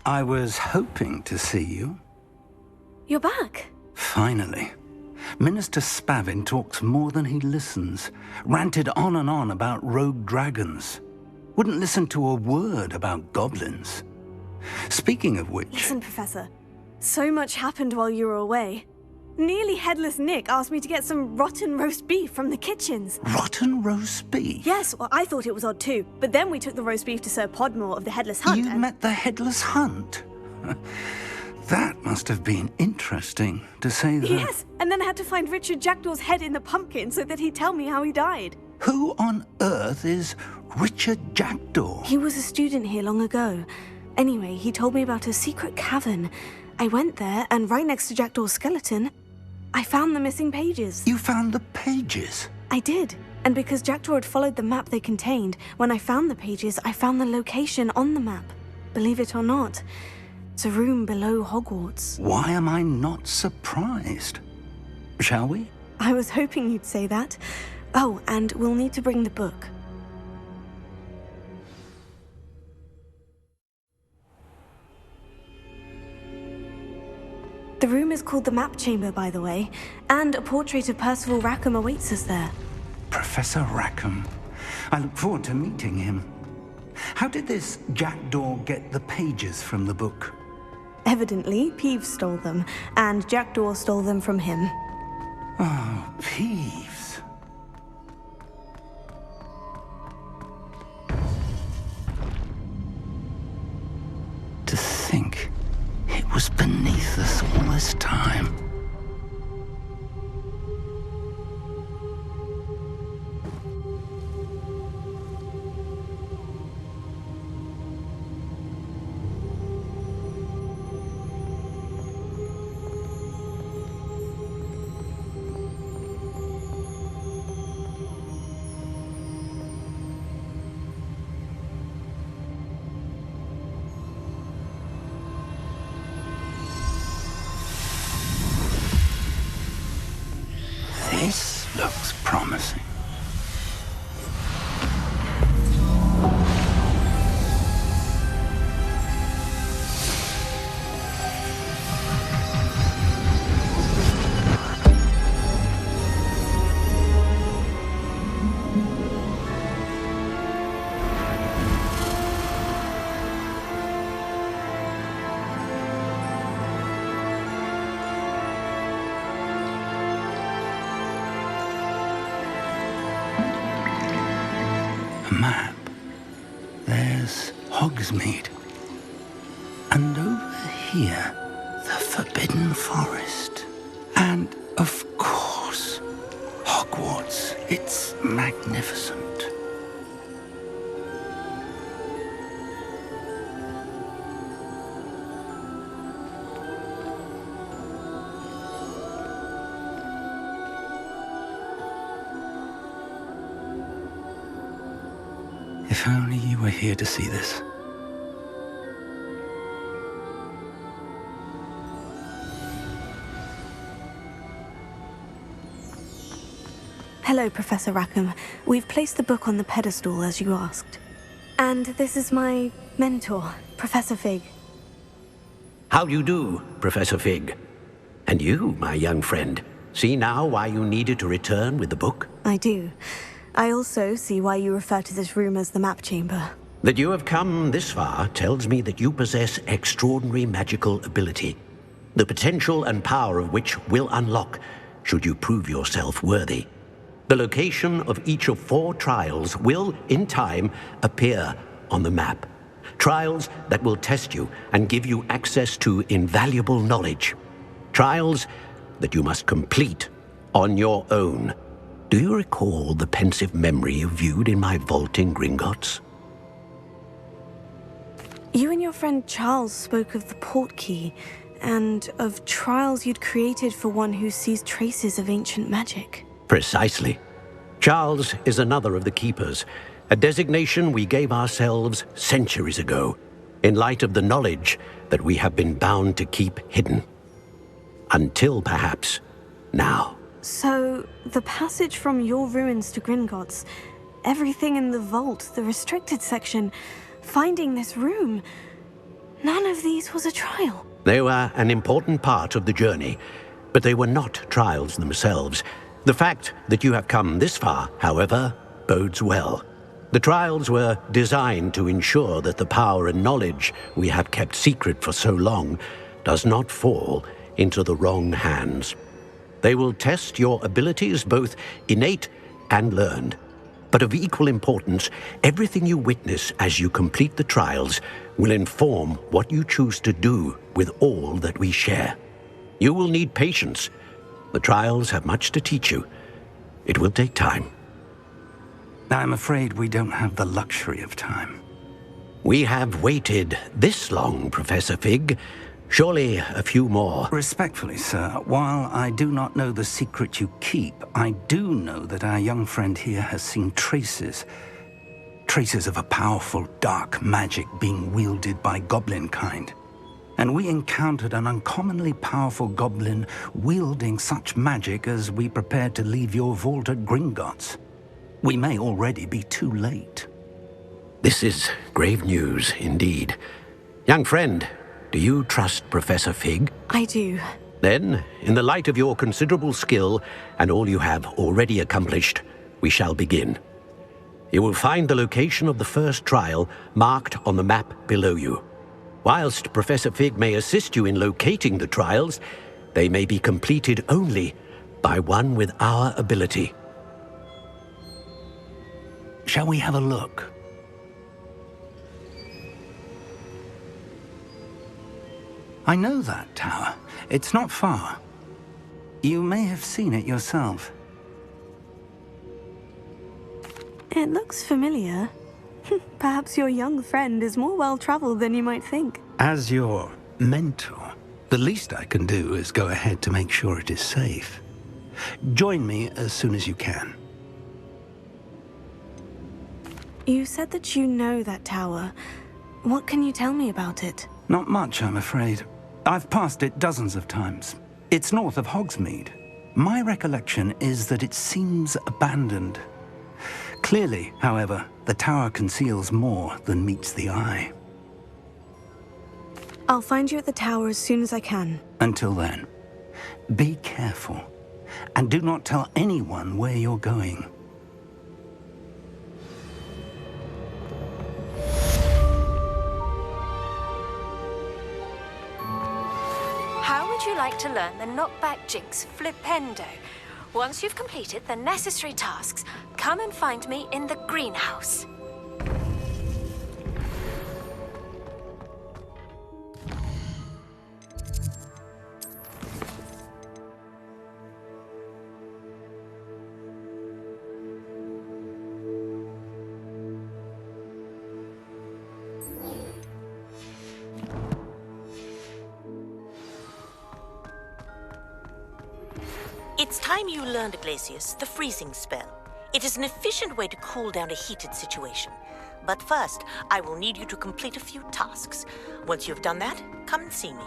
I was hoping to see you. You're back. Finally. Minister Spavin talks more than he listens. Ranted on and on about rogue dragons. Wouldn't listen to a word about goblins. Speaking of which... Listen, Professor. So much happened while you were away. Nearly Headless Nick asked me to get some rotten roast beef from the kitchens. Rotten roast beef? Yes, well, I thought it was odd too. But then we took the roast beef to Sir Podmore of the Headless Hunt. You met the Headless Hunt? That must have been interesting, to say the... Yes, and then I had to find Richard Jackdaw's head in the pumpkin so that he'd tell me how he died. Who on earth is Richard Jackdaw? He was a student here long ago. Anyway, he told me about a secret cavern. I went there, and right next to Jackdaw's skeleton, I found the missing pages. You found the pages? I did. And because Jackdaw had followed the map they contained, when I found the pages, I found the location on the map. Believe it or not, it's a room below Hogwarts. Why am I not surprised? Shall we? I was hoping you'd say that. Oh, and we'll need to bring the book. The room is called the Map Chamber, by the way, and a portrait of Percival Rackham awaits us there. Professor Rackham. I look forward to meeting him. How did this Jackdaw get the pages from the book? Evidently, Peeves stole them, and Jackdaw stole them from him. Oh, Peeves. To think it was beneath us all this time. This looks promising. Map. There's Hogsmeade. And over here, the Forbidden Forest. And, of course, Hogwarts. It's magnificent. If only you were here to see this. Hello, Professor Rackham. We've placed the book on the pedestal, as you asked. And this is my mentor, Professor Fig. How do you do, Professor Fig? And you, my young friend, see now why you needed to return with the book? I do. I also see why you refer to this room as the Map Chamber. That you have come this far tells me that you possess extraordinary magical ability, the potential and power of which will unlock should you prove yourself worthy. The location of each of 4 trials will, in time, appear on the map. Trials that will test you and give you access to invaluable knowledge. Trials that you must complete on your own. Do you recall the pensive memory you viewed in my vault in Gringotts? You and your friend Charles spoke of the portkey, and of trials you'd created for one who sees traces of ancient magic. Precisely. Charles is another of the Keepers, a designation we gave ourselves centuries ago, in light of the knowledge that we have been bound to keep hidden. Until, perhaps, now. So, the passage from your ruins to Gringotts, everything in the vault, the restricted section, finding this room, None of these was a trial. They were an important part of the journey, but they were not trials themselves. The fact that you have come this far, however, bodes well. The trials were designed to ensure that the power and knowledge we have kept secret for so long does not fall into the wrong hands. They will test your abilities, both innate and learned. But of equal importance, everything you witness as you complete the trials will inform what you choose to do with all that we share. You will need patience. The trials have much to teach you. It will take time. I'm afraid we don't have the luxury of time. We have waited this long, Professor Fig. Surely a few more. Respectfully, sir, while I do not know the secret you keep, I do know that our young friend here has seen traces of a powerful dark magic being wielded by goblin kind. And we encountered an uncommonly powerful goblin wielding such magic as we prepared to leave your vault at Gringotts. We may already be too late. This is grave news indeed. Young friend, do you trust Professor Fig? I do. Then, in the light of your considerable skill and all you have already accomplished, we shall begin. You will find the location of the first trial marked on the map below you. Whilst Professor Fig may assist you in locating the trials, they may be completed only by one with our ability. Shall we have a look? I know that tower. It's not far. You may have seen it yourself. It looks familiar. Perhaps your young friend is more well-traveled than you might think. As your mentor, the least I can do is go ahead to make sure it is safe. Join me as soon as you can. You said that you know that tower. What can you tell me about it? Not much, I'm afraid. I've passed it dozens of times. It's north of Hogsmeade. My recollection is that it seems abandoned. Clearly, however, the tower conceals more than meets the eye. I'll find you at the tower as soon as I can. Until then, be careful, and do not tell anyone where you're going. How would you like to learn the knockback jinx flipendo? Once you've completed the necessary tasks, come and find me in the greenhouse. It's time you learned, Glacius, the freezing spell. It is an efficient way to cool down a heated situation. But first, I will need you to complete a few tasks. Once you've done that, come and see me.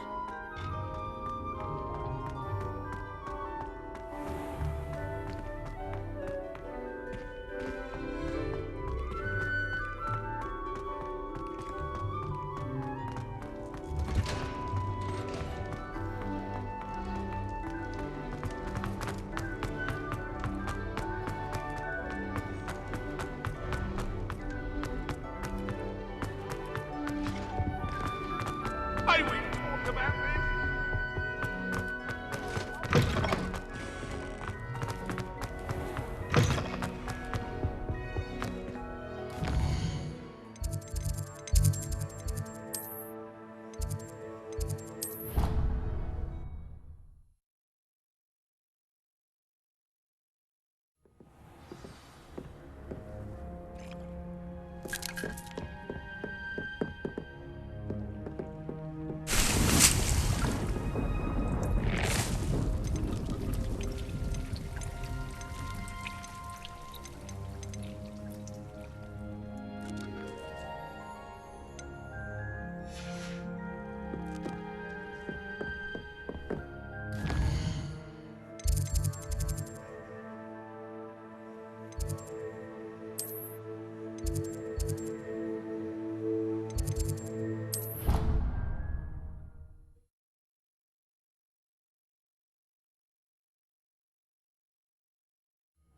I will talk about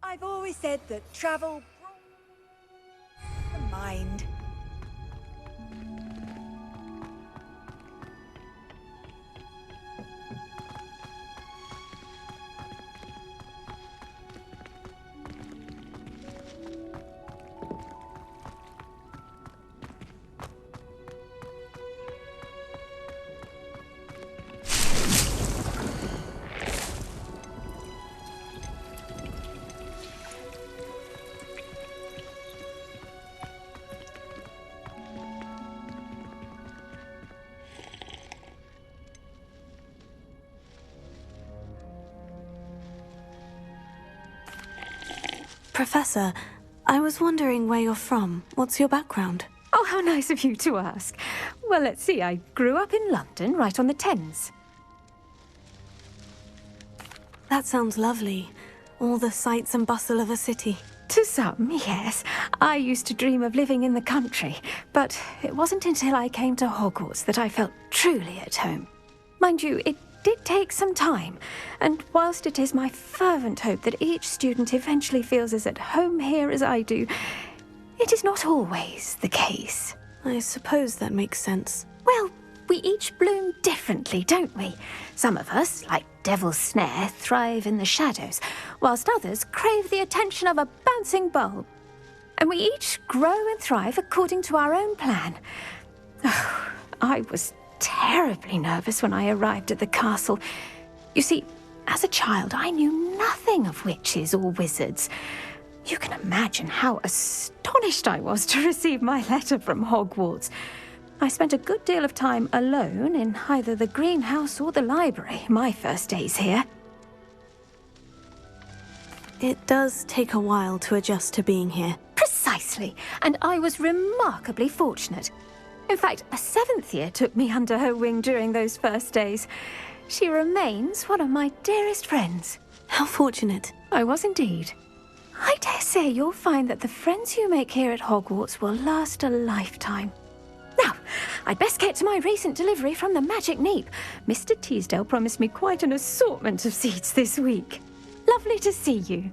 I've always said that travel the mind. Professor, I was wondering where you're from. What's your background? Oh, how nice of you to ask. Well, let's see. I grew up in London, right on the Thames. That sounds lovely. All the sights and bustle of a city. To some, yes. I used to dream of living in the country, but it wasn't until I came to Hogwarts that I felt truly at home. Mind you, it did take some time, and whilst it is my fervent hope that each student eventually feels as at home here as I do, it is not always the case. I suppose that makes sense. Well, we each bloom differently, don't we? Some of us, like Devil's Snare, thrive in the shadows, whilst others crave the attention of a bouncing bulb. And we each grow and thrive according to our own plan. Oh, I was terribly nervous when I arrived at the castle. You see, as a child, I knew nothing of witches or wizards. You can imagine how astonished I was to receive my letter from Hogwarts. I spent a good deal of time alone in either the greenhouse or the library my first days here. It does take a while to adjust to being here. Precisely, and I was remarkably fortunate. In fact, a 7th year took me under her wing during those first days. She remains one of my dearest friends. How fortunate. I was indeed. I dare say you'll find that the friends you make here at Hogwarts will last a lifetime. Now, I'd best get to my recent delivery from the Magic Neep. Mr. Teasdale promised me quite an assortment of seeds this week. Lovely to see you.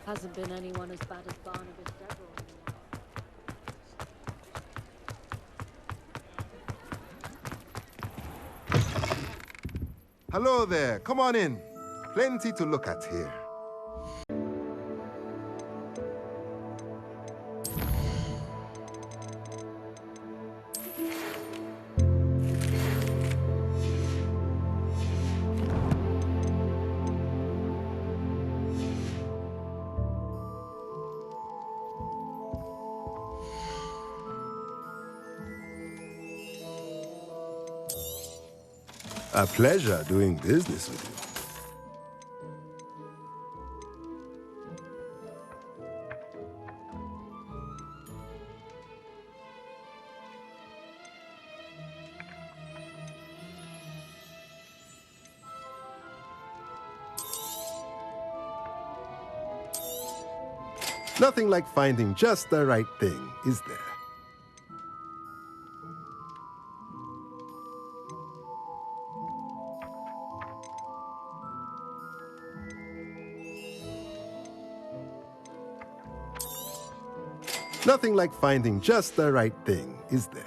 Hasn't been anyone as bad as Barnabas Deverell. Hello there, come on in. Plenty to look at here. A pleasure doing business with you. Nothing like finding just the right thing, is there? Nothing like finding just the right thing, is there?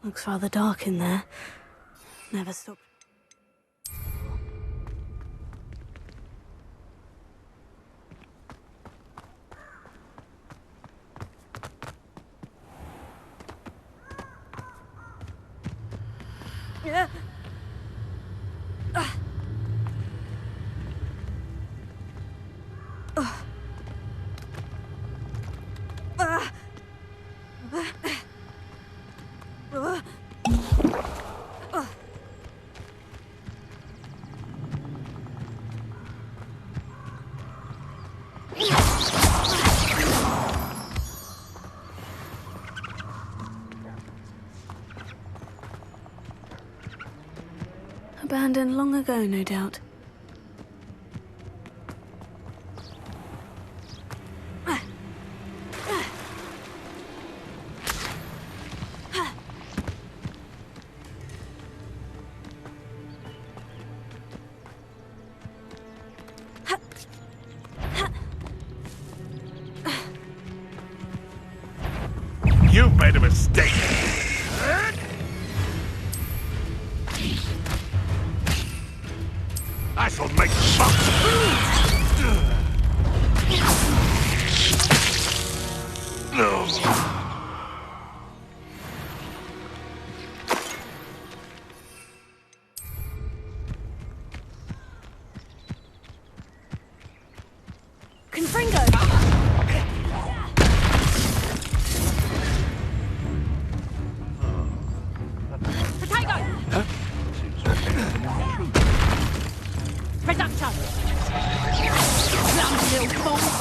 Looks rather dark in there. Never stop. Abandoned long ago, no doubt. You've made a mistake. I shall make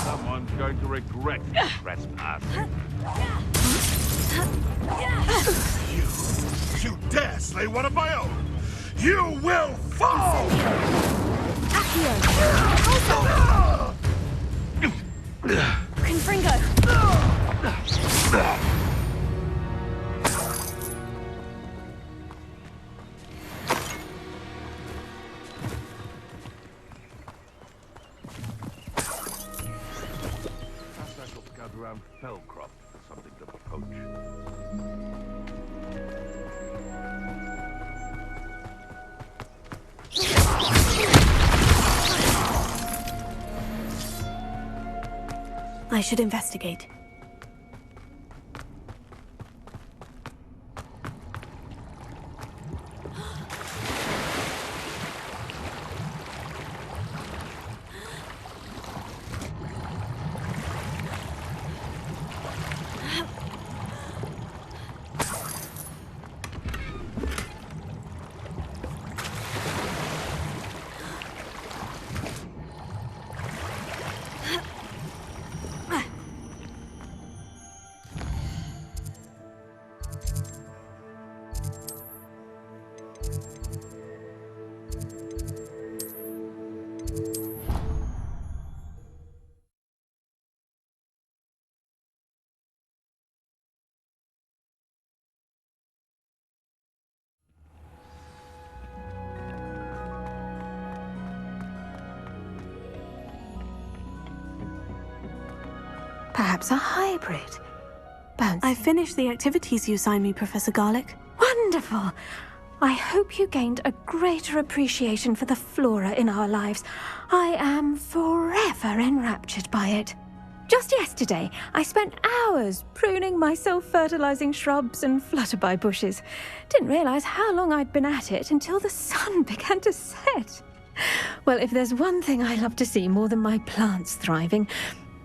Someone's going to regret this trespass. You dare slay one of my own! You will fall! Confringo! Around Fellcroft for something to poach. I should investigate. Perhaps a hybrid. Bouncy. I finished the activities you assigned me, Professor Garlick. Wonderful! I hope you gained a greater appreciation for the flora in our lives. I am forever enraptured by it. Just yesterday, I spent hours pruning my self-fertilizing shrubs and flutterby bushes. Didn't realize how long I'd been at it until the sun began to set. Well, if there's one thing I love to see more than my plants thriving,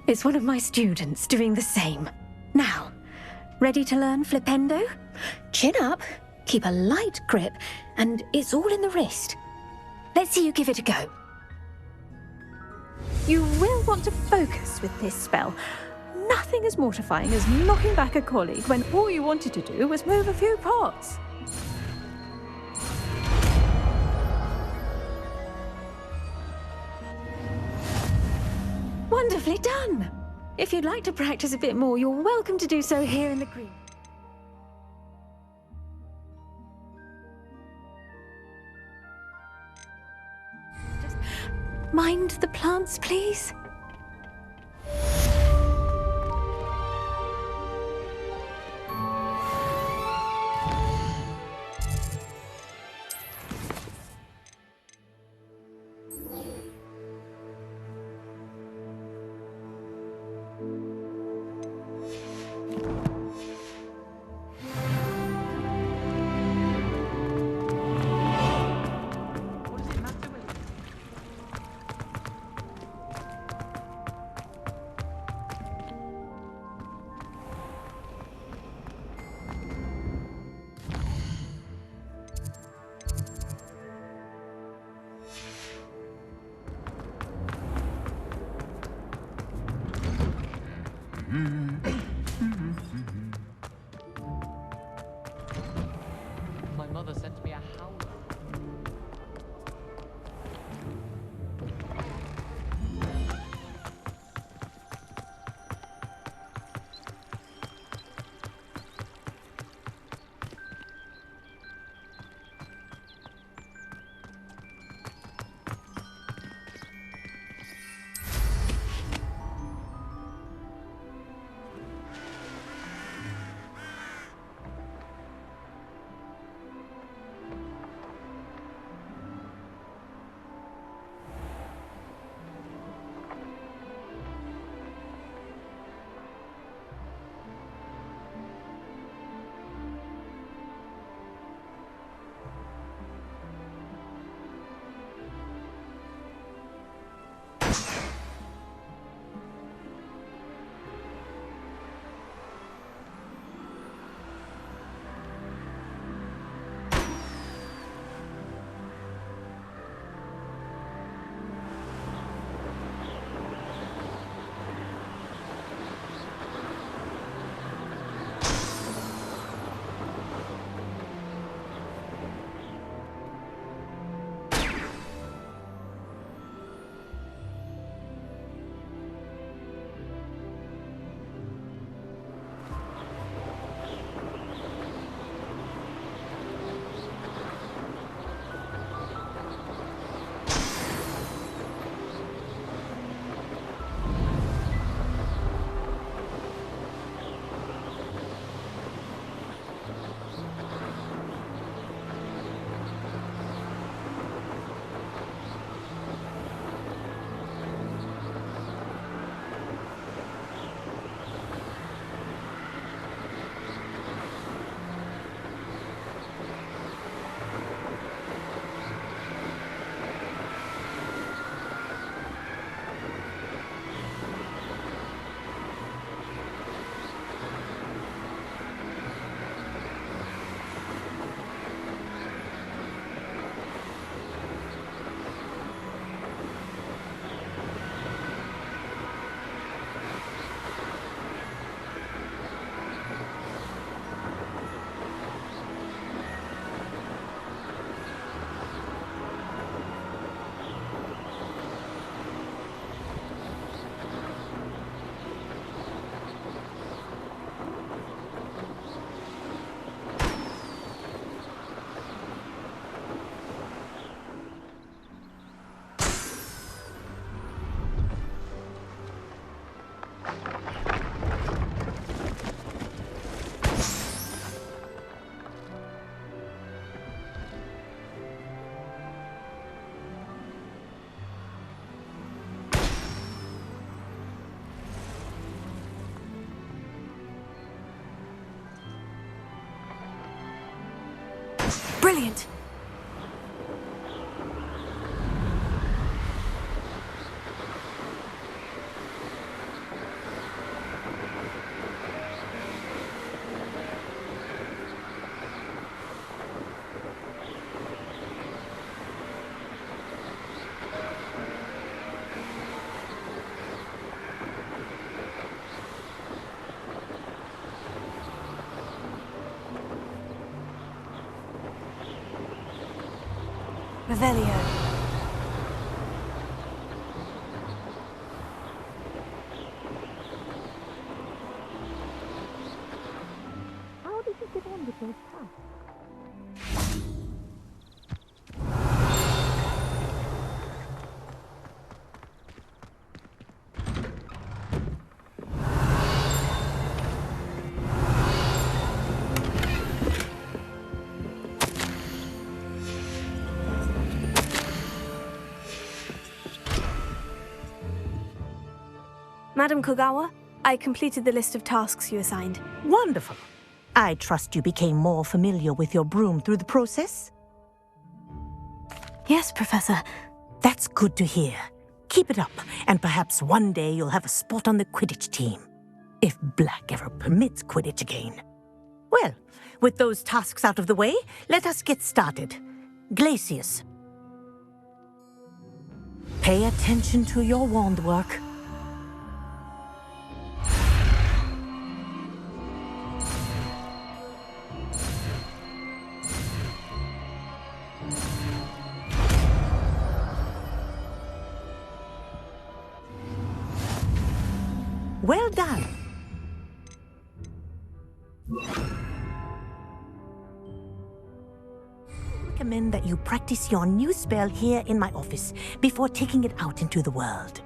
it's one of my students doing the same. Now, ready to learn Flipendo? Chin up, keep a light grip, and it's all in the wrist. Let's see you give it a go. You will want to focus with this spell. Nothing as mortifying as knocking back a colleague when all you wanted to do was move a few pots. Wonderfully done! If you'd like to practice a bit more, you're welcome to do so here in the green. Just mind the plants, please. Brilliant. Revelio. How did you get on with those tasks? Madam Kogawa, I completed the list of tasks you assigned. Wonderful. I trust you became more familiar with your broom through the process? Yes, Professor. That's good to hear. Keep it up, and perhaps one day you'll have a spot on the Quidditch team. If Black ever permits Quidditch again. Well, with those tasks out of the way, let us get started. Glacius. Pay attention to your wand work. Well done. I recommend that you practice your new spell here in my office before taking it out into the world.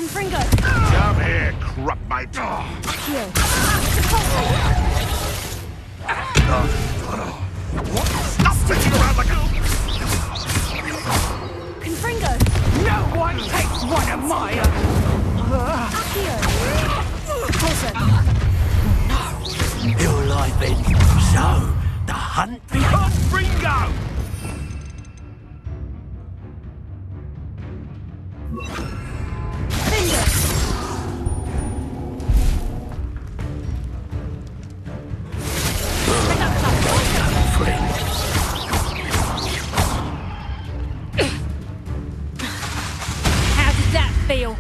Confringo! Come here, crupmate. Accio! Stop bitching around like a... Confringo! No one takes one of my own! Accio! Repulsor! You're alive, then. So, the hunt begins. Confringo! How does that feel?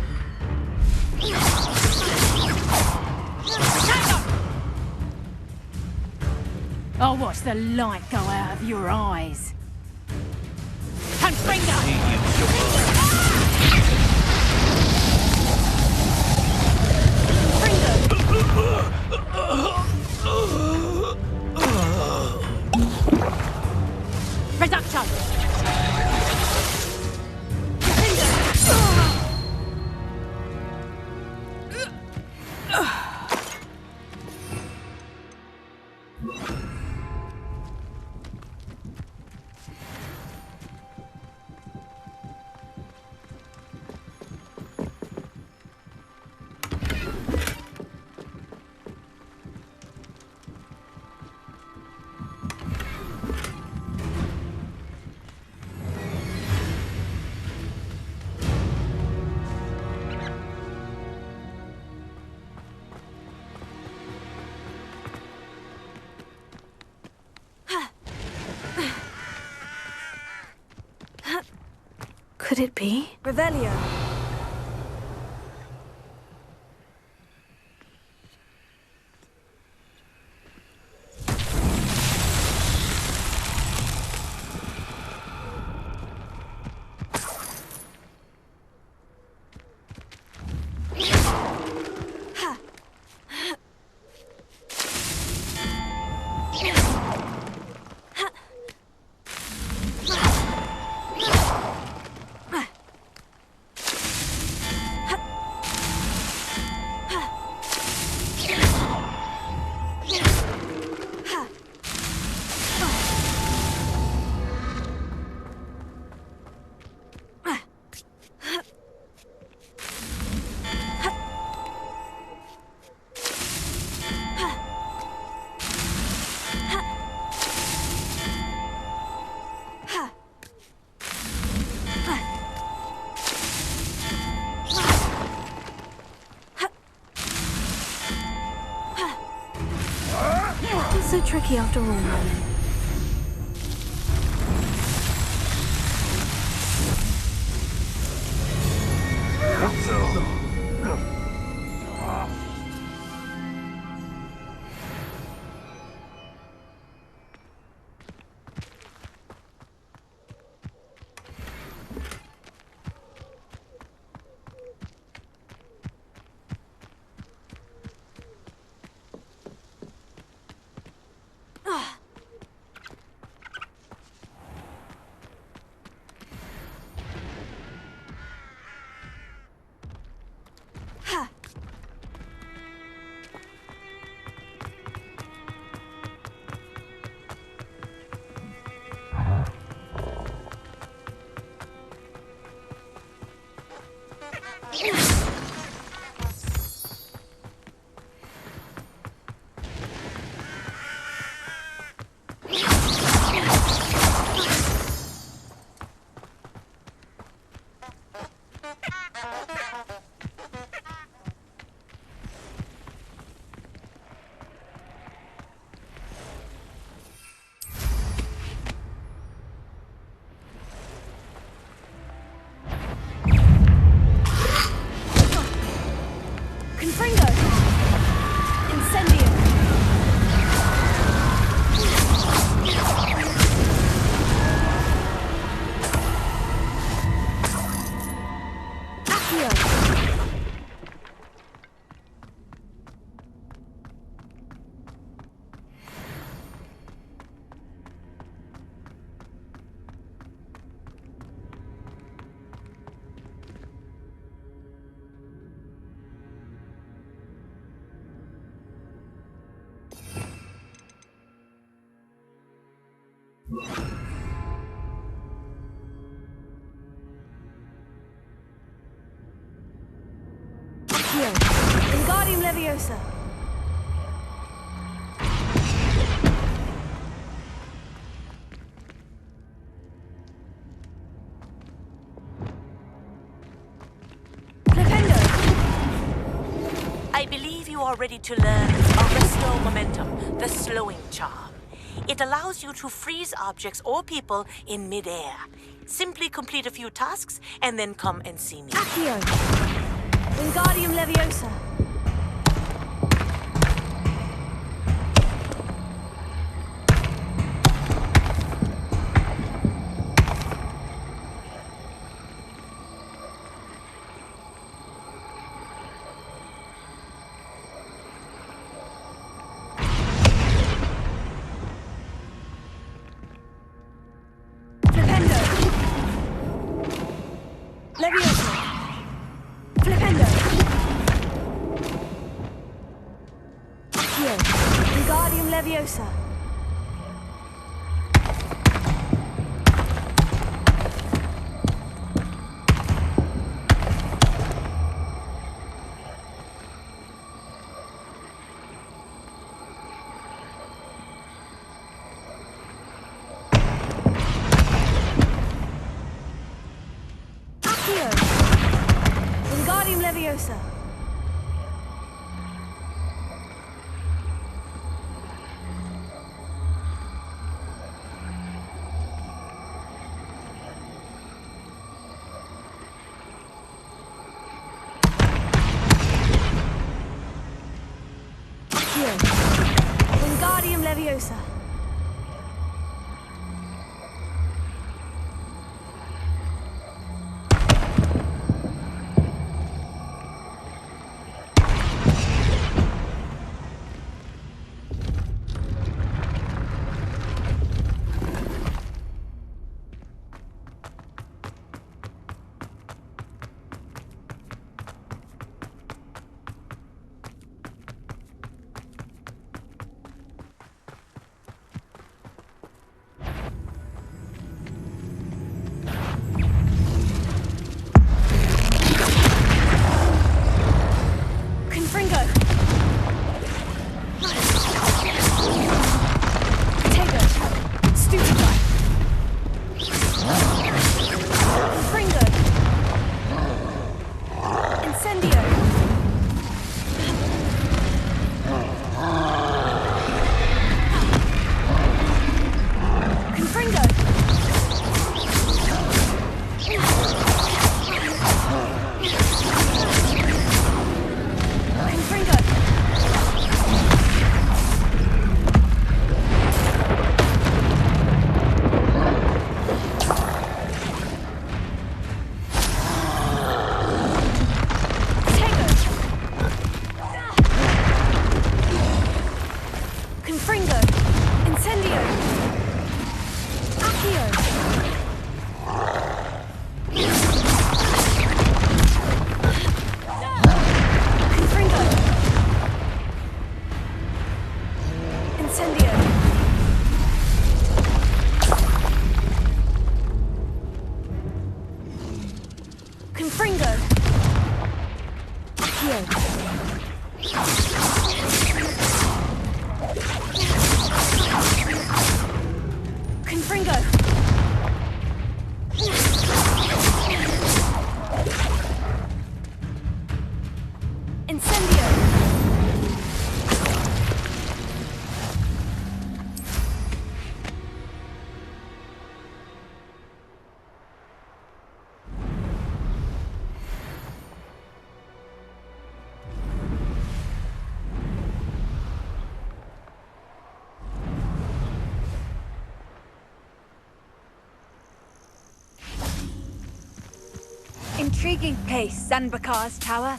I'll watch the light go out of your eyes. Confringo! Reduction! Could it be? Revelio. So tricky after all, Roman. Leviosa. I believe you are ready to learn Restore Momentum, the slowing charm. It allows you to freeze objects or people in midair. Simply complete a few tasks and then come and see me. Accio. Wingardium Leviosa. Leviosa. Flipendo. Accio. Wingardium Leviosa. Wingardium Leviosa. Accio. Wingardium Leviosa. Intriguing place, Zanbakar's tower.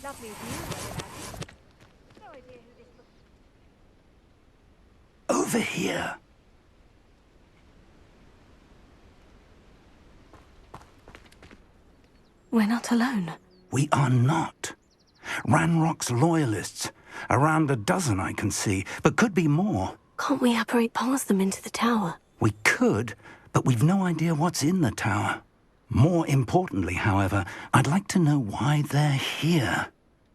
Lovely view. No idea who this looks. Over here. We're not alone. We are not. Ranrock's loyalists. Around a dozen I can see, but could be more. Can't we apparate past them into the tower? We could, but we've no idea what's in the tower. More importantly, however, I'd like to know why they're here.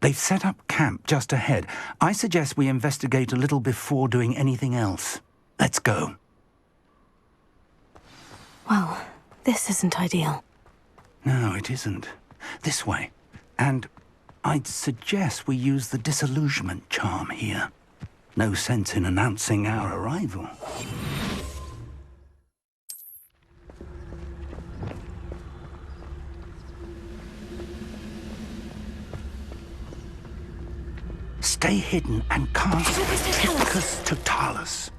They've set up camp just ahead. I suggest we investigate a little before doing anything else. Let's go. Well, this isn't ideal. No, it isn't. This way. And I'd suggest we use the disillusionment charm here. No sense in announcing our arrival. Stay hidden and cast Picus Totalis.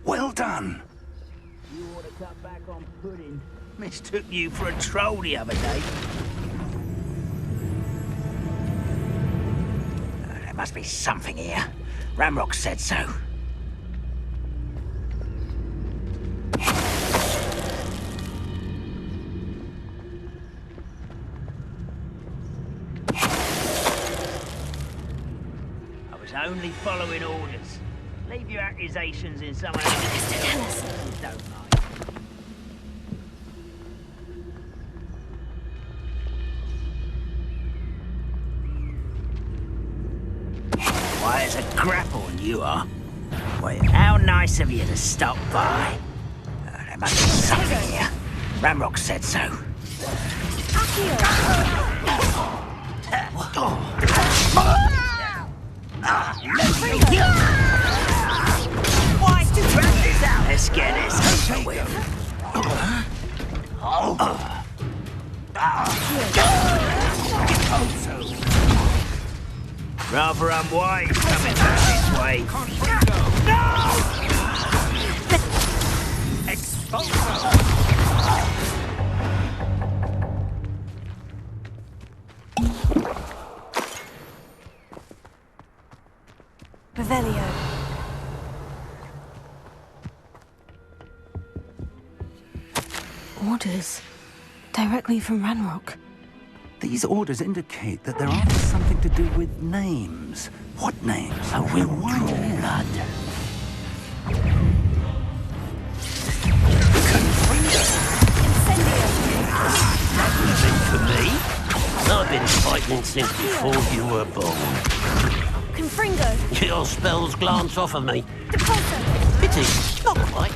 Well done. You ought to cut back on pudding. Mistook you for a troll the other day. There must be something here. Ramrock said so. I was only following orders. Leave your accusations in someone else's hands. Don't mind. Why, it's a grapple and you are. Well, how nice of you to stop by. There must be something here. Ramrock said so. Why do you run this out? Let's get this over with. Rather unwise coming back this way. No! Revelio. Orders. Directly from Ranrock. These orders indicate that they're after something to do with names. What names? A will draw blood. Nothing for me. I've been fighting since before you were born. Confringo. Your spells glance off of me. Depulso. Pity, not quite.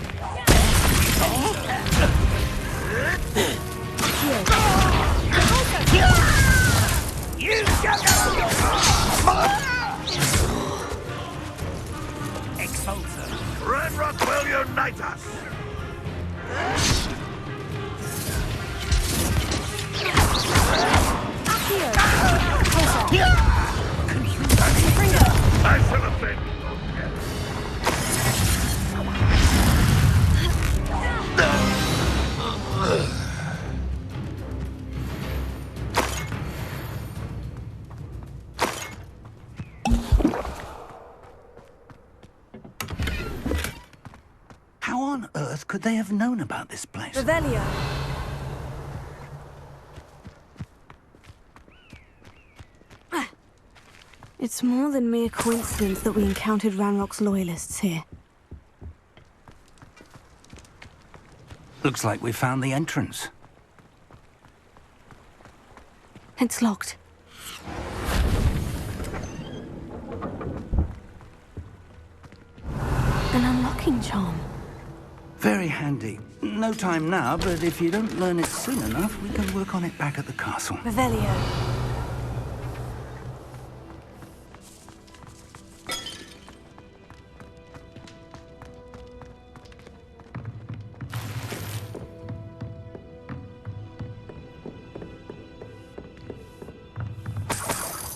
You shut up! Expulsor. Ranrock will unite us! I should have been. How on earth could they have known about this place? Revelio. It's more than mere coincidence that we encountered Ranrock's loyalists here. Looks like we found the entrance. It's locked. An unlocking charm. Very handy. No time now, but if you don't learn it soon enough, we can work on it back at the castle. Revelio.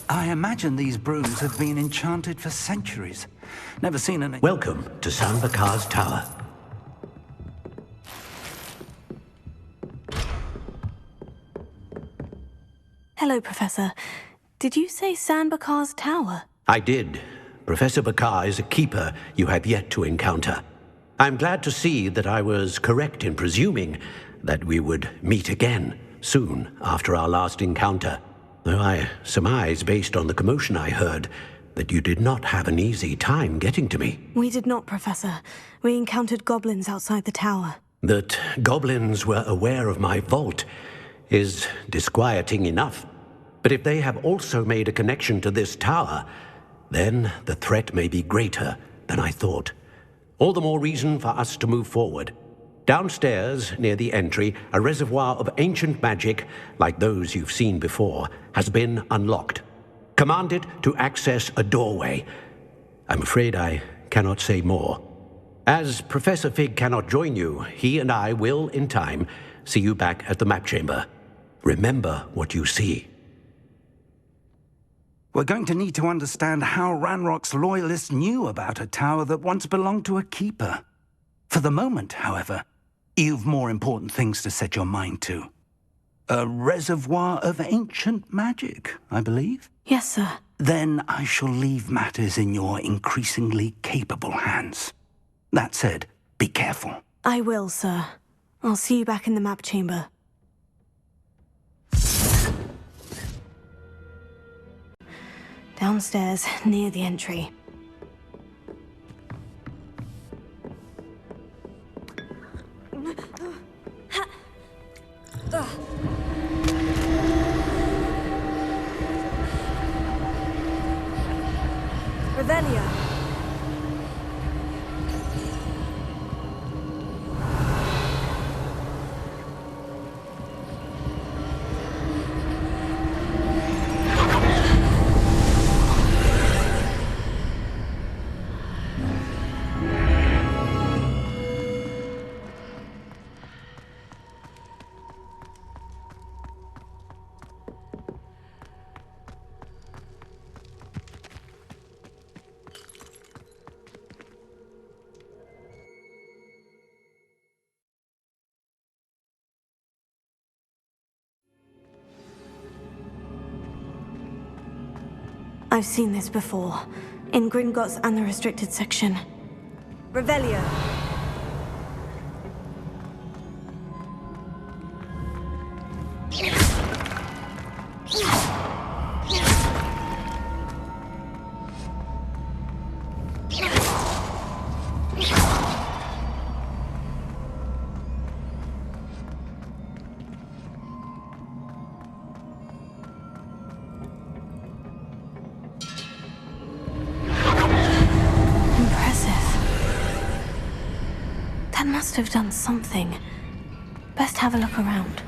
I imagine these brooms have been enchanted for centuries. Never seen an... Welcome to San Bakar's Tower. Hello, Professor. Did you say San Bakar's Tower? I did. Professor Bakar is a keeper you have yet to encounter. I'm glad to see that I was correct in presuming that we would meet again soon after our last encounter. Though I surmise, based on the commotion I heard, that you did not have an easy time getting to me. We did not, Professor. We encountered goblins outside the tower. That goblins were aware of my vault is disquieting enough. But if they have also made a connection to this tower, then the threat may be greater than I thought. All the more reason for us to move forward. Downstairs, near the entry, a reservoir of ancient magic, like those you've seen before, has been unlocked. Command it to access a doorway. I'm afraid I cannot say more. As Professor Fig cannot join you, he and I will, in time, see you back at the map chamber. Remember what you see. We're going to need to understand how Ranrock's loyalists knew about a tower that once belonged to a keeper. For the moment, however, you've more important things to set your mind to. A reservoir of ancient magic, I believe? Yes, sir. Then I shall leave matters in your increasingly capable hands. That said, be careful. I will, sir. I'll see you back in the map chamber. Downstairs, near the entry. Revelia. I've seen this before, in Gringotts and the restricted section. Revelia. Must have done something. Best have a look around.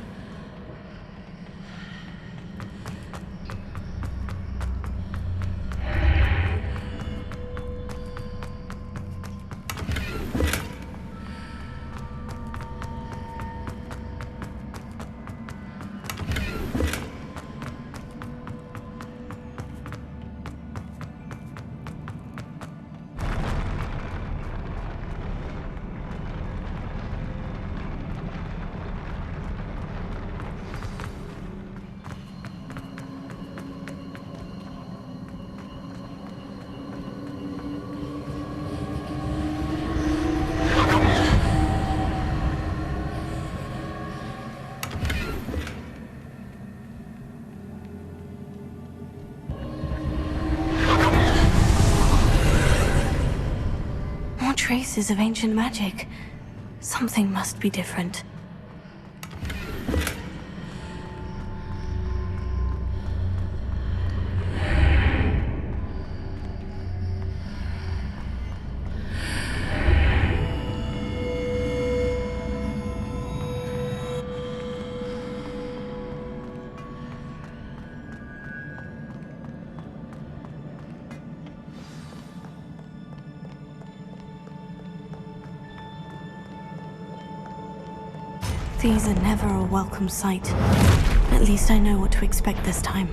Traces of ancient magic. Something must be different. These are never a welcome sight. At least I know what to expect this time.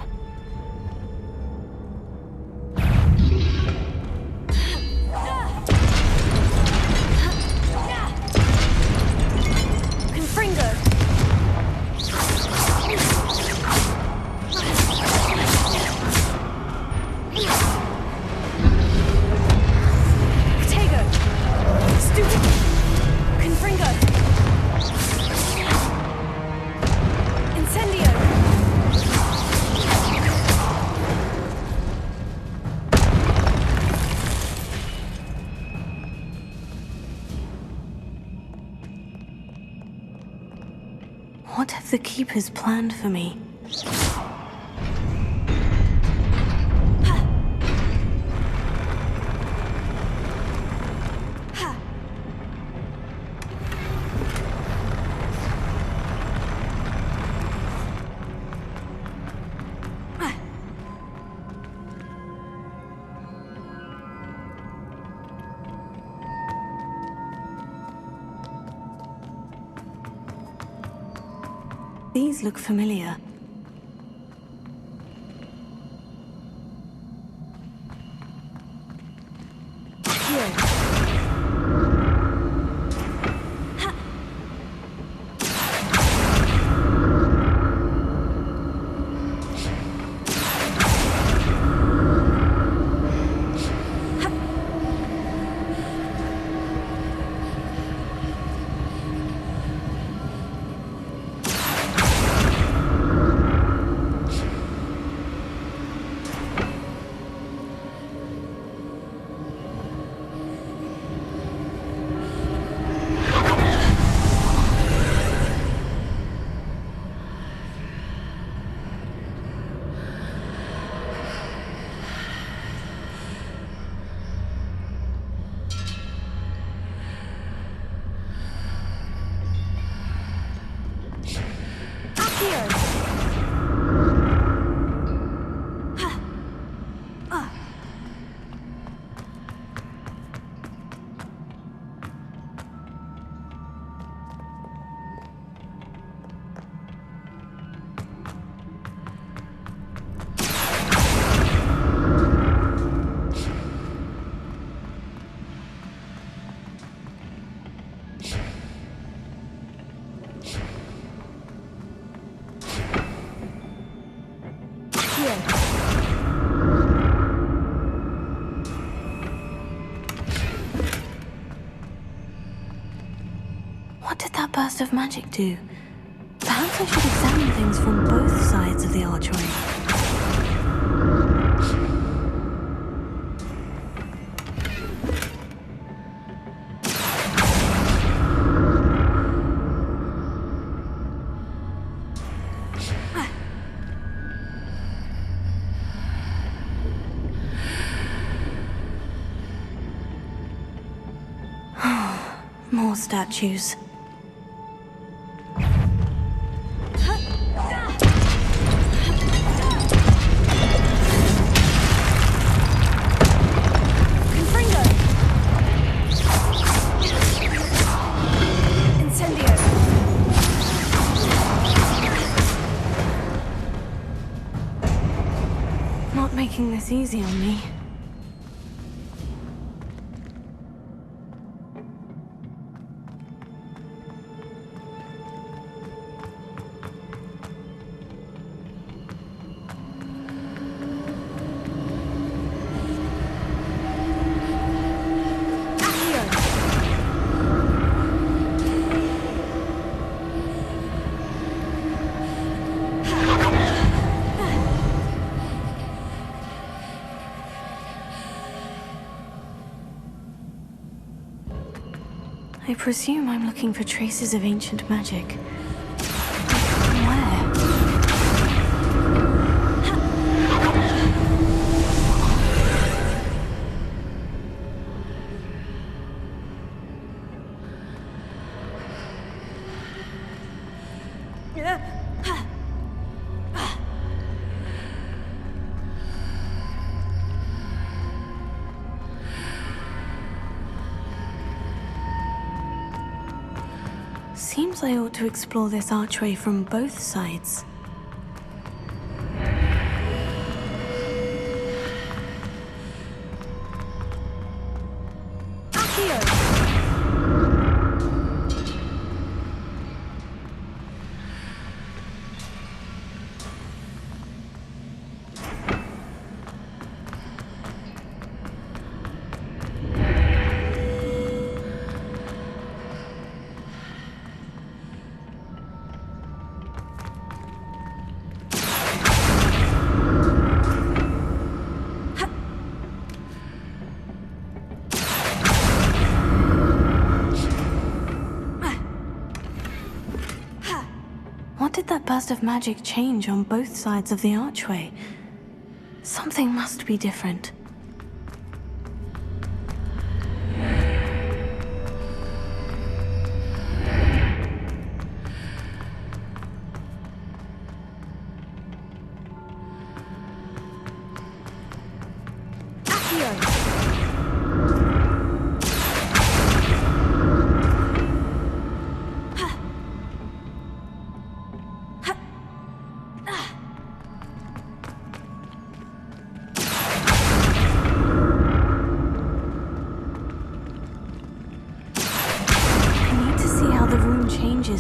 What have the Keepers planned for me? These look familiar. What did that burst of magic do? Perhaps I should examine things from both sides of the archway. More statues. Not making this easy on me. I presume I'm looking for traces of ancient magic. Where? Seems I ought to explore this archway from both sides. What did that burst of magic change on both sides of the archway? Something must be different.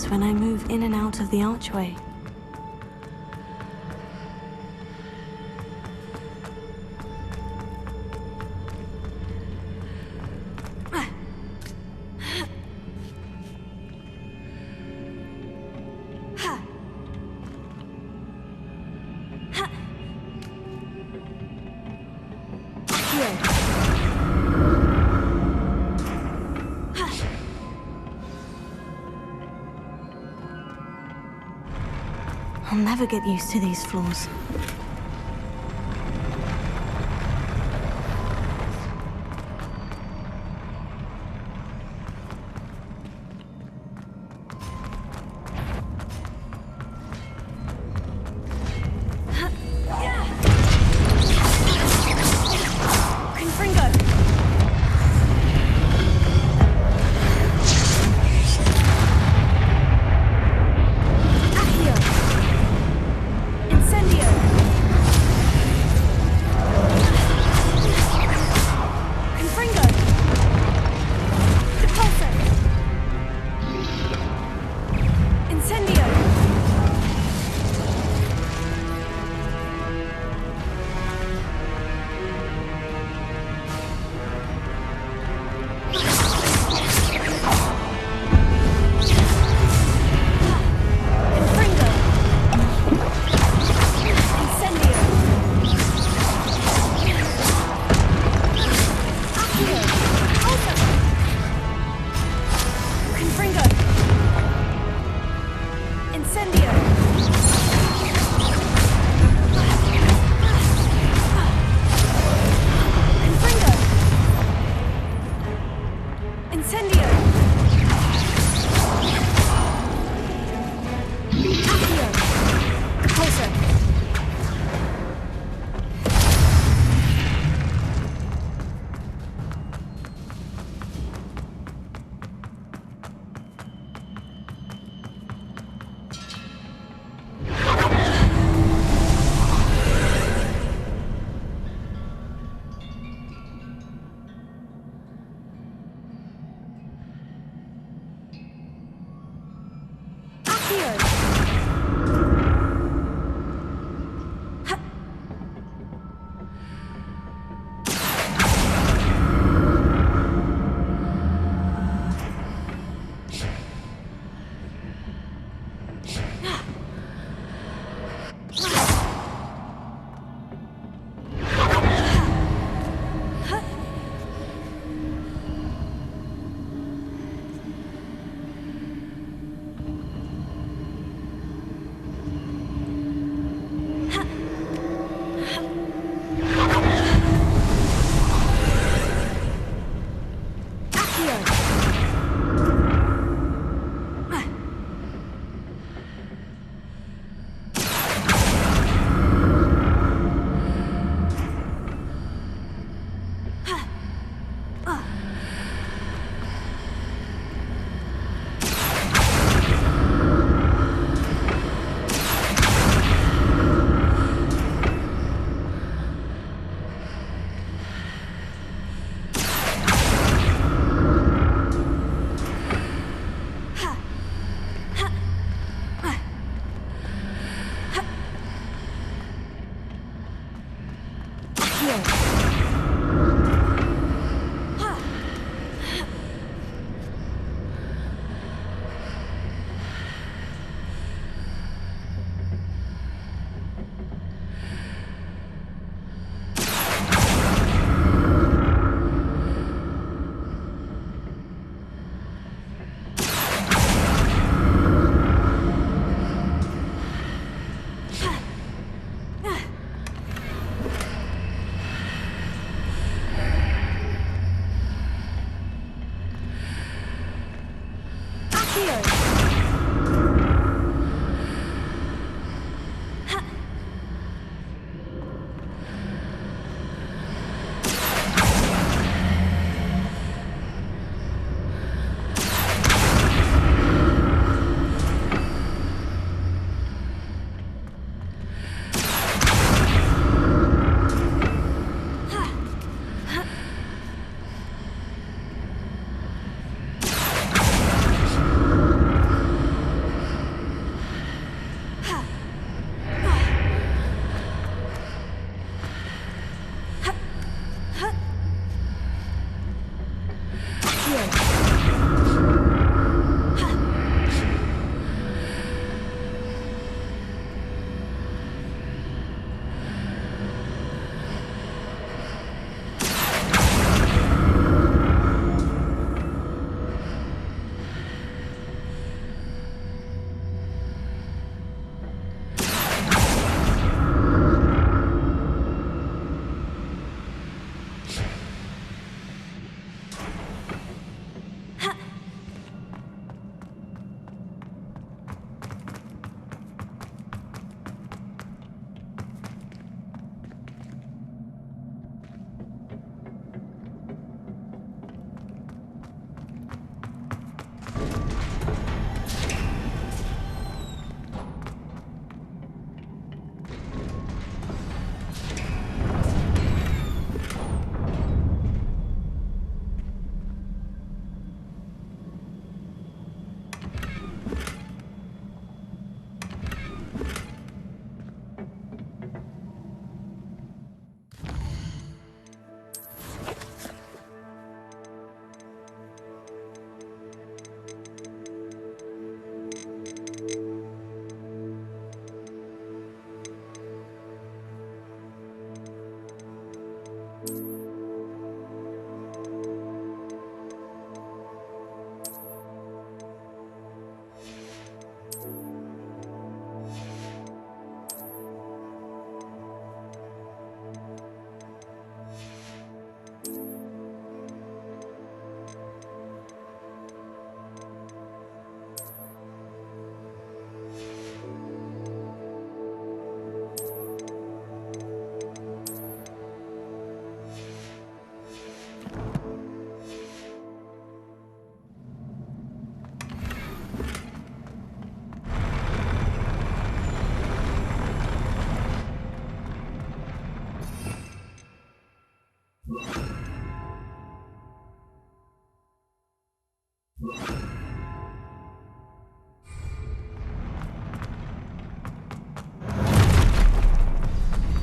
moves when I move in and out of the archway. I'll never get used to these floors.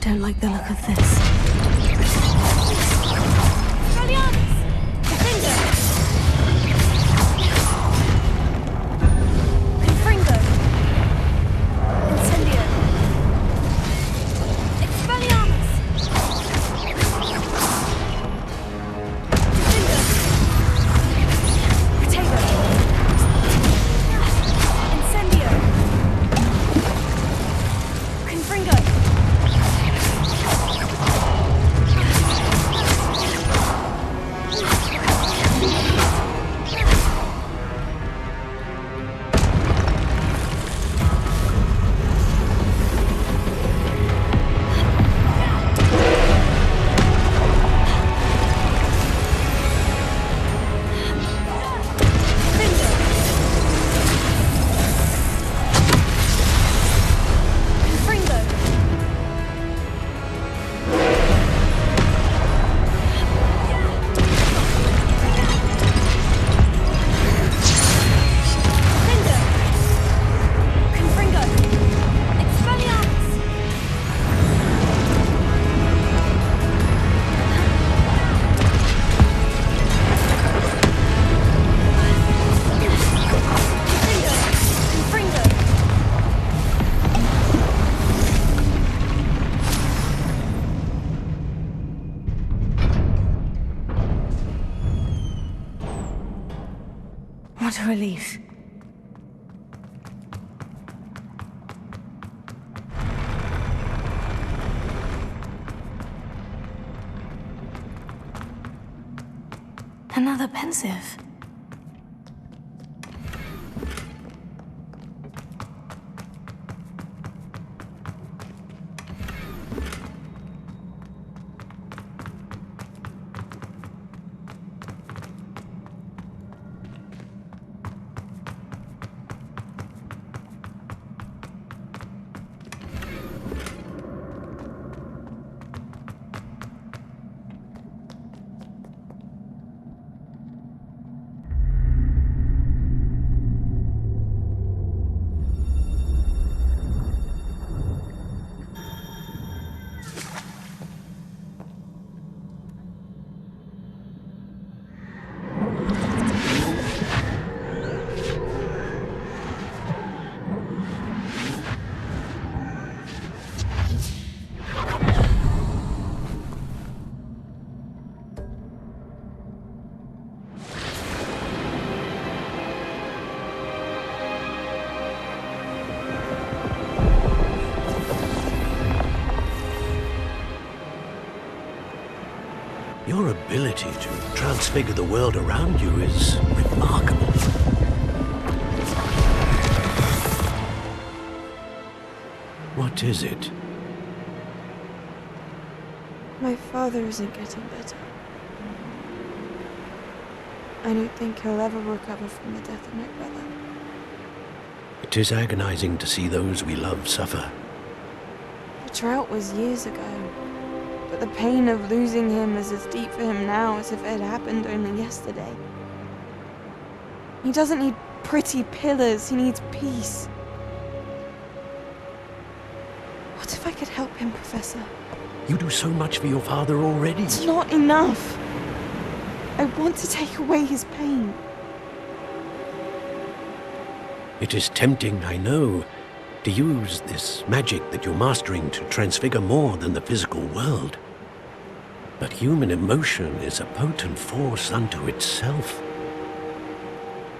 Don't like the look of this. What a relief. Another pensive. Your ability to transfigure the world around you is remarkable. What is it? My father isn't getting better. I don't think he'll ever recover from the death of my brother. It is agonizing to see those we love suffer. The drought was years ago, but the pain of losing him is as deep for him now as if it had happened only yesterday. He doesn't need pretty pillars, he needs peace. What if I could help him, Professor? You do so much for your father already. It's not enough. I want to take away his pain. It is tempting, I know, to use this magic that you're mastering to transfigure more than the physical world. But human emotion is a potent force unto itself.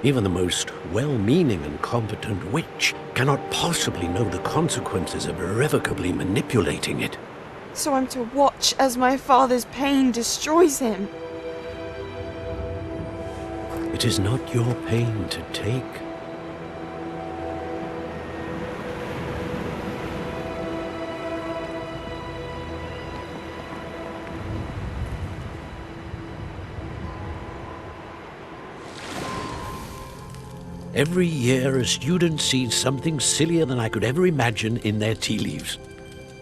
Even the most well-meaning and competent witch cannot possibly know the consequences of irrevocably manipulating it. So I'm to watch as my father's pain destroys him. It is not your pain to take. Every year, a student sees something sillier than I could ever imagine in their tea leaves.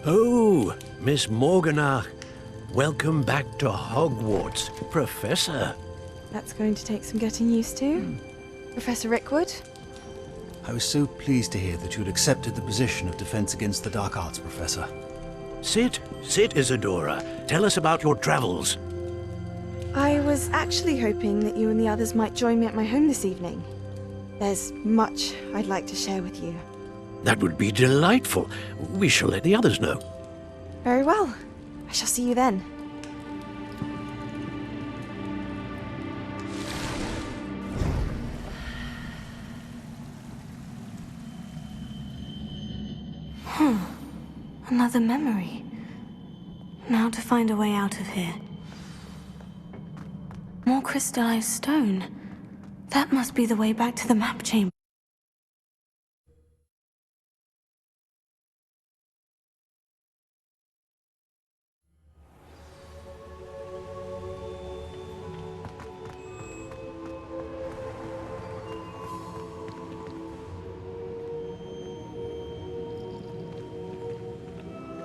Oh, Miss Morganach, welcome back to Hogwarts, Professor. That's going to take some getting used to. Professor Rickwood? I was so pleased to hear that you had accepted the position of Defense Against the Dark Arts, Professor. Sit, Isadora. Tell us about your travels. I was actually hoping that you and the others might join me at my home this evening. There's much I'd like to share with you. That would be delightful. We shall let the others know. Very well. I shall see you then. Another memory. Now to find a way out of here. More crystallized stone. That must be the way back to the map chamber.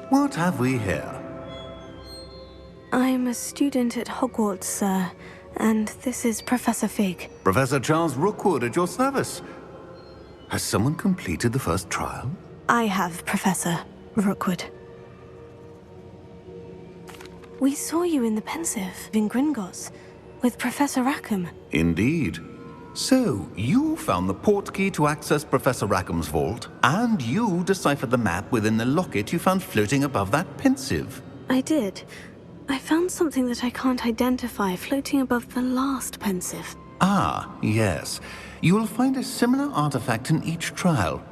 What have we here? I'm a student at Hogwarts, sir, and this is Professor Fig. Professor Charles Rookwood at your service. Has someone completed the first trial? I have, Professor Rookwood. We saw you in the Pensive in Gringotts with Professor Rackham. Indeed. So, you found the portkey to access Professor Rackham's vault, and you deciphered the map within the locket you found floating above that Pensive. I did. I found something that I can't identify floating above the last Pensive. Ah, yes. You will find a similar artifact in each trial.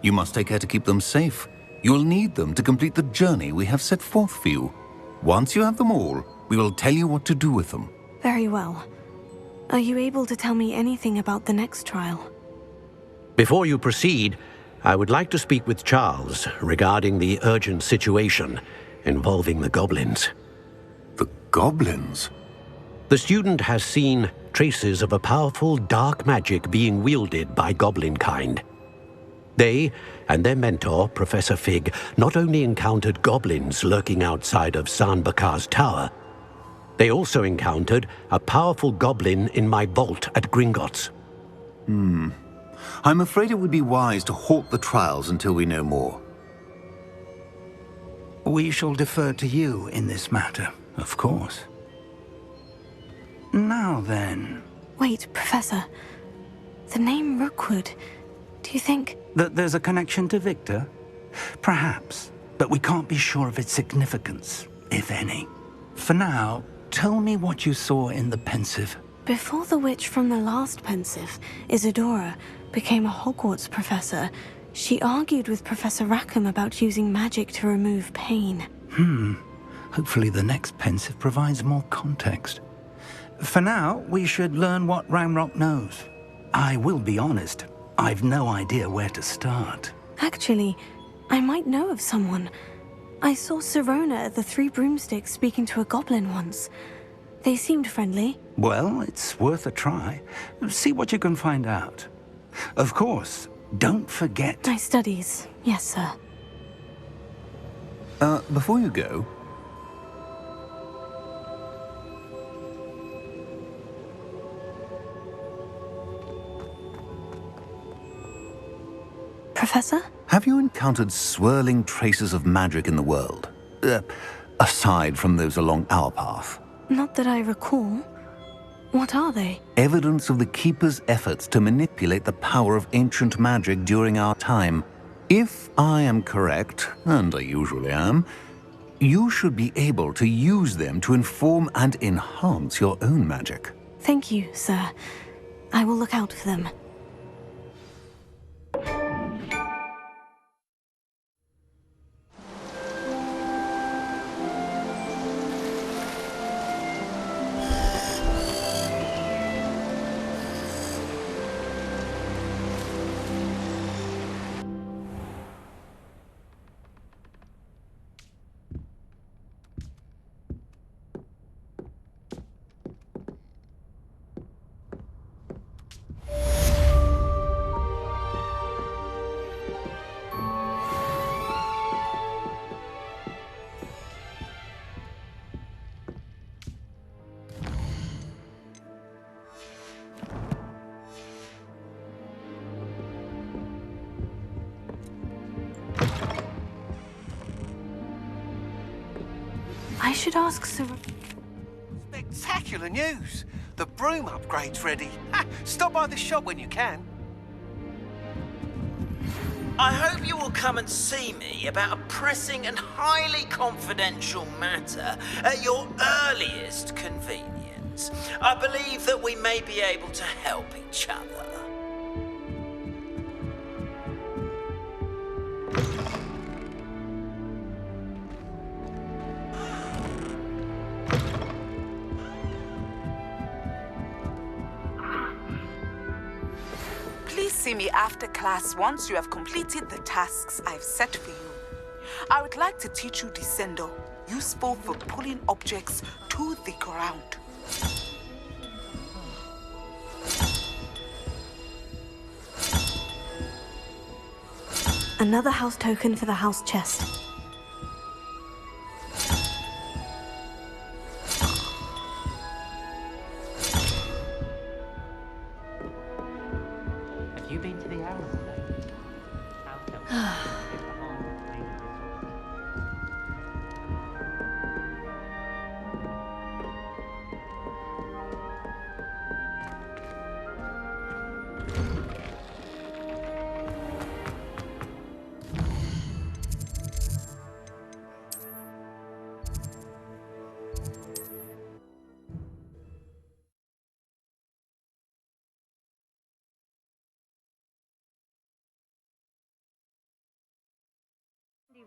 You must take care to keep them safe. You will need them to complete the journey we have set forth for you. Once you have them all, we will tell you what to do with them. Very well. Are you able to tell me anything about the next trial? Before you proceed, I would like to speak with Charles regarding the urgent situation involving the goblins. The goblins? The student has seen traces of a powerful dark magic being wielded by goblin kind. They and their mentor, Professor Fig, not only encountered goblins lurking outside of Bakar's tower, they also encountered a powerful goblin in my vault at Gringotts. I'm afraid it would be wise to halt the trials until we know more. We shall defer to you in this matter, of course. Now then... Wait, Professor. The name Rookwood. Do you think... that there's a connection to Victor? Perhaps, but we can't be sure of its significance, if any. For now, tell me what you saw in the Pensive. Before the witch from the last Pensive, Isadora, became a Hogwarts professor, she argued with Professor Rackham about using magic to remove pain. Hopefully the next Pensive provides more context. For now, we should learn what Ramrock knows. I will be honest, I've no idea where to start. Actually, I might know of someone. I saw Sirona at the Three Broomsticks speaking to a goblin once. They seemed friendly. Well, it's worth a try. See what you can find out. Of course, don't forget... My studies, yes, sir. Before you go... Professor? Have you encountered swirling traces of magic in the world? Aside from those along our path? Not that I recall. What are they? Evidence of the Keeper's efforts to manipulate the power of ancient magic during our time. If I am correct, and I usually am, you should be able to use them to inform and enhance your own magic. Thank you, sir. I will look out for them. I should ask Sir... Spectacular news! The broom upgrade's ready. Ha! Stop by the shop when you can. I hope you will come and see me about a pressing and highly confidential matter at your earliest convenience. I believe that we may be able to help each other. Please see me after class once you have completed the tasks I've set for you. I would like to teach you Descendo, useful for pulling objects to the ground. Another house token for the house chest. Have you been to the arrow?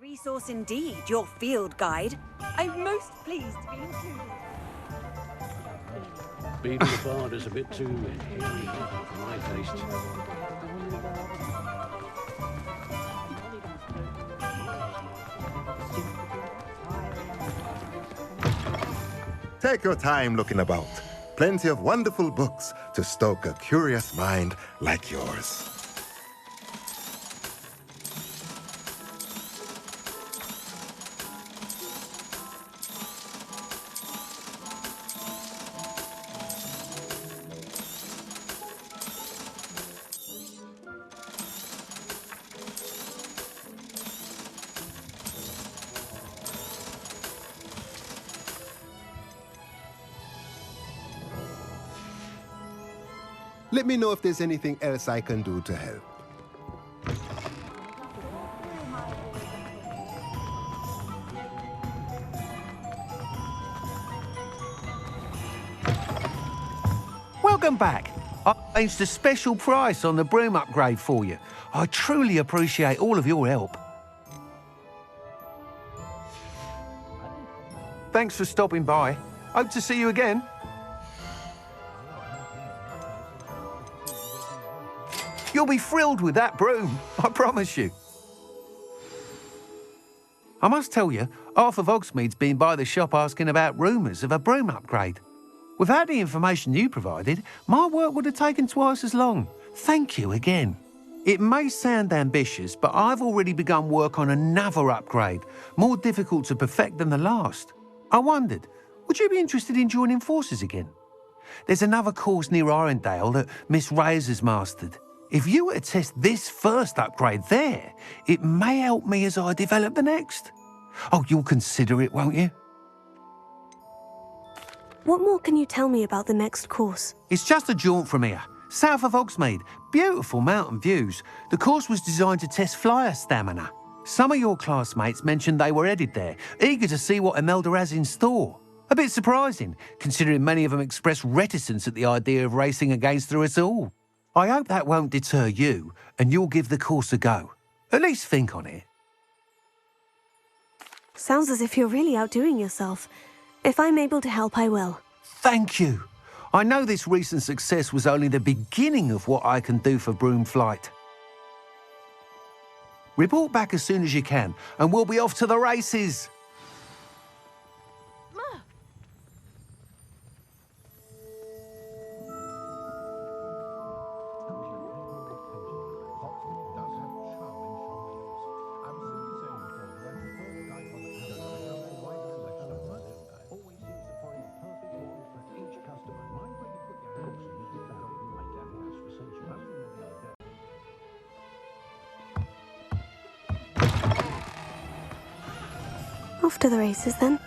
Resource indeed, your field guide. I'm most pleased to be included. Being the bard is a bit too hairy for my taste. Take your time looking about. Plenty of wonderful books to stoke a curious mind like yours. Let me know if there's anything else I can do to help. Welcome back. I arranged a special price on the broom upgrade for you. I truly appreciate all of your help. Thanks for stopping by. Hope to see you again. You'll be thrilled with that broom, I promise you. I must tell you, half of Hogsmeade's been by the shop asking about rumours of a broom upgrade. Without the information you provided, my work would have taken twice as long. Thank you again. It may sound ambitious, but I've already begun work on another upgrade, more difficult to perfect than the last. I wondered, would you be interested in joining forces again? There's another course near Arendelle that Miss Reyes has mastered. If you were to test this first upgrade there, it may help me as I develop the next. Oh, you'll consider it, won't you? What more can you tell me about the next course? It's just a jaunt from here, south of Hogsmeade. Beautiful mountain views. The course was designed to test flyer stamina. Some of your classmates mentioned they were headed there, eager to see what Imelda has in store. A bit surprising, considering many of them expressed reticence at the idea of racing against her at all. I hope that won't deter you, and you'll give the course a go. At least think on it. Sounds as if you're really outdoing yourself. If I'm able to help, I will. Thank you. I know this recent success was only the beginning of what I can do for broom flight. Report back as soon as you can, and we'll be off to the races. Off to the races, then.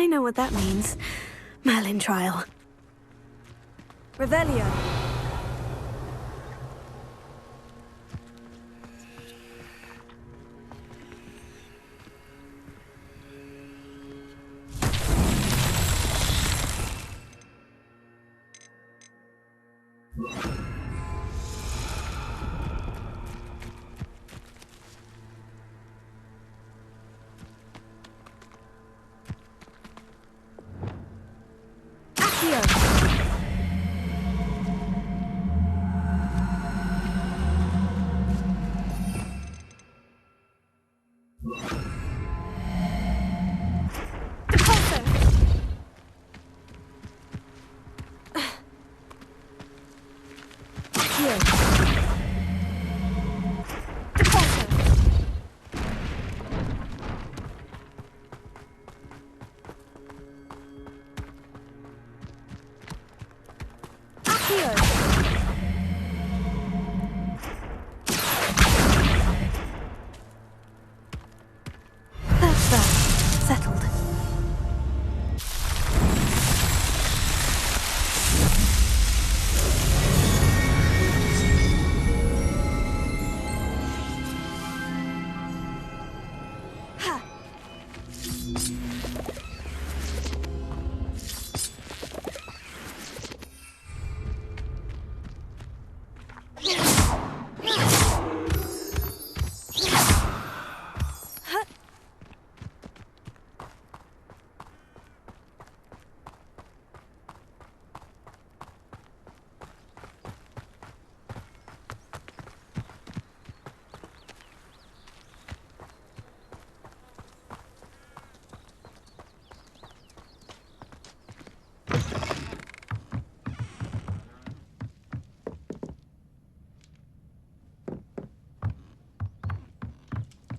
know what that means. Merlin trial. Revelio. That's that. Settled.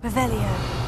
Revelio.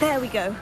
There we go.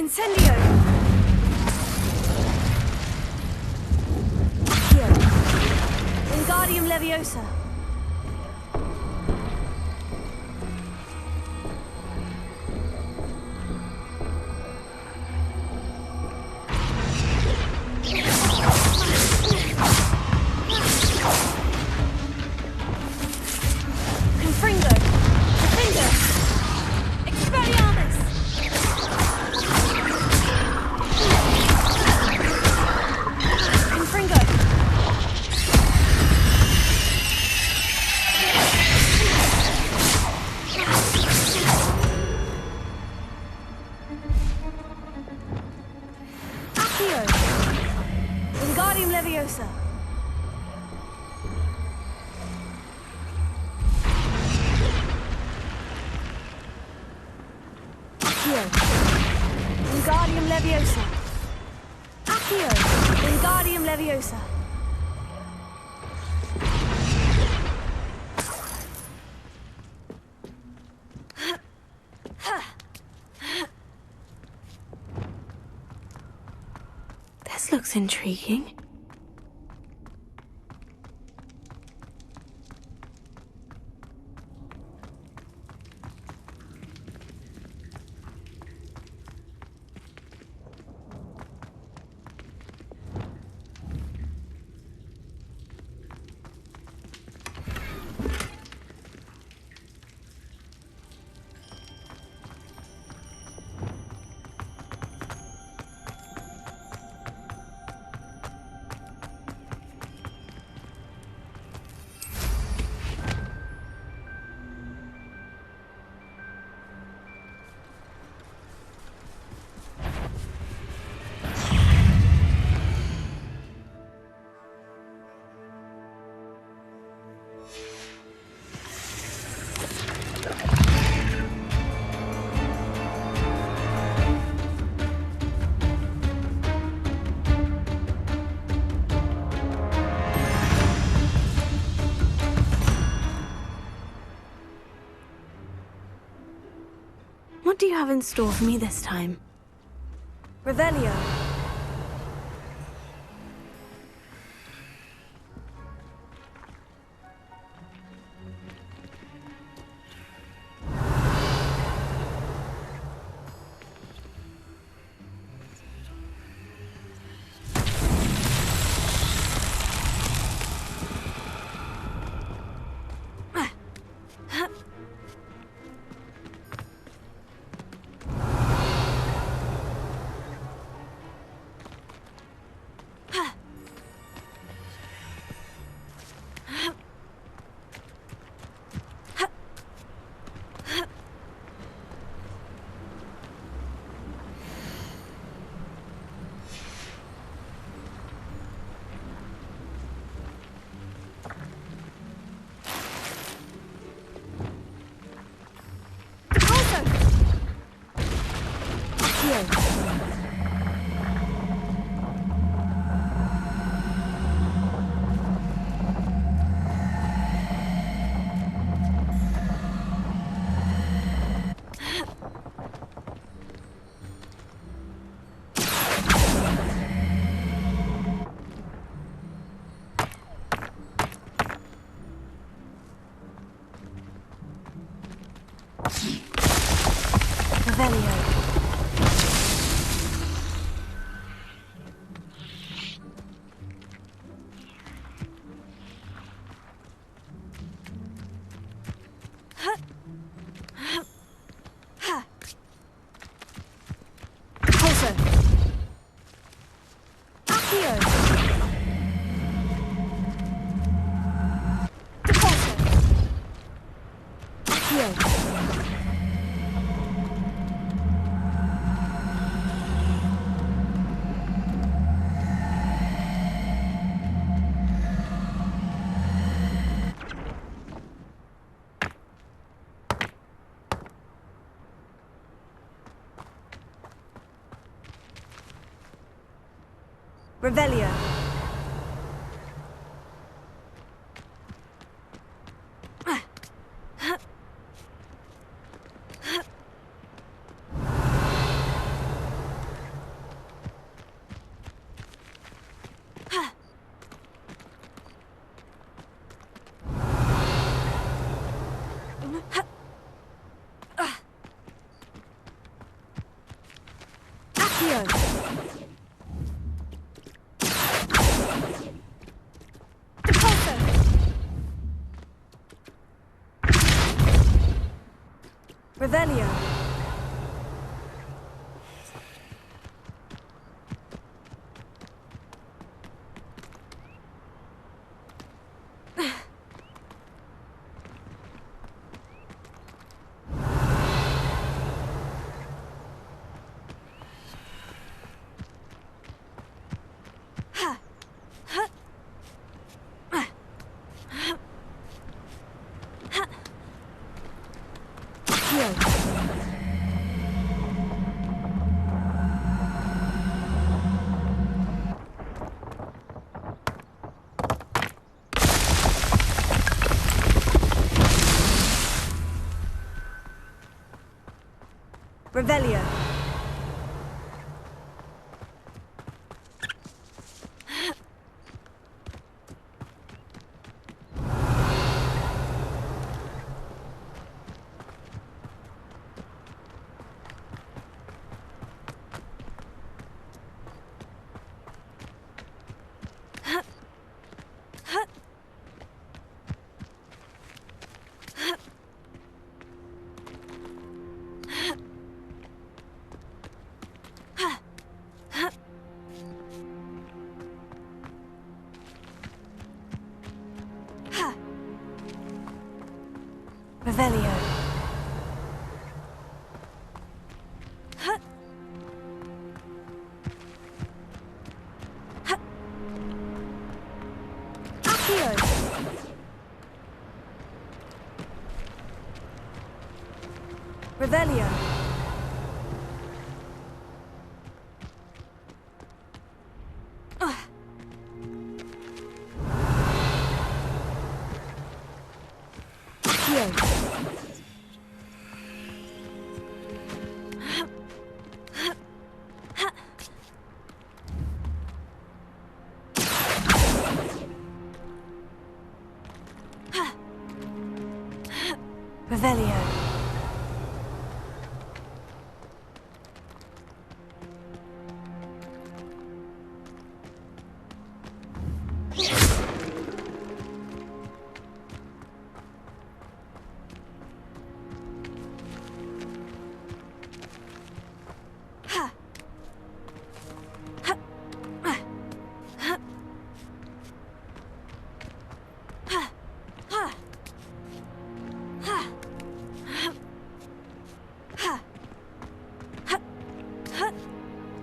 Incendio! Accio! Wingardium Leviosa! Wingardium Leviosa! Accio! Wingardium Leviosa! Accio! Wingardium Leviosa! This looks intriguing. What do you have in store for me this time? Revelio. Revelio. Accio. Depulso. Revelio. Revelio. Revelio. Accio. Revelio. Revelio.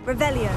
Revelio.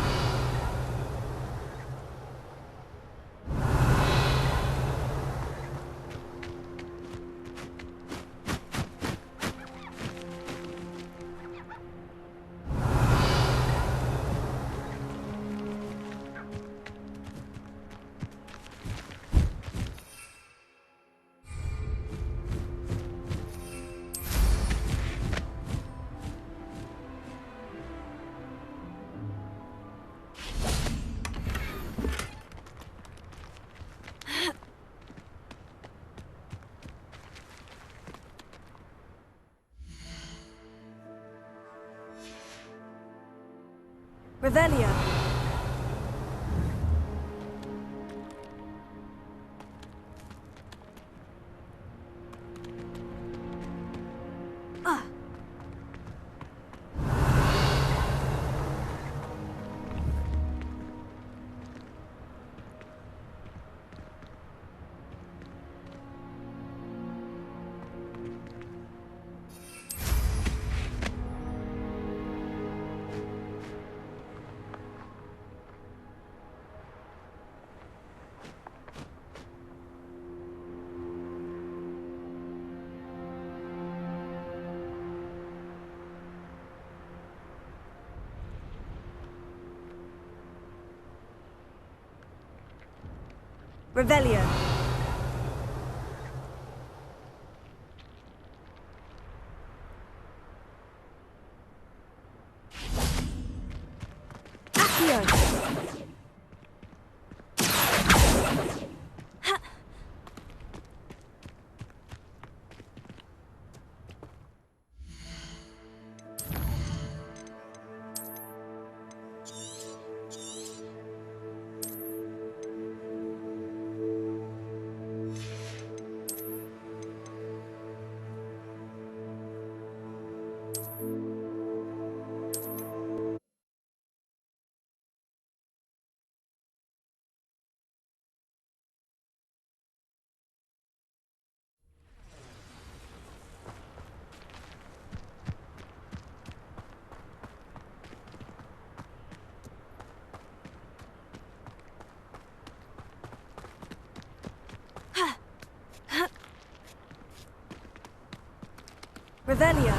Revelio. Revelio. Accio. Revelio.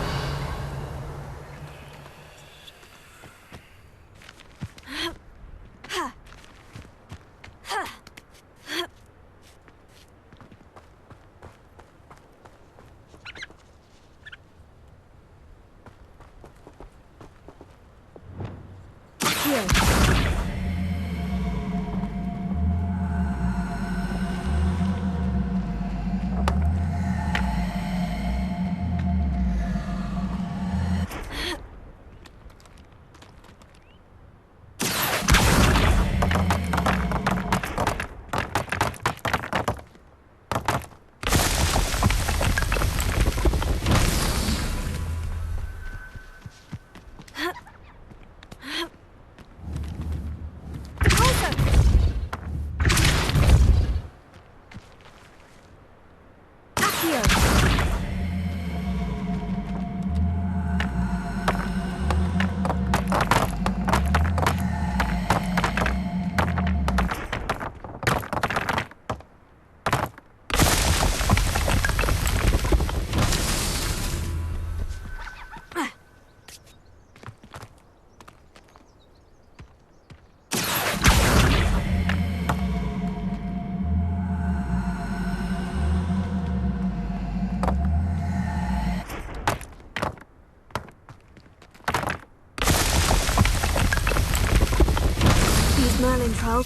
Merlin trial.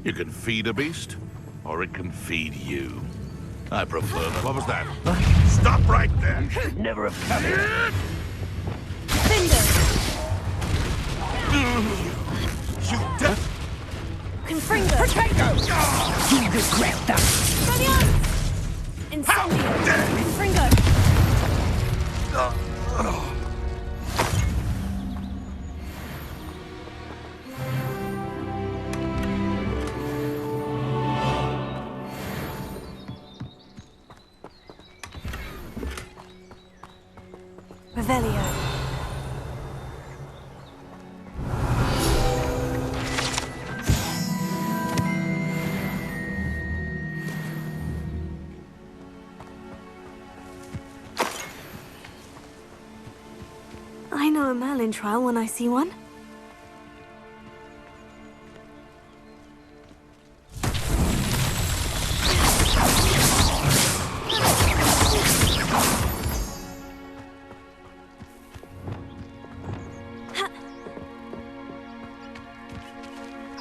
You can feed a beast, or it can feed you. I prefer that. What was that? Stop right there! You should never have come here! You deaf! Confringo! Potato! You regret that! Incendio! Confringo! Revelio. I know a Merlin trial when I see one.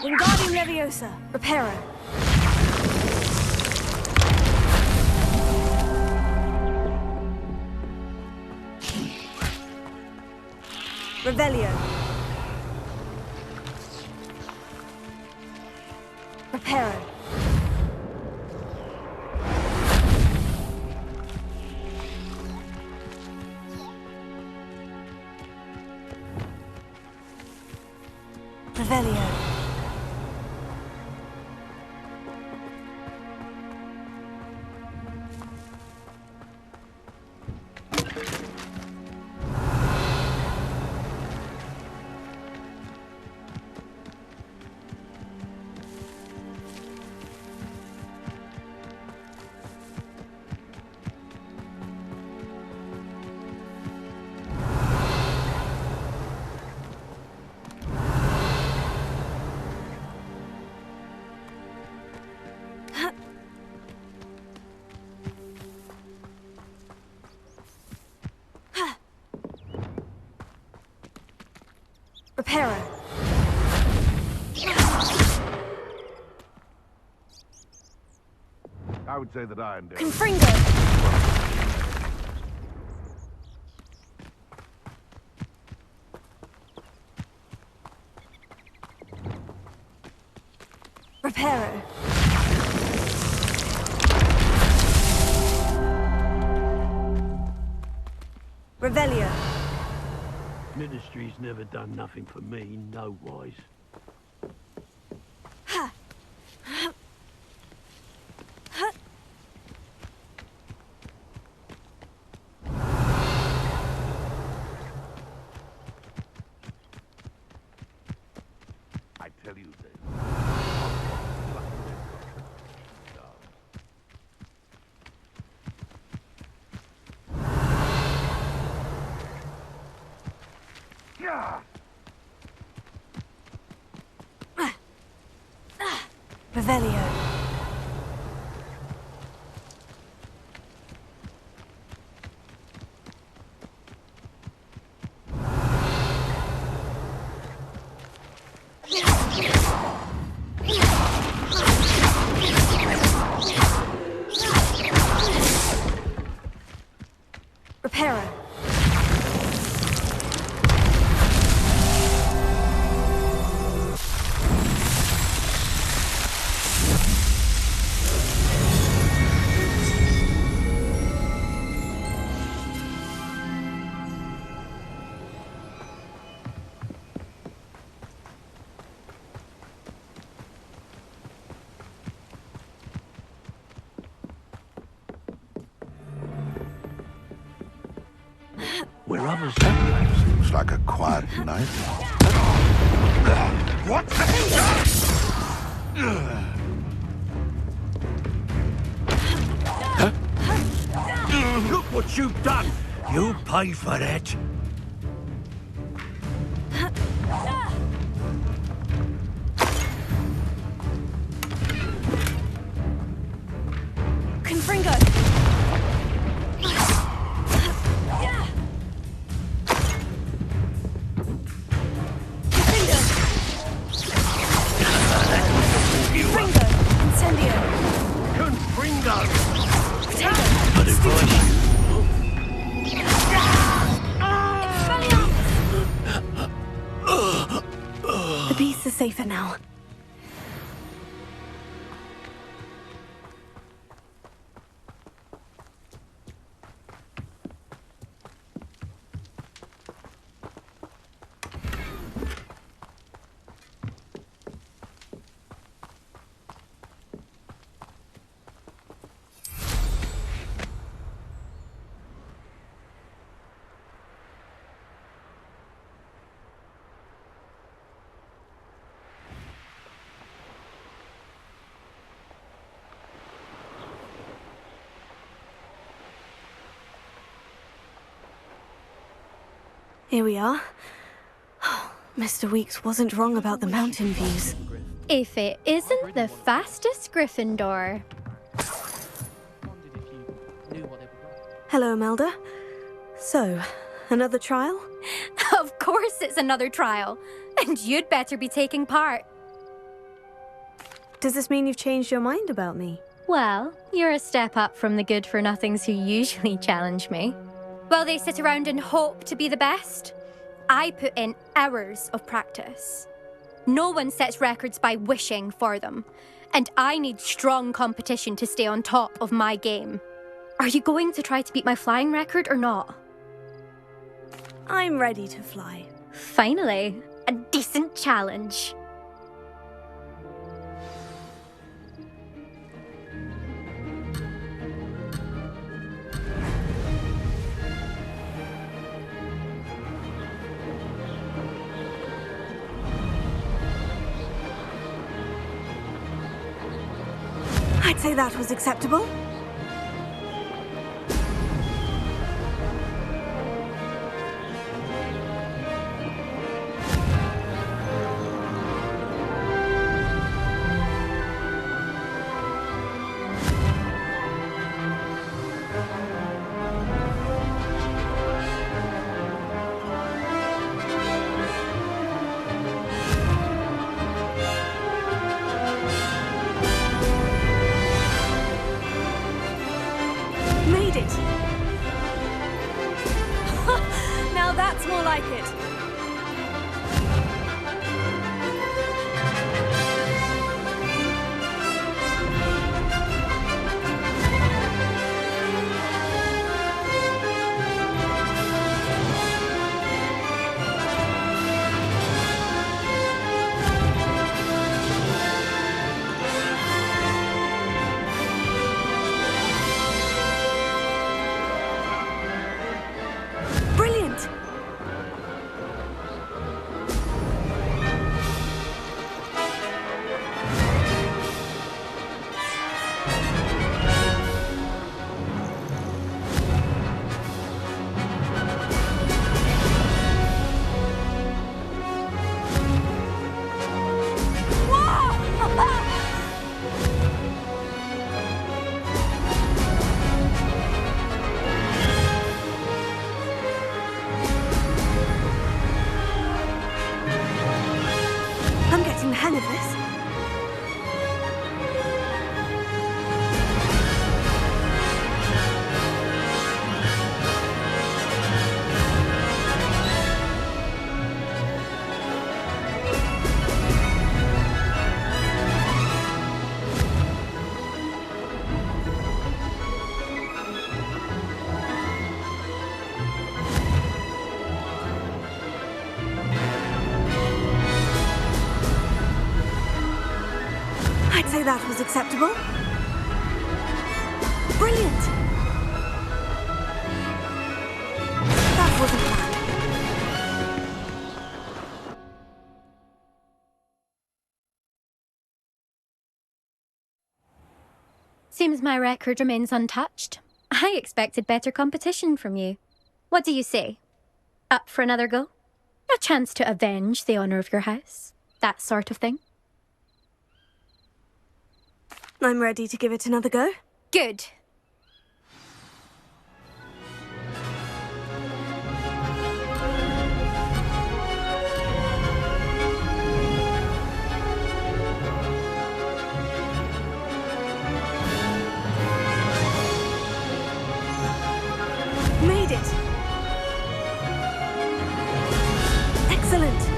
Wingardium Leviosa. Reparo. Revelio. Reparo. Revelio. Reparo. I would say that I am dead. Confringo. Reparo. Revelio. Ministry's never done nothing for me, no wise. I tell you this. Revelio. Reparo. Where others have Seems like a quiet night. What the hell? Look what you've done! You pay for that! Confringo. The beast is safer now. Here we are. Mr. Weeks wasn't wrong about the mountain views. If it isn't the fastest Gryffindor. Hello, Imelda. So, another trial? Of course it's another trial. And you'd better be taking part. Does this mean you've changed your mind about me? Well, you're a step up from the good-for-nothings who usually challenge me. While they sit around and hope to be the best, I put in hours of practice. No one sets records by wishing for them, and I need strong competition to stay on top of my game. Are you going to try to beat my flying record or not? I'm ready to fly. Finally, a decent challenge. I'd say that was acceptable. Made it! Now that's more like it. Brilliant! I'm getting the hang of this. I'd say that was acceptable. Brilliant! That wasn't bad. Seems my record remains untouched. I expected better competition from you. What do you say? Up for another go? A chance to avenge the honour of your house? That sort of thing? I'm ready to give it another go. Good. Made it! Excellent!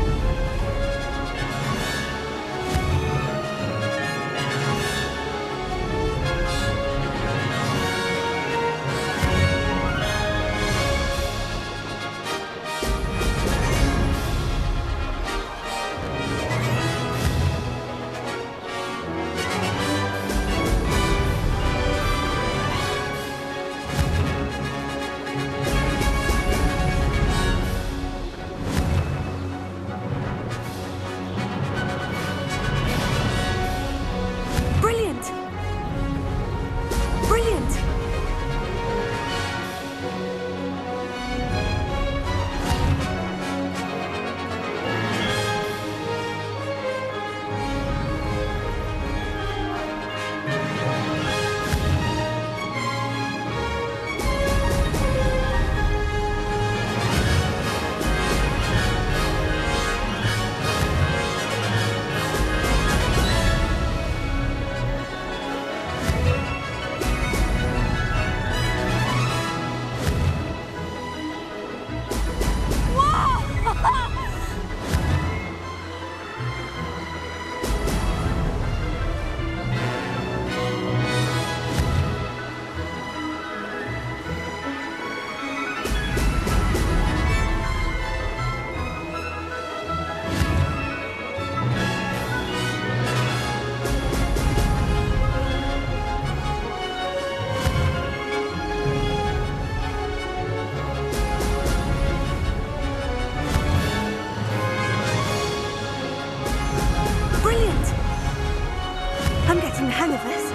getting the hang of this.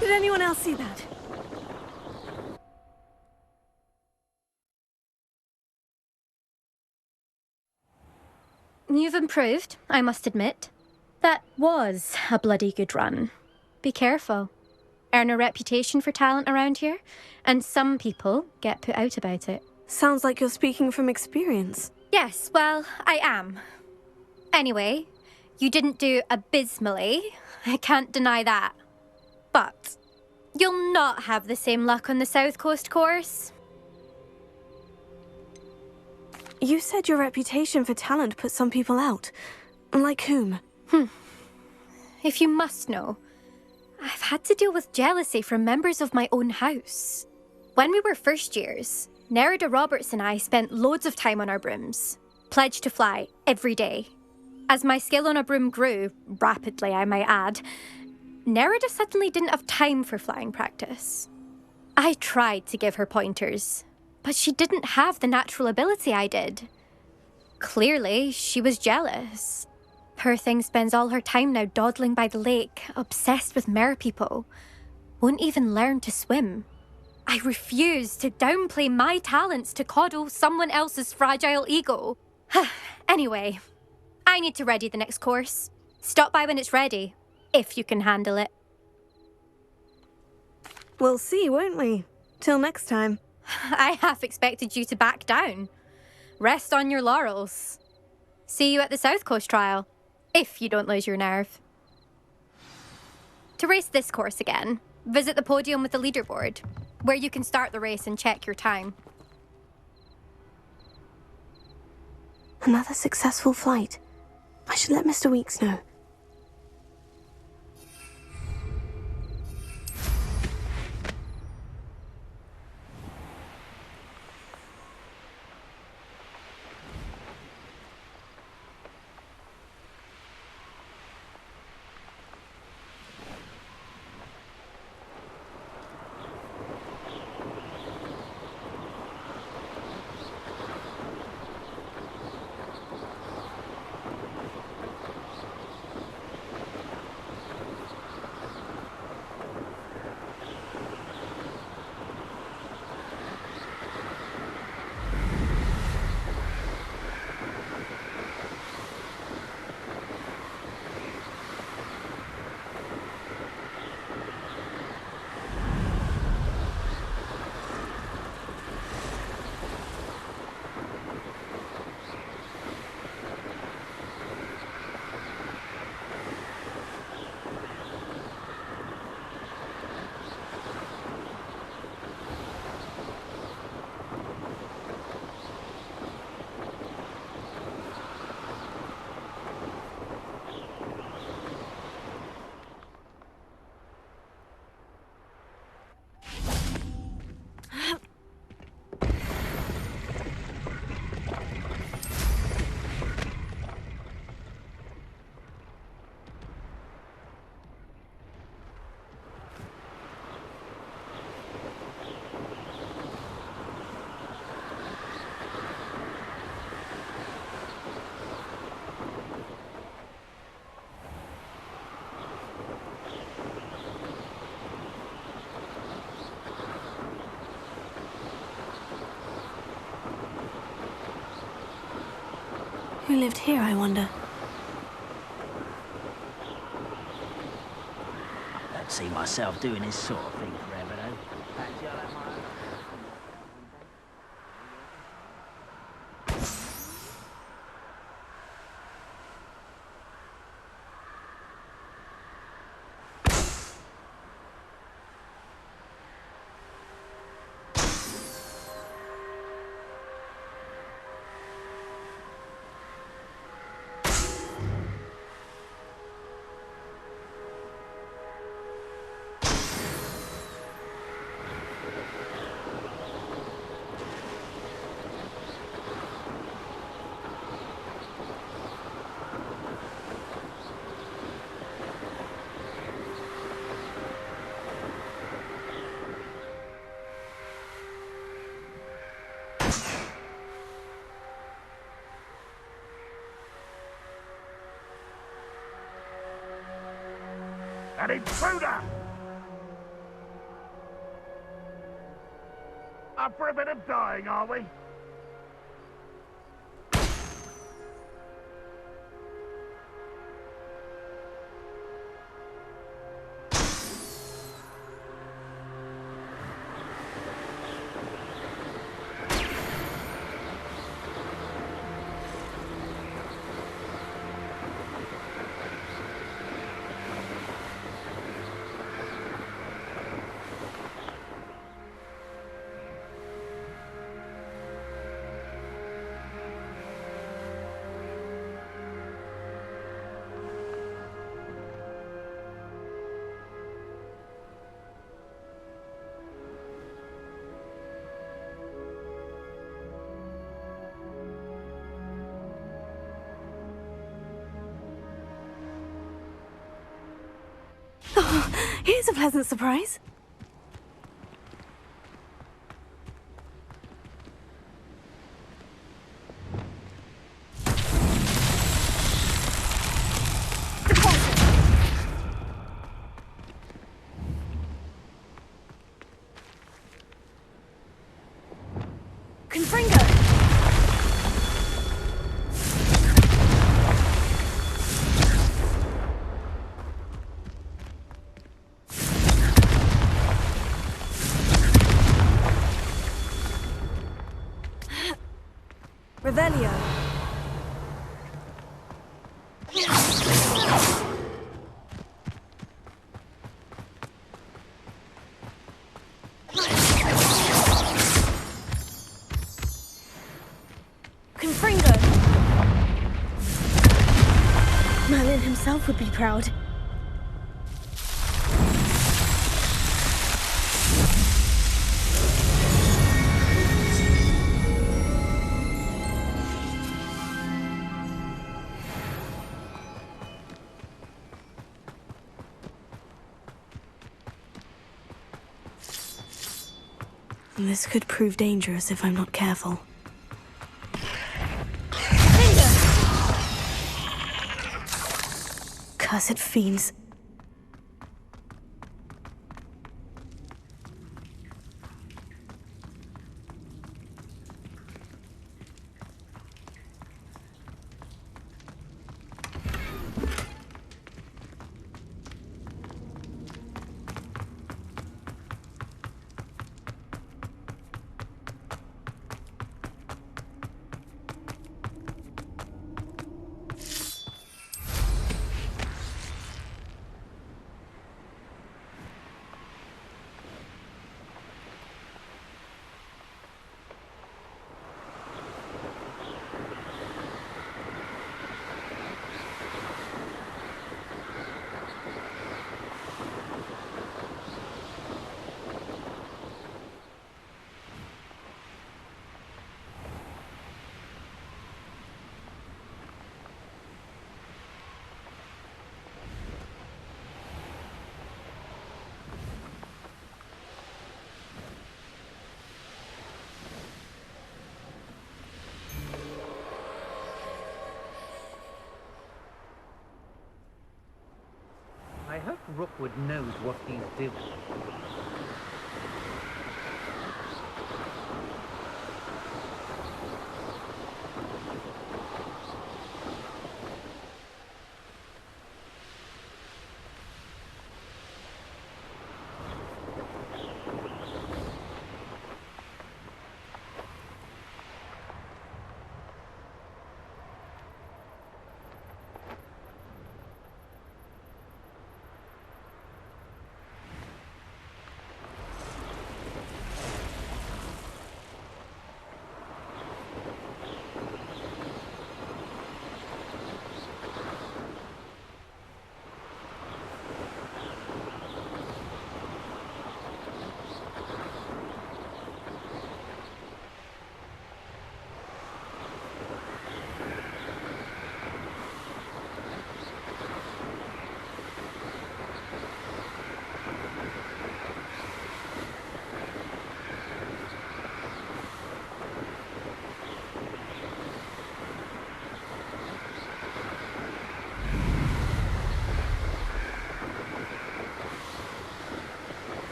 Did anyone else see that? You've improved, I must admit. That was a bloody good run. Be careful. Earn a reputation for talent around here, and some people get put out about it. Sounds like you're speaking from experience. Yes, well, I am. Anyway, you didn't do abysmally. I can't deny that. But you'll not have the same luck on the South Coast course. You said your reputation for talent put some people out. Like whom? If you must know, I've had to deal with jealousy from members of my own house. When we were first years, Nerida Roberts and I spent loads of time on our brooms, pledged to fly every day. As my skill on a broom grew, rapidly I might add, Nerida suddenly didn't have time for flying practice. I tried to give her pointers, but she didn't have the natural ability I did. Clearly, she was jealous. Poor thing spends all her time now dawdling by the lake, obsessed with merpeople. Won't even learn to swim. I refuse to downplay my talents to coddle someone else's fragile ego. Anyway, I need to ready the next course. Stop by when it's ready, if you can handle it. We'll see, won't we? Till next time. I half expected you to back down. Rest on your laurels. See you at the South Coast trial, if you don't lose your nerve. To race this course again, visit the podium with the leaderboard, where you can start the race and check your time. Another successful flight. I should let Mr. Weeks know. Who lived here, I wonder? I don't see myself doing this sort of thing forever, though. Fancy I'll have my own. An intruder! Up for a bit of dying, are we? Oh, here's a pleasant surprise. Confringo! Revelio. Confringo. Merlin himself would be proud. This could prove dangerous if I'm not careful. Cursed fiends. I hope Rookwood knows what he's doing.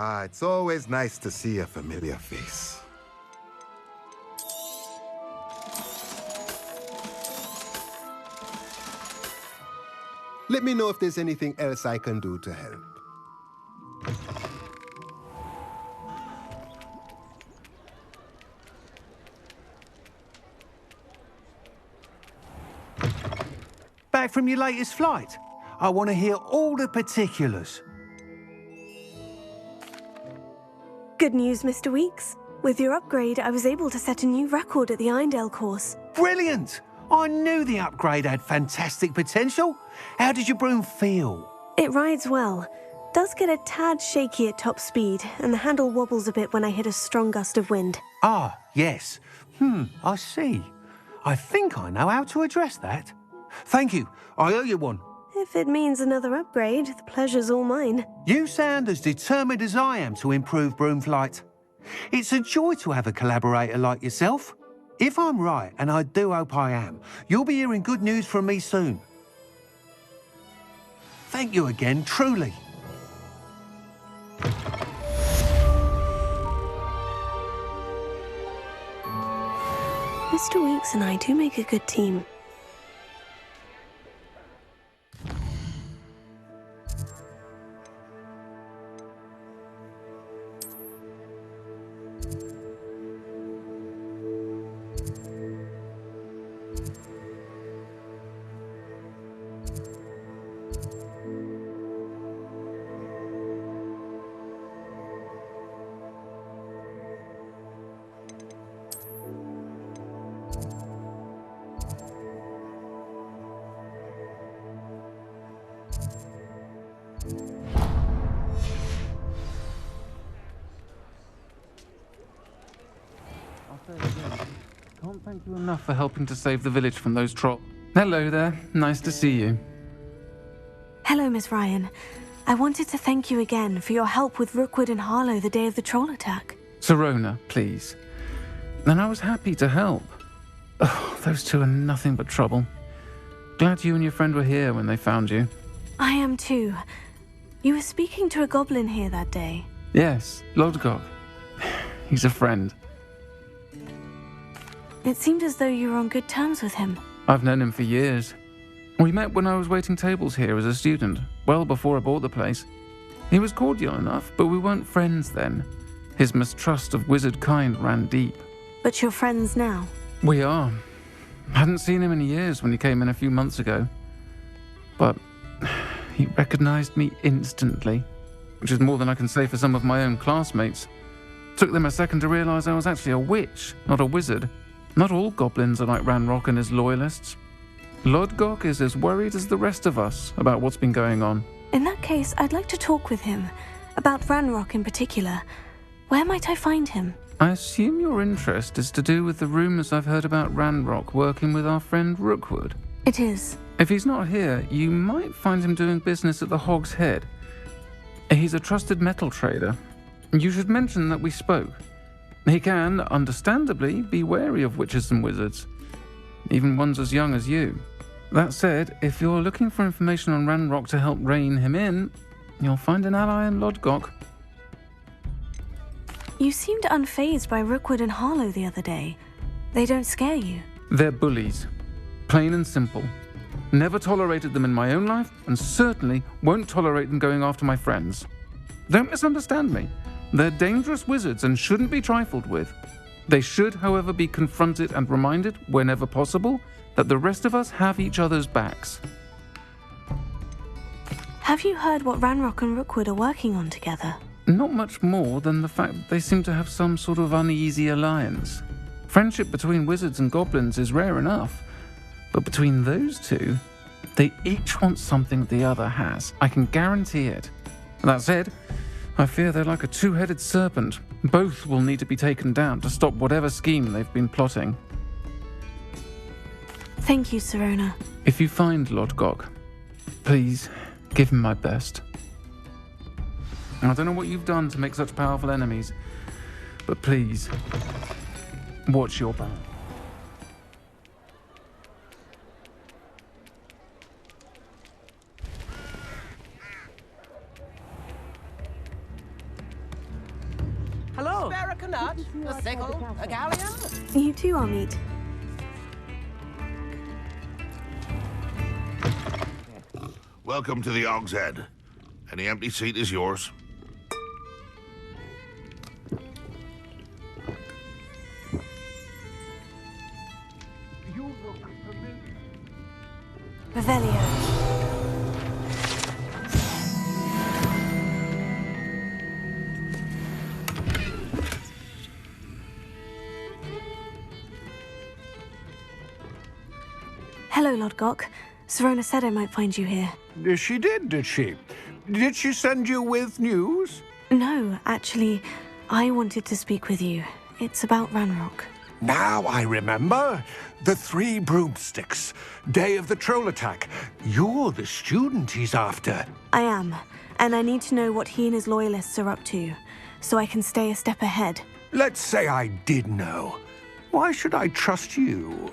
Ah, it's always nice to see a familiar face. Let me know if there's anything else I can do to help. Back from your latest flight? I want to hear all the particulars. Good news, Mr. Weeks. With your upgrade, I was able to set a new record at the Irondale course. Brilliant! I knew the upgrade had fantastic potential. How did your broom feel? It rides well. Does get a tad shaky at top speed, and the handle wobbles a bit when I hit a strong gust of wind. Ah, yes. I see. I think I know how to address that. Thank you. I owe you one. If it means another upgrade, the pleasure's all mine. You sound as determined as I am to improve broom flight. It's a joy to have a collaborator like yourself. If I'm right, and I do hope I am, you'll be hearing good news from me soon. Thank you again, truly. Mr. Weeks and I do make a good team. Can't thank you enough for helping to save the village from those trolls. Hello there. Nice to see you. Hello, Miss Ryan. I wanted to thank you again for your help with Rookwood and Harlow the day of the troll attack. Sirona, please. And I was happy to help. Oh, those two are nothing but trouble. Glad you and your friend were here when they found you. I am too. You were speaking to a goblin here that day. Yes, Lodgok. He's a friend. It seemed as though you were on good terms with him. I've known him for years. We met when I was waiting tables here as a student, well before I bought the place. He was cordial enough, but we weren't friends then. His mistrust of wizard kind ran deep. But you're friends now? We are. Hadn't seen him in years when he came in a few months ago. But he recognized me instantly, which is more than I can say for some of my own classmates. Took them a second to realize I was actually a witch, not a wizard. Not all goblins are like Ranrock and his loyalists. Lodgok is as worried as the rest of us about what's been going on. In that case, I'd like to talk with him. About Ranrock in particular. Where might I find him? I assume your interest is to do with the rumors I've heard about Ranrock working with our friend Rookwood. It is. If he's not here, you might find him doing business at the Hog's Head. He's a trusted metal trader. You should mention that we spoke. He can, understandably, be wary of witches and wizards, even ones as young as you. That said, if you're looking for information on Ranrock to help rein him in, you'll find an ally in Lodgok. You seemed unfazed by Rookwood and Harlow the other day. They don't scare you. They're bullies. Plain and simple. Never tolerated them in my own life, and certainly won't tolerate them going after my friends. Don't misunderstand me. They're dangerous wizards and shouldn't be trifled with. They should, however, be confronted and reminded, whenever possible, that the rest of us have each other's backs. Have you heard what Ranrock and Rookwood are working on together? Not much more than the fact that they seem to have some sort of uneasy alliance. Friendship between wizards and goblins is rare enough, but between those two, they each want something the other has. I can guarantee it. That said, I fear they're like a two-headed serpent. Both will need to be taken down to stop whatever scheme they've been plotting. Thank you, Sirona. If you find Lodgok, please give him my best. I don't know what you've done to make such powerful enemies, but please, watch your back. nut, a sickle, a galleon. You too, Amit. Welcome to the Og's Head. Any empty seat is yours. Revelio. Hello, Lodgok. Sirona said I might find you here. She did she? Did she send you with news? No, actually, I wanted to speak with you. It's about Ranrock. Now I remember. The 3 broomsticks. Day of the troll attack. You're the student he's after. I am, and I need to know what he and his loyalists are up to, so I can stay a step ahead. Let's say I did know. Why should I trust you?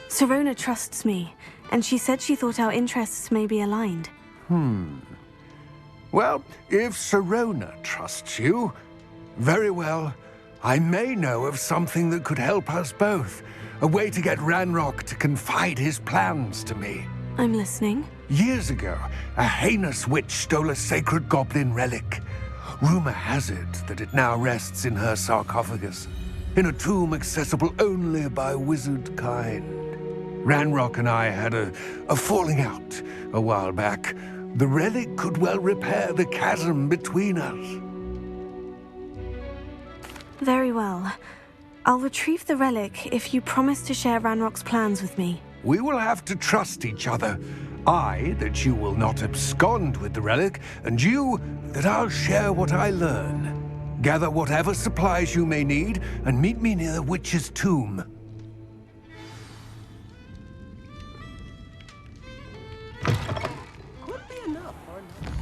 Sirona trusts me, and she said she thought our interests may be aligned. Well, if Sirona trusts you, very well. I may know of something that could help us both. A way to get Ranrock to confide his plans to me. I'm listening. Years ago, a heinous witch stole a sacred goblin relic. Rumor has it that it now rests in her sarcophagus, in a tomb accessible only by wizard kind. Ranrock and I had a falling out a while back. The relic could well repair the chasm between us. Very well. I'll retrieve the relic if you promise to share Ranrock's plans with me. We will have to trust each other. I, that you will not abscond with the relic, and you, that I'll share what I learn. Gather whatever supplies you may need, and meet me near the witch's tomb. Could be enough or not.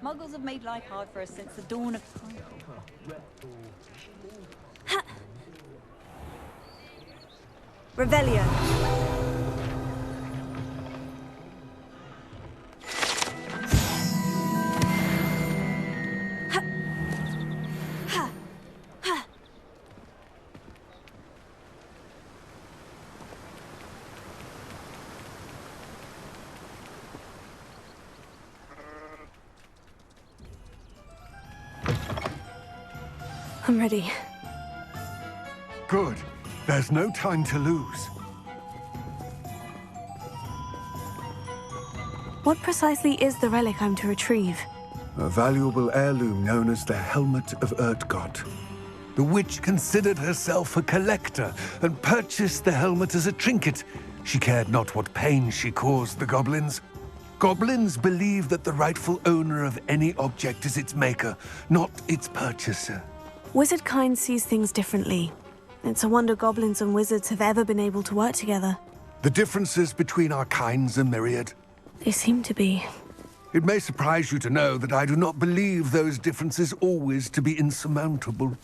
Muggles have made life hard for us since the dawn of time. Revelio. I'm ready. Good. There's no time to lose. What precisely is the relic I'm to retrieve? A valuable heirloom known as the Helmet of Urtgott. The witch considered herself a collector and purchased the helmet as a trinket. She cared not what pain she caused the goblins. Goblins believe that the rightful owner of any object is its maker, not its purchaser. Wizard kind sees things differently. It's a wonder goblins and wizards have ever been able to work together. The differences between our kinds are myriad. They seem to be. It may surprise you to know that I do not believe those differences always to be insurmountable.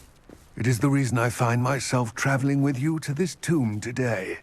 It is the reason I find myself traveling with you to this tomb today.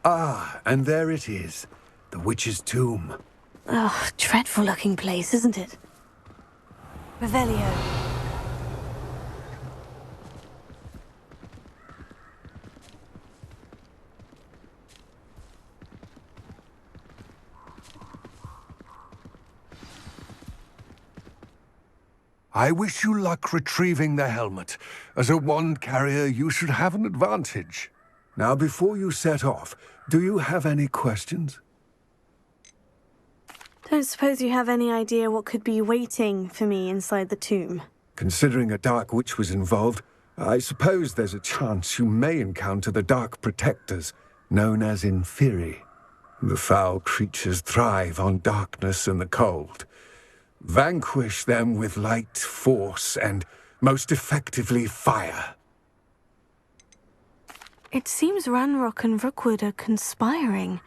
Ah, and there it is. The witch's tomb. Oh, dreadful looking place, isn't it? Revelio. I wish you luck retrieving the helmet. As a wand carrier, you should have an advantage. Now, before you set off, do you have any questions? Don't suppose you have any idea what could be waiting for me inside the tomb? Considering a dark witch was involved, I suppose there's a chance you may encounter the Dark Protectors, known as Inferi. The foul creatures thrive on darkness and the cold. Vanquish them with light, force, and, most effectively, fire. It seems Ranrock and Rookwood are conspiring.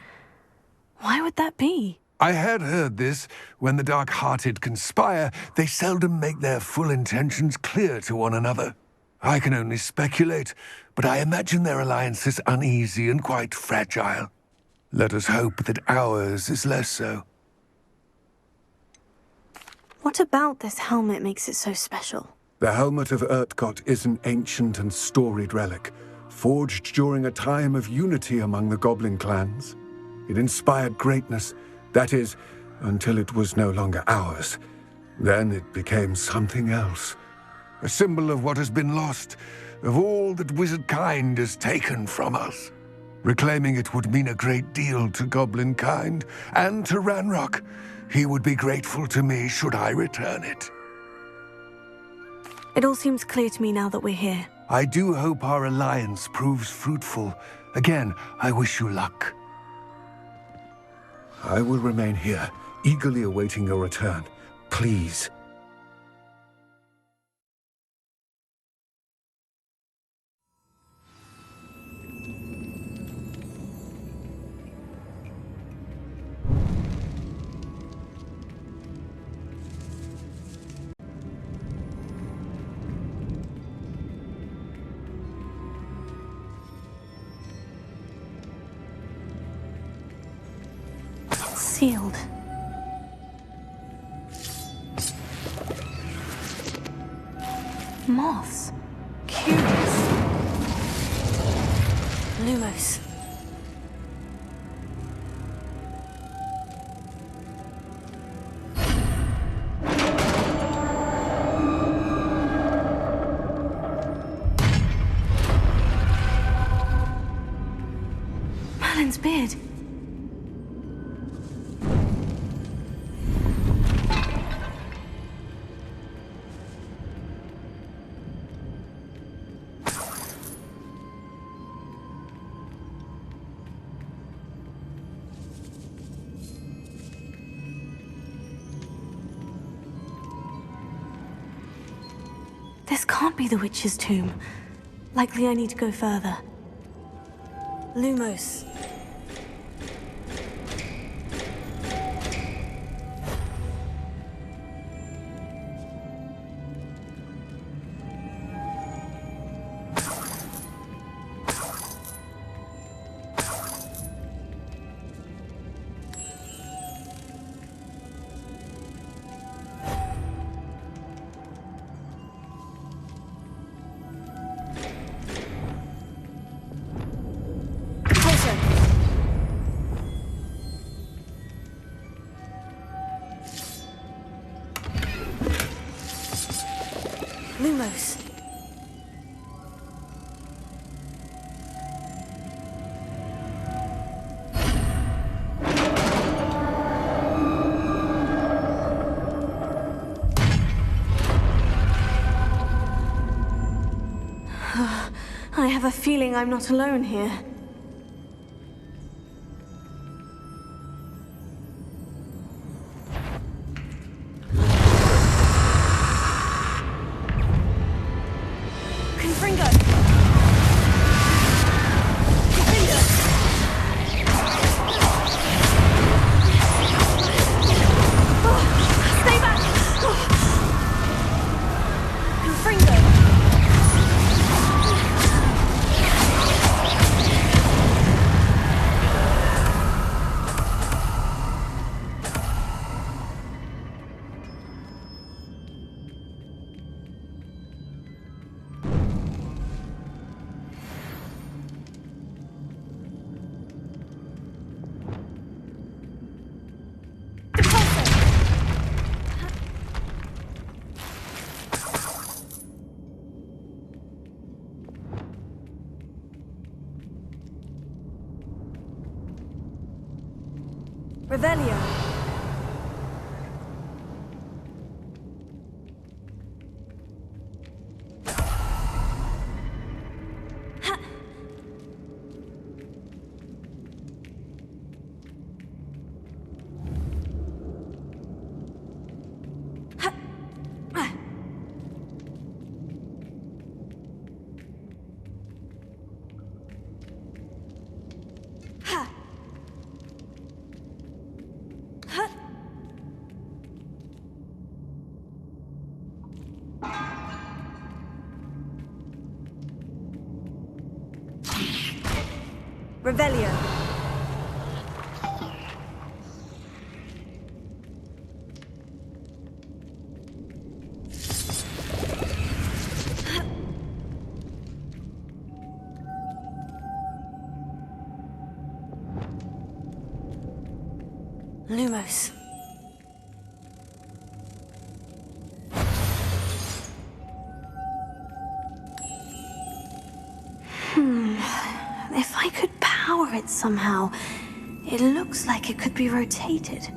Why would that be? I had heard this. When the dark-hearted conspire, they seldom make their full intentions clear to one another. I can only speculate, but I imagine their alliance is uneasy and quite fragile. Let us hope that ours is less so. What about this helmet makes it so special? The helmet of Urtkot is an ancient and storied relic, forged during a time of unity among the goblin clans. It inspired greatness, that is, until it was no longer ours. Then it became something else. A symbol of what has been lost, of all that wizard kind has taken from us. Reclaiming it would mean a great deal to goblin kind, and to Ranrock. He would be grateful to me should I return it. It all seems clear to me now that we're here. I do hope our alliance proves fruitful. Again, I wish you luck. I will remain here, eagerly awaiting your return. Please. Sealed. Moths. Curious. Lumos. beard. This can't be the witch's tomb. Likely I need to go further. Lumos. Lumos. I have a feeling I'm not alone here. Revelio. Revelio. Lumos. If I could power it somehow, it looks like it could be rotated.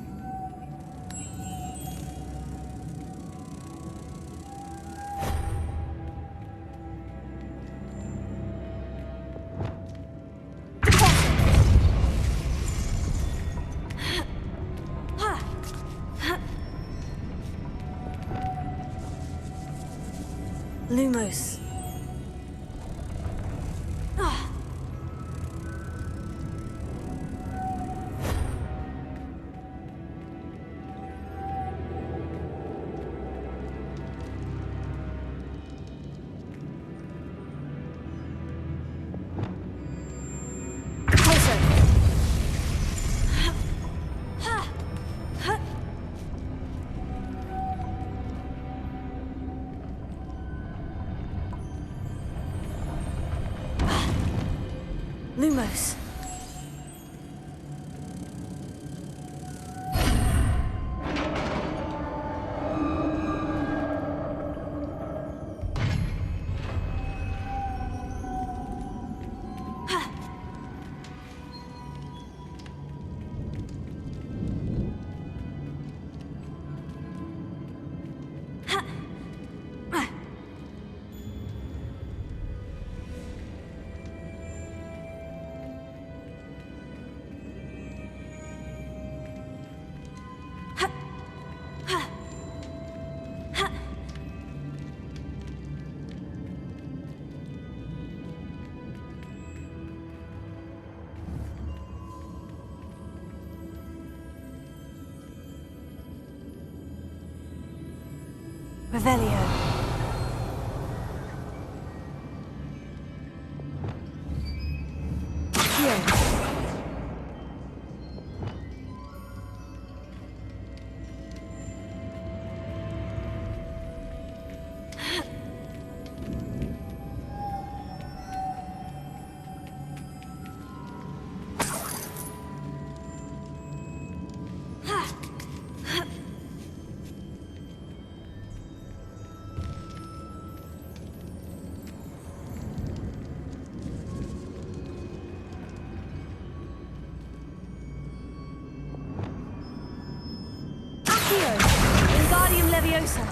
Lumos. Lumos. Revelio. Wingardium Leviosa.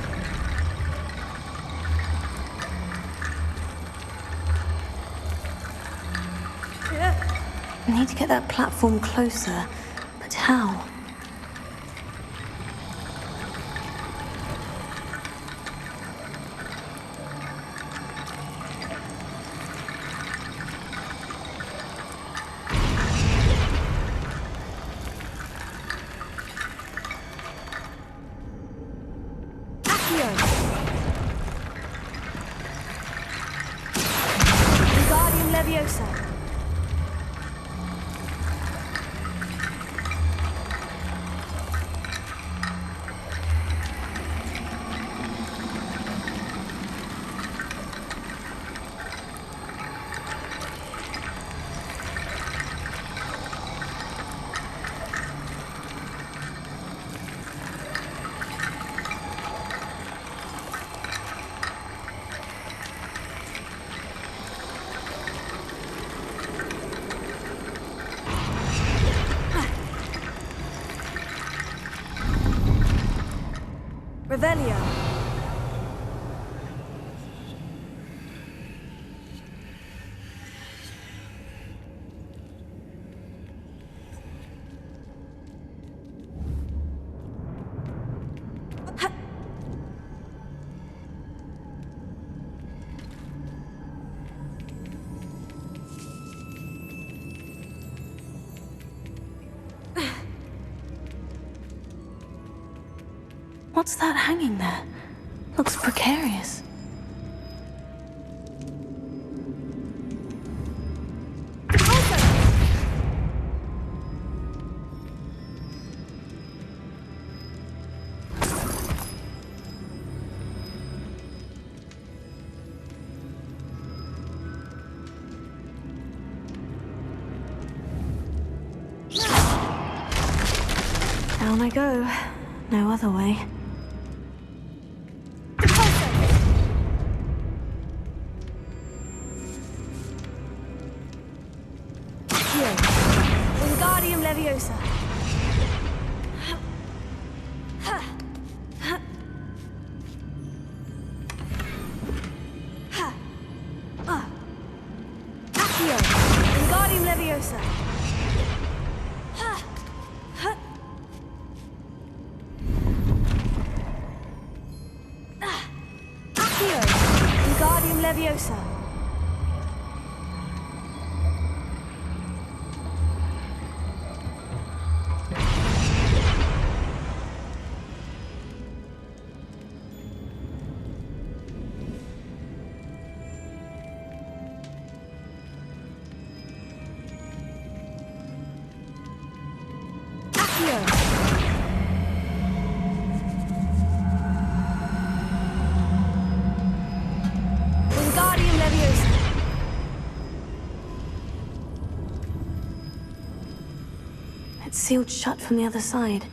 I need to get that platform closer, but how? Wingardium Leviosa. Revelio. What's that hanging there? Looks precarious. Down I go. No other way. Wingardium Leviosa. Accio. Wingardium Leviosa. Accio. Wingardium Leviosa. Wingardium Leviosa. It's sealed shut from the other side.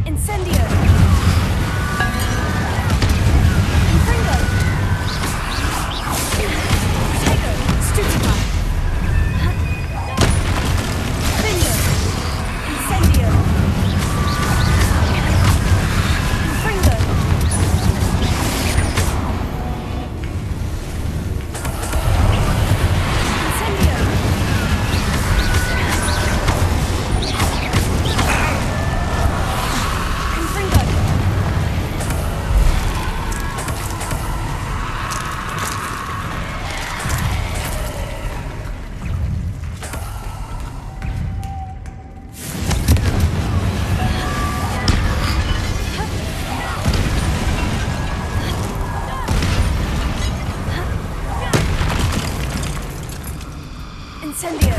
Incendio! Pringo! Tego! Stutica! Bingo! Incendio! Pringo! Incendio! Incendio!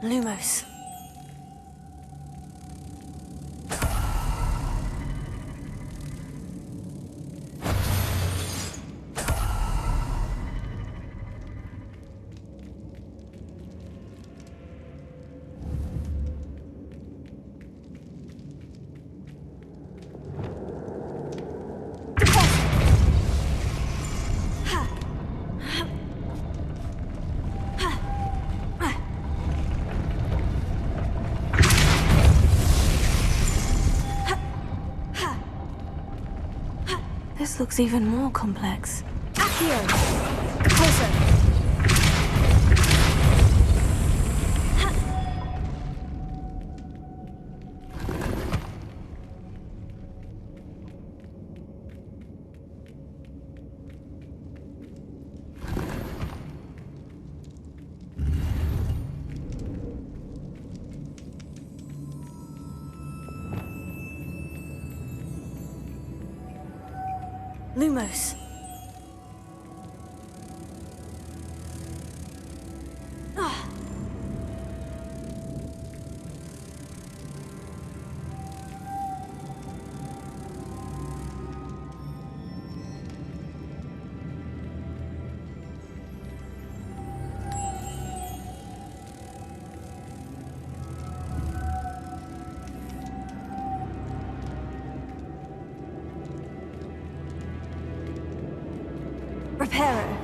Lumos. This looks even more complex. Accio! Repulsor! Lumos. Reparo.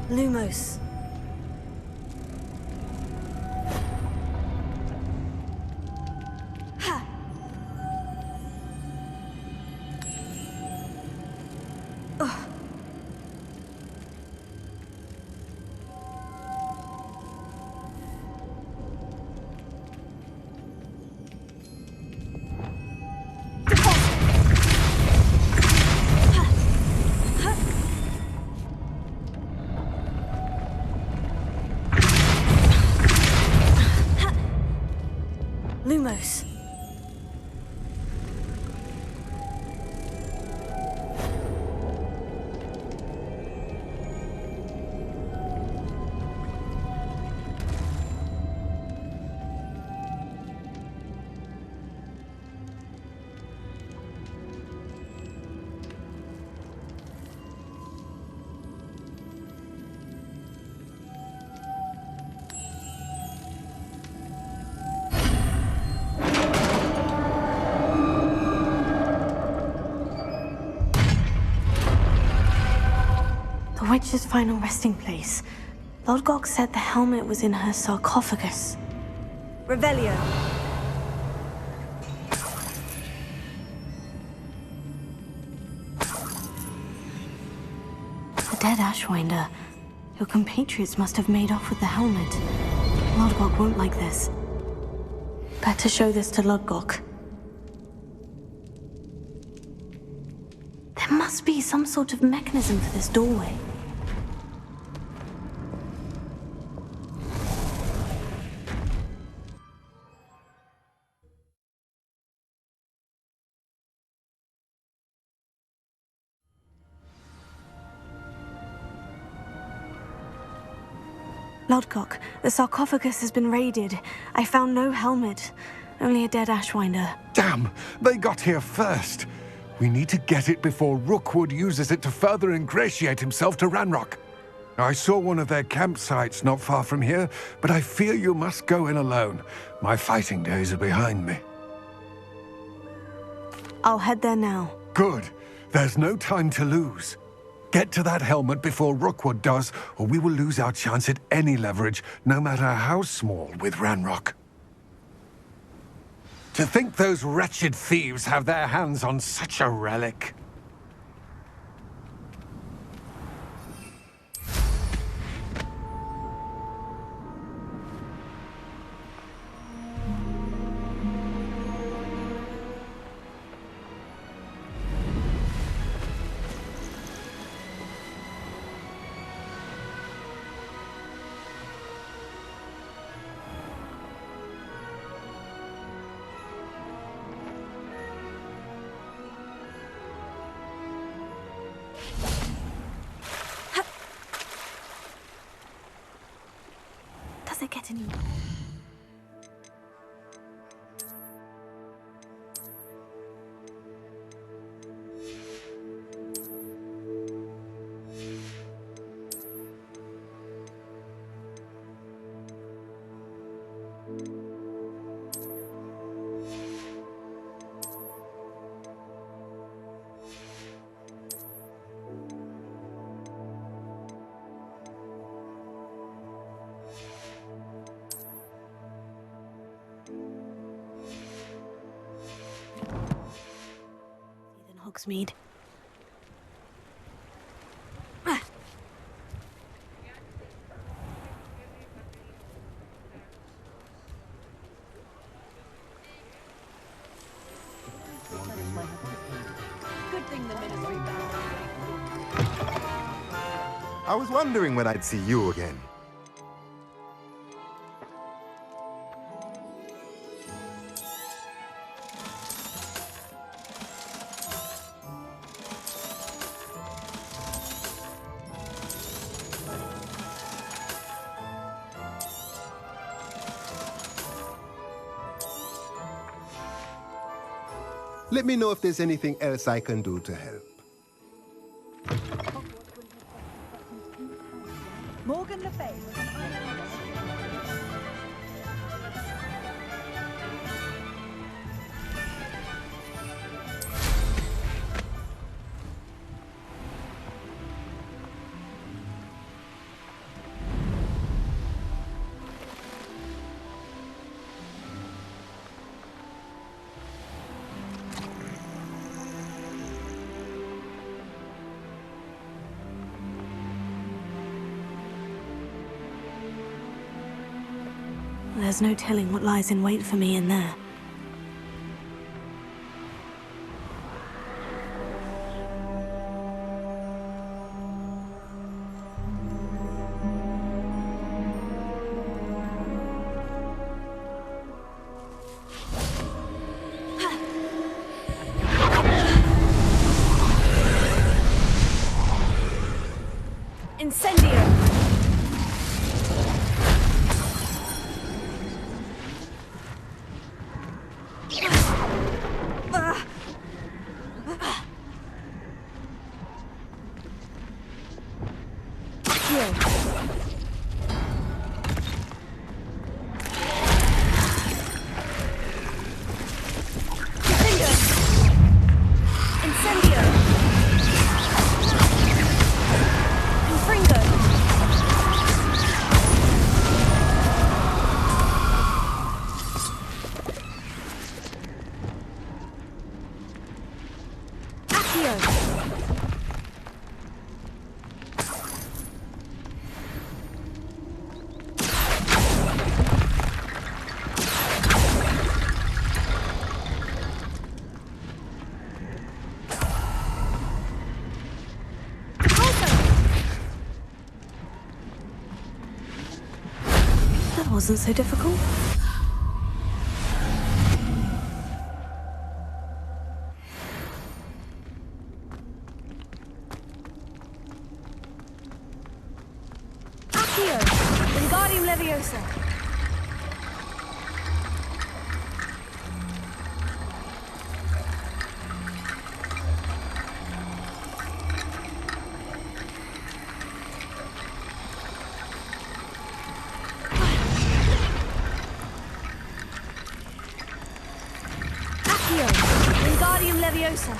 Lumos. Lumos. The witch's final resting place. Lodgok said the helmet was in her sarcophagus. Revelio. The dead Ashwinder. Your compatriots must have made off with the helmet. Lodgok won't like this. Better show this to Lodgok. There must be some sort of mechanism for this doorway. Lodcock, the sarcophagus has been raided. I found no helmet, only a dead Ashwinder. Damn! They got here first. We need to get it before Rookwood uses it to further ingratiate himself to Ranrock. I saw one of their campsites not far from here, but I fear you must go in alone. My fighting days are behind me. I'll head there now. Good. There's no time to lose. Get to that helmet before Rookwood does, or we will lose our chance at any leverage, no matter how small, with Ranrock. To think those wretched thieves have their hands on such a relic. Does it get any... Hogsmeade. Good thing the ministry banned. I was wondering when I'd see you again. Let me know if there's anything else I can do to help. Morgan Le Fay. There's no telling what lies in wait for me in there. Incendio! That wasn't so difficult. Accio! Leviosa.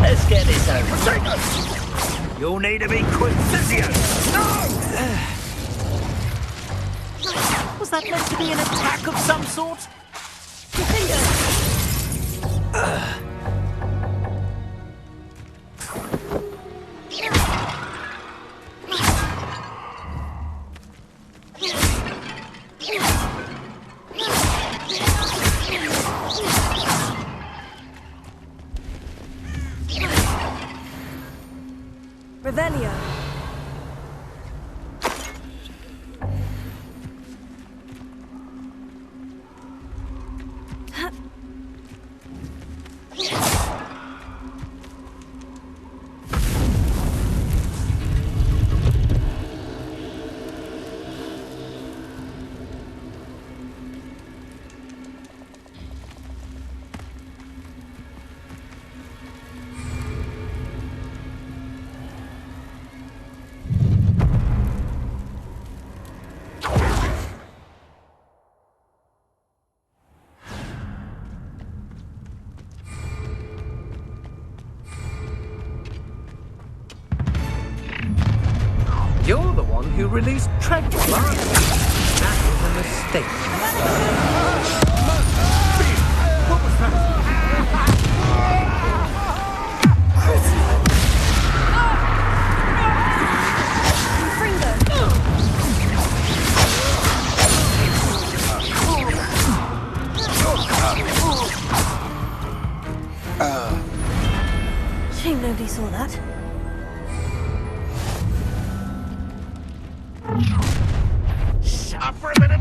Let's get this over. You'll need to be quick, physio. No! Was that meant to be an attack of some sort? Revelio. You're the one who released Treadwell. That was a mistake. What was that? Shame nobody saw that. Shut for a minute,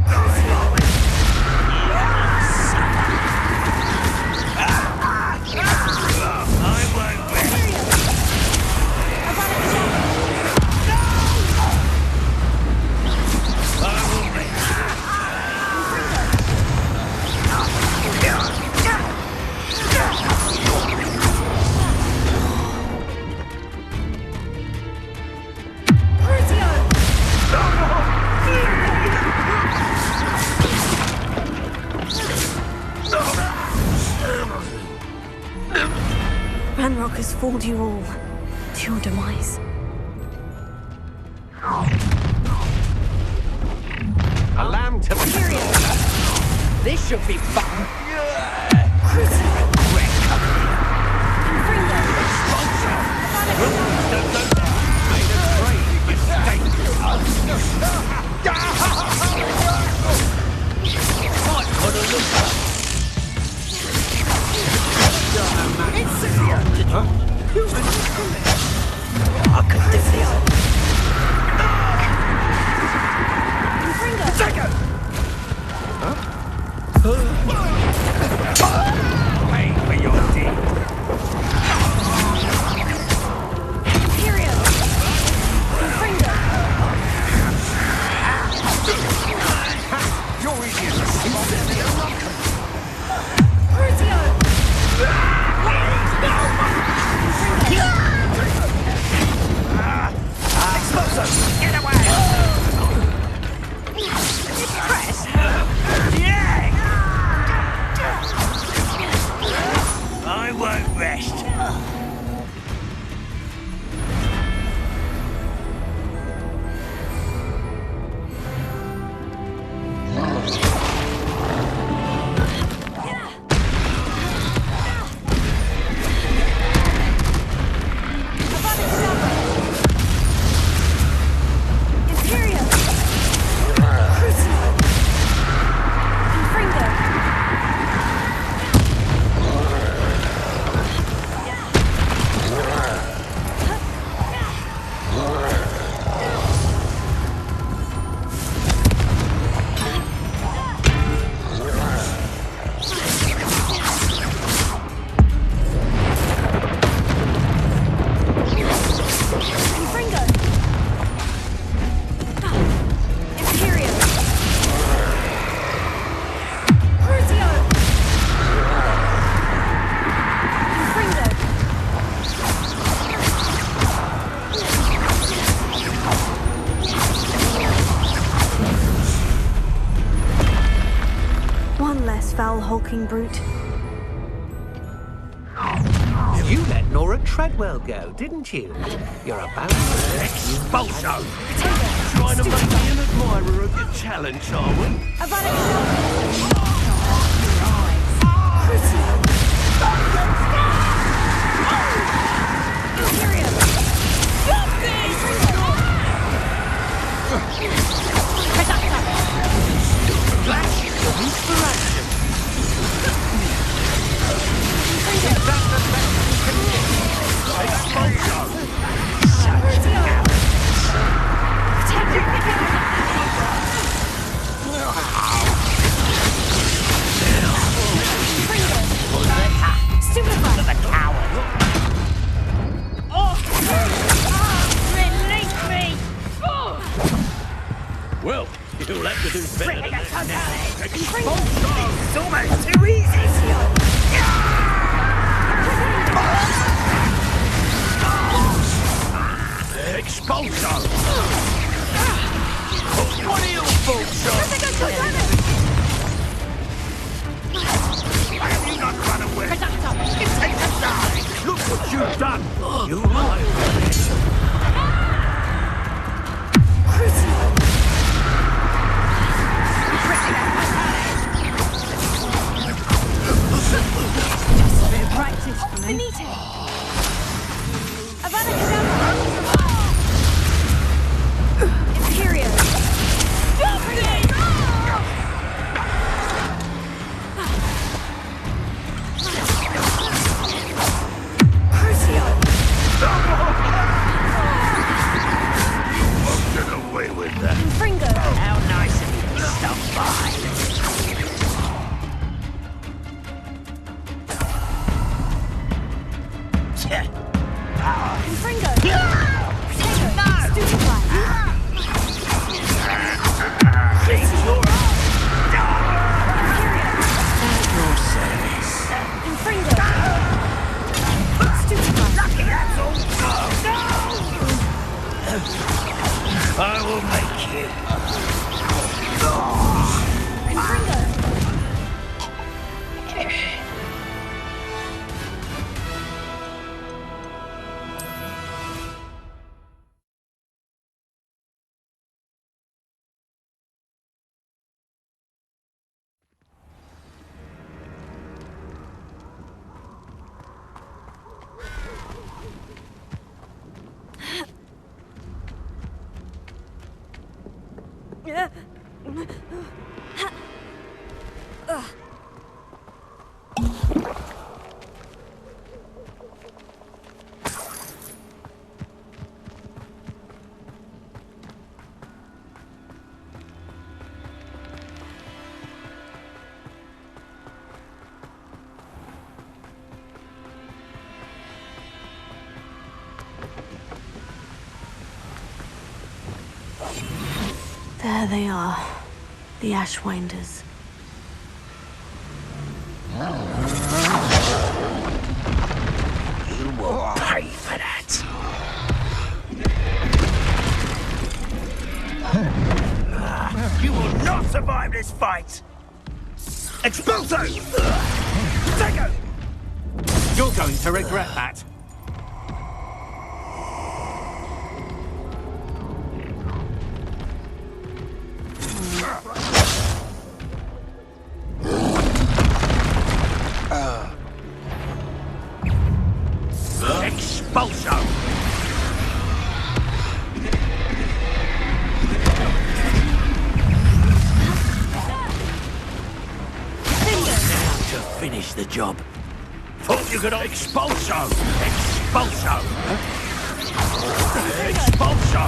Ranrock has fooled you all to your demise. A lamb to the slaughter. This should be fun. I could do this. Pay for your deed. You're easy as a Get away! Press! Yeah! talking brute. You let Nora Treadwell go, didn't you? You're about to expulso! Trying to make me an admirer of your talents, are we? Well, you'll have to do better than that now. It's almost too easy! Expulso! What are your faults, have you not run away? Take the die! Look what you've done! You lied. Just a bit of practice for me. Finito! Imperio! Crucio! You won't get away with that. Fringo! How nice of you to stop by. Fringo! Potato! Stupefy! Fringo! Stupefy! Lucky that's all! I will make you. Fringo! There they are, the Ashwinders. You will pay for that. You will not survive this fight. Expulso! Take it! You're going to regret that. Expulso! Now to finish the job. Thought you could expulso! Expulso! Expulso!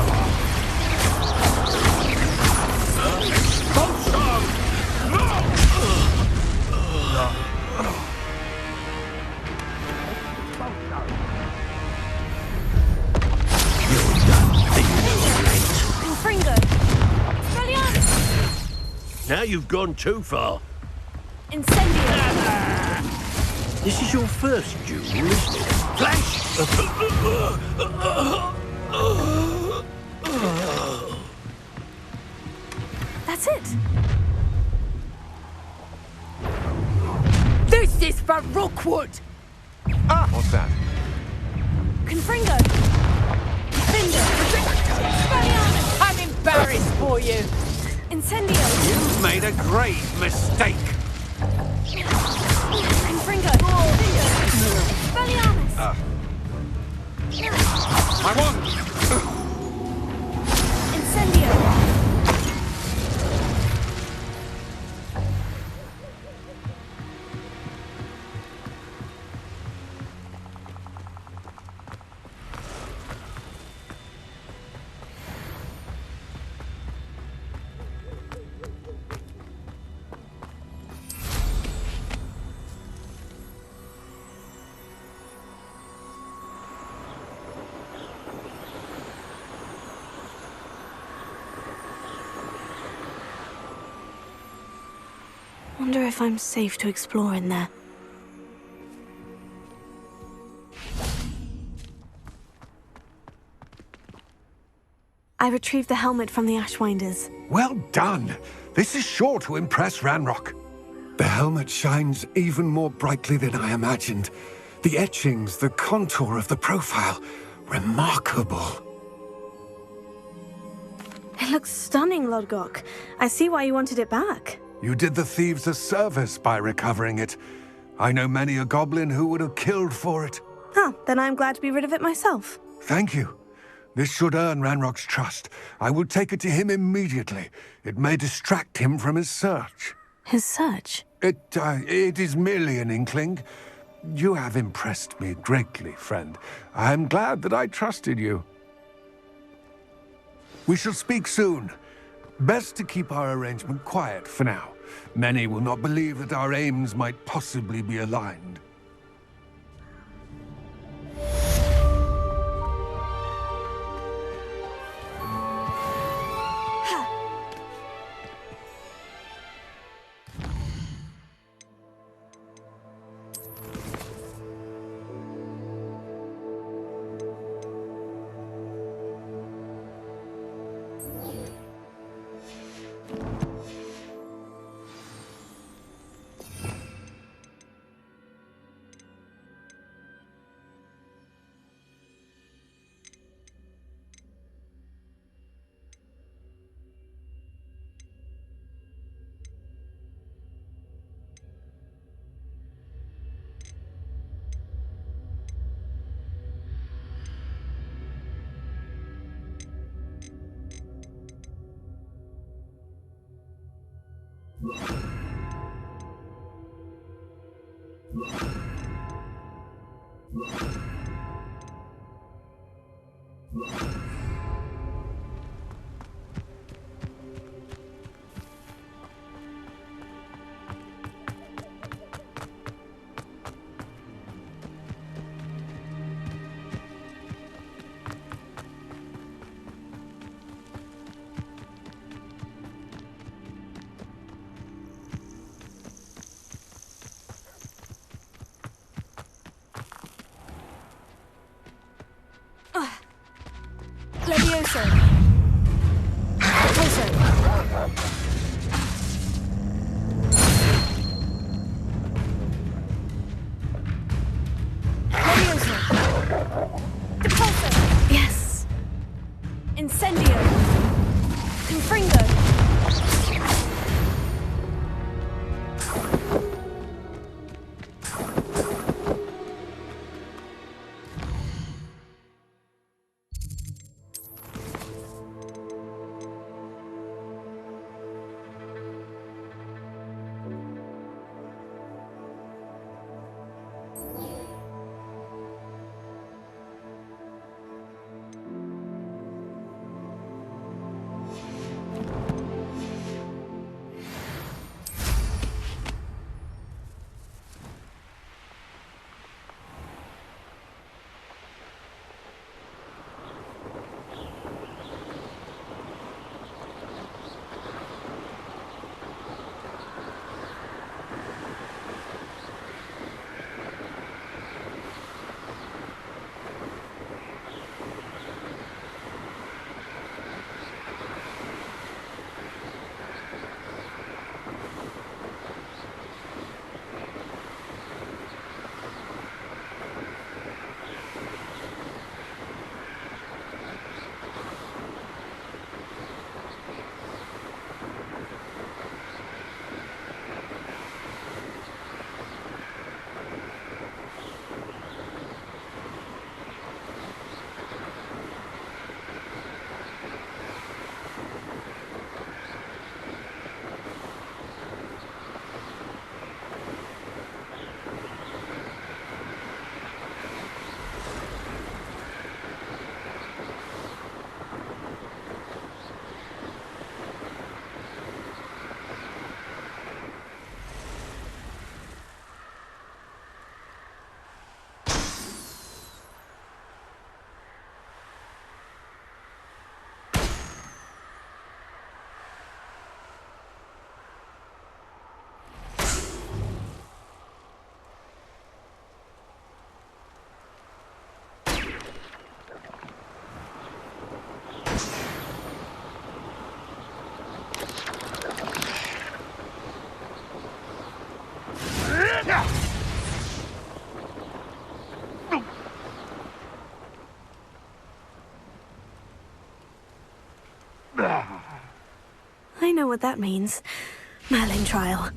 Expulso! Fringo! Brilliant! Now you've gone too far. Incendio! This is your first duel, isn't it? Flash! That's it! This for Rookwood! Ah! What's that? Confringo! Cinder! I'm embarrassed for you! Incendio! You've made a grave mistake! Confringo! Cinder! Expelliarmus! I won! Incendio! Wonder if I'm safe to explore in there. I retrieved the helmet from the Ashwinders. Well done! This is sure to impress Ranrock. The helmet shines even more brightly than I imagined. The etchings, the contour of the profile, remarkable. It looks stunning, Lodgok. I see why you wanted it back. You did the thieves a service by recovering it. I know many a goblin who would have killed for it. Oh, then I'm glad to be rid of it myself. Thank you. This should earn Ranrock's trust. I will take it to him immediately. It may distract him from his search. His search? It is merely an inkling. You have impressed me greatly, friend. I am glad that I trusted you. We shall speak soon. Best to keep our arrangement quiet for now. Many will not believe that our aims might possibly be aligned. Levioso. Repulso. Levioso. Repulso. Yes. Incendio. Confringo. know what that means. Merlin trial.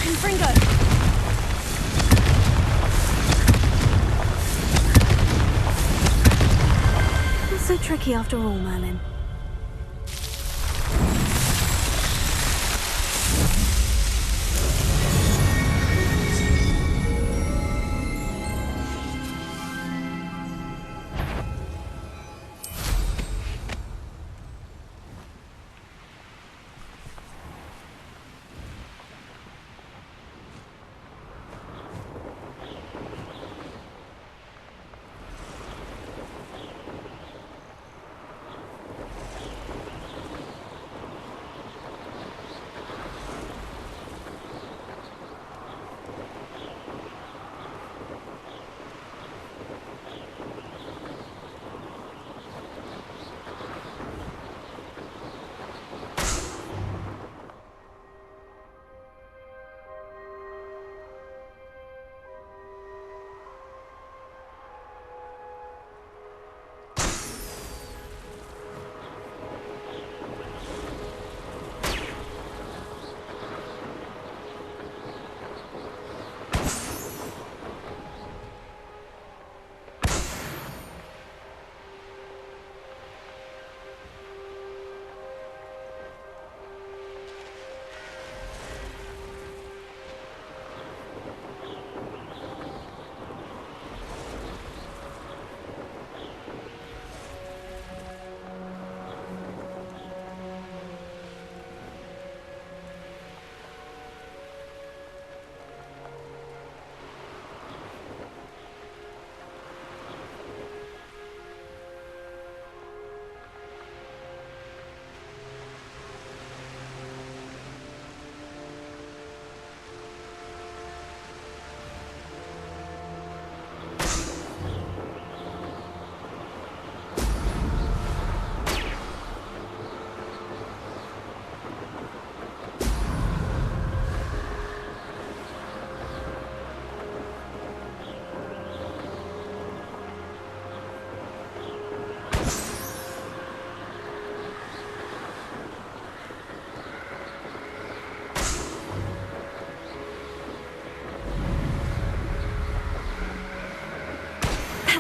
Confringo! Not so tricky after all, Merlin.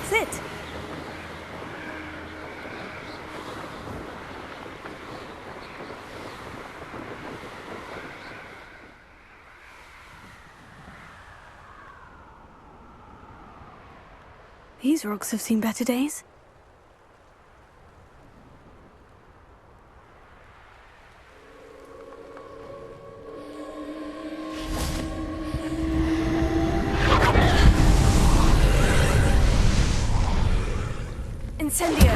That's it! These rocks have seen better days. Incendio!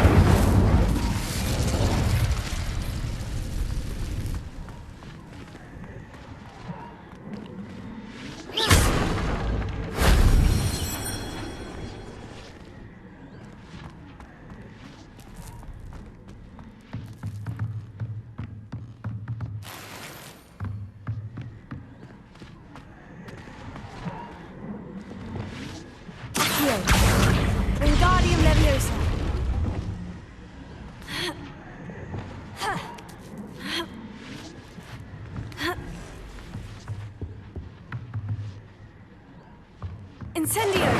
Wingardium Leviosa! Incendio!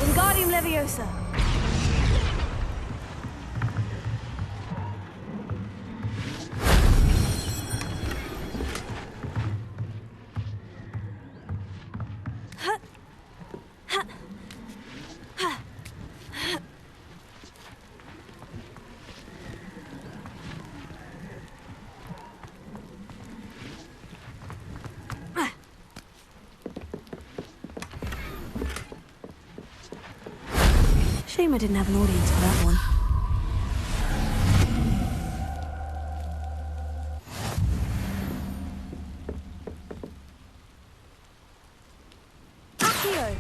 Wingardium Leviosa! Shame I didn't have an audience for that one. Accio!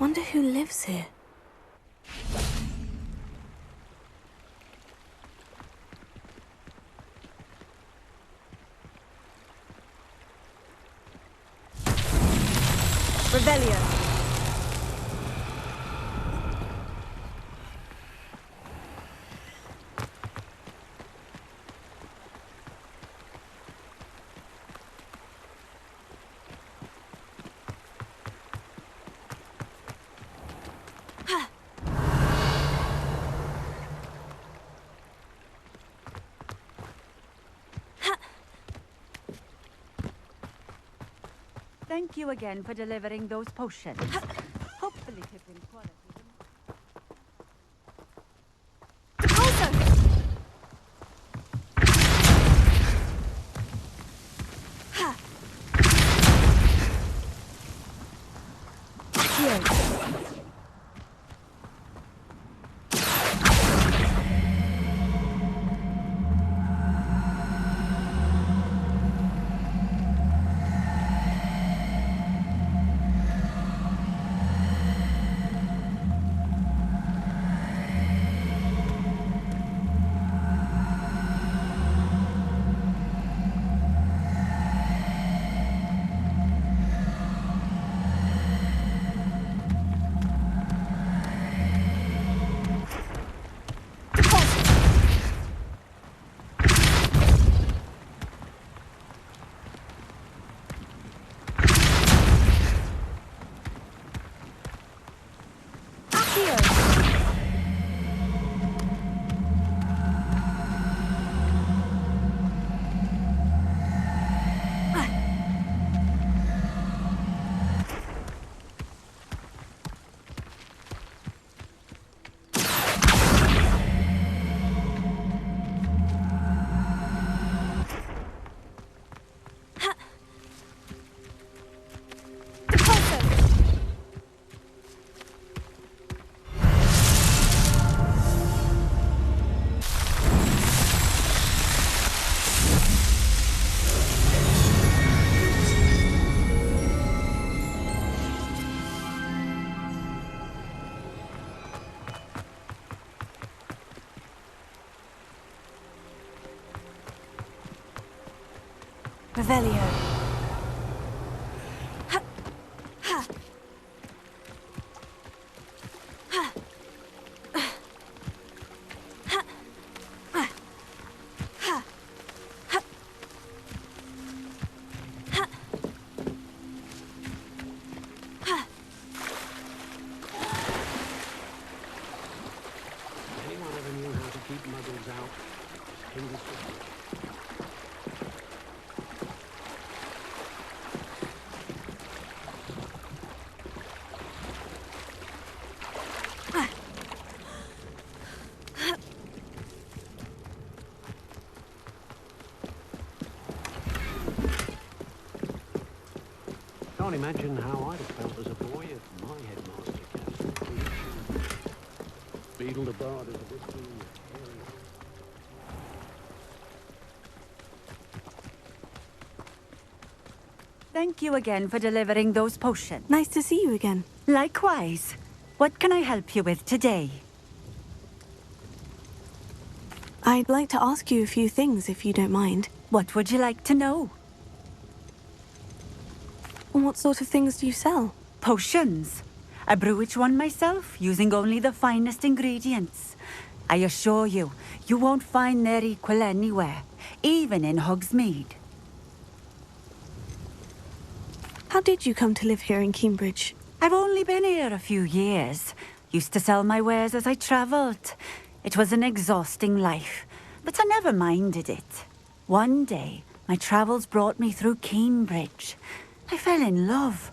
Wonder who lives here. Revelio. Thank you again for delivering those potions. Hopefully kept in quality. Revelio. Anyone ever knew how to keep muggles out? Can't imagine how I'd have felt as a boy if my headmaster kept me. Beetle the Bard is a bit too scary. Thank you again for delivering those potions. Nice to see you again. Likewise. What can I help you with today? I'd like to ask you a few things, if you don't mind. What would you like to know? What sort of things do you sell? Potions. I brew each one myself, using only the finest ingredients. I assure you, you won't find their equal anywhere, even in Hogsmeade. How did you come to live here in Cambridge? I've only been here a few years. Used to sell my wares as I travelled. It was an exhausting life, but I never minded it. One day, my travels brought me through Cambridge. I fell in love.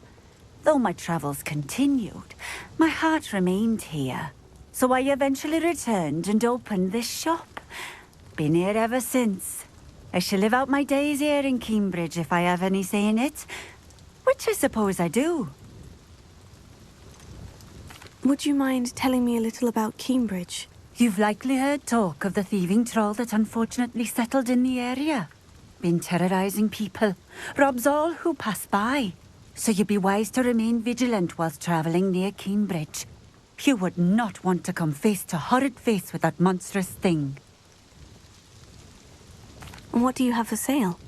Though my travels continued, my heart remained here. So I eventually returned and opened this shop. Been here ever since. I shall live out my days here in Cambridge if I have any say in it, which I suppose I do. Would you mind telling me a little about Cambridge? You've likely heard talk of the thieving troll that unfortunately settled in the area. Been terrorizing people, robs all who pass by. So you'd be wise to remain vigilant whilst traveling near Cambridge. You would not want to come face to horrid face with that monstrous thing. And what do you have for sale?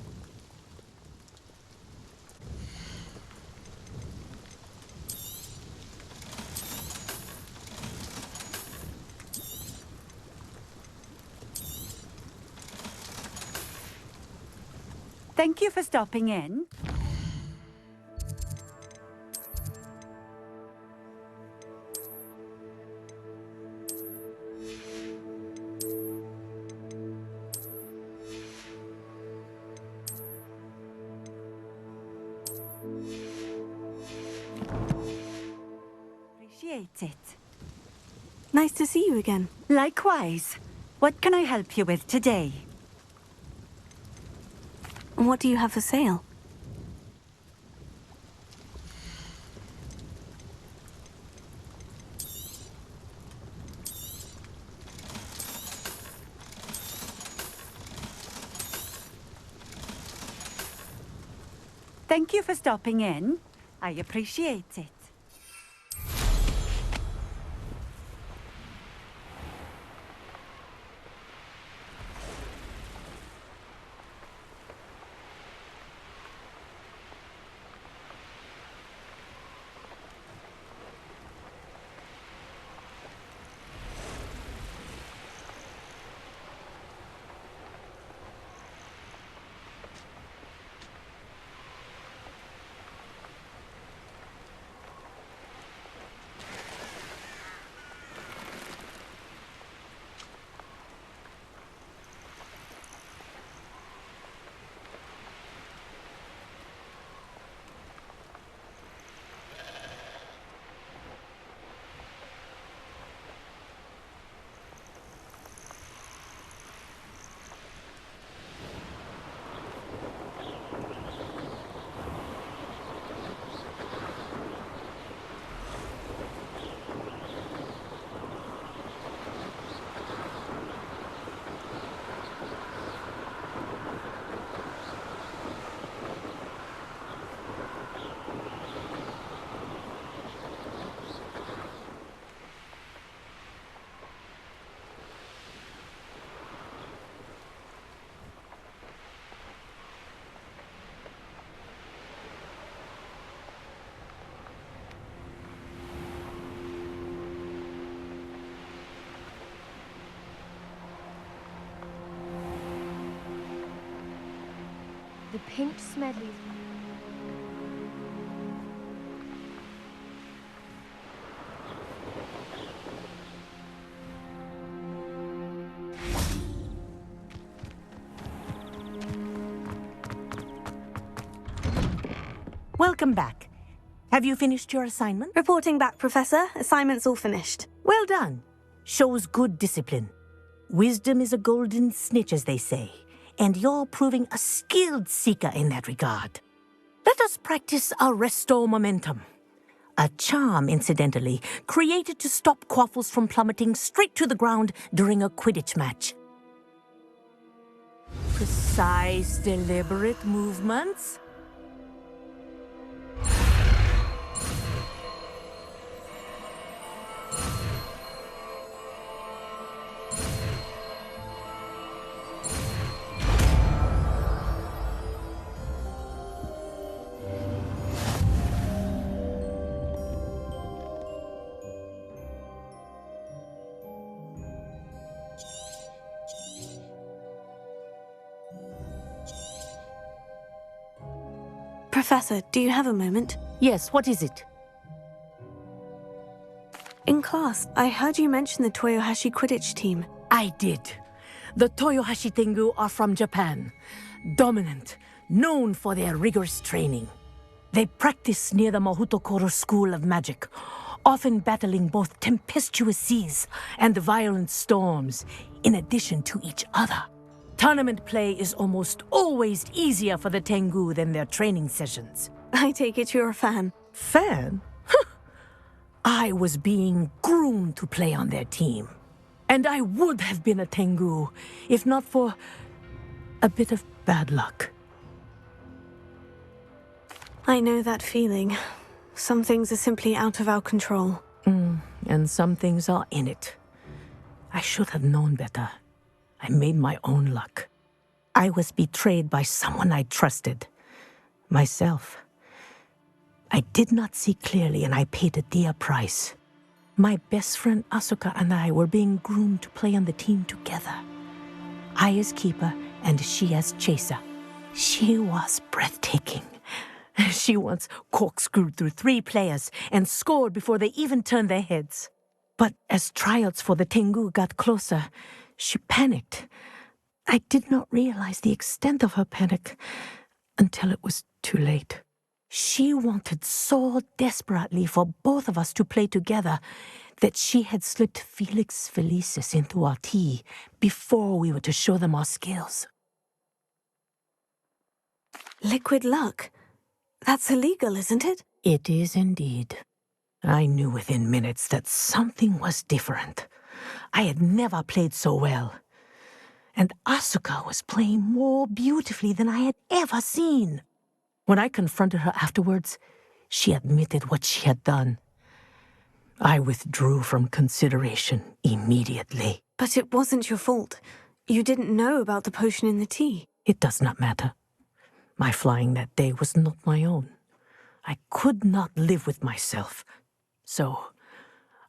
Thank you for stopping in. Appreciate it. Nice to see you again. Likewise. What can I help you with today? And what do you have for sale? Thank you for stopping in. I appreciate it. The pink smedley. Welcome back. Have you finished your assignment? Reporting back, Professor. Assignment's all finished. Well done. Shows good discipline. Wisdom is a golden snitch, as they say, and you're proving a skilled seeker in that regard. Let us practice our Restore Momentum. A charm, incidentally, created to stop quaffles from plummeting straight to the ground during a Quidditch match. Precise, deliberate movements. Professor, do you have a moment? Yes, what is it? In class, I heard you mention the Toyohashi Quidditch team. I did. The Toyohashi Tengu are from Japan. Dominant, known for their rigorous training. They practice near the Mahutokoro School of Magic, often battling both tempestuous seas and violent storms, in addition to each other. Tournament play is almost always easier for the Tengu than their training sessions. I take it you're a fan. Fan? I was being groomed to play on their team. And I would have been a Tengu, if not for a bit of bad luck. I know that feeling. Some things are simply out of our control. And some things are in it. I should have known better. I made my own luck. I was betrayed by someone I trusted. Myself. I did not see clearly, and I paid a dear price. My best friend Asuka and I were being groomed to play on the team together. I as keeper, and she as chaser. She was breathtaking. She once corkscrewed through 3 players and scored before they even turned their heads. But as tryouts for the Tengu got closer, she panicked. I did not realize the extent of her panic until it was too late. She wanted so desperately for both of us to play together that she had slipped Felix Felicis into our tea before we were to show them our skills. Liquid luck? That's illegal, isn't it? It is indeed. I knew within minutes that something was different. I had never played so well. And Asuka was playing more beautifully than I had ever seen. When I confronted her afterwards, she admitted what she had done. I withdrew from consideration immediately. But it wasn't your fault. You didn't know about the potion in the tea. It does not matter. My flying that day was not my own. I could not live with myself. So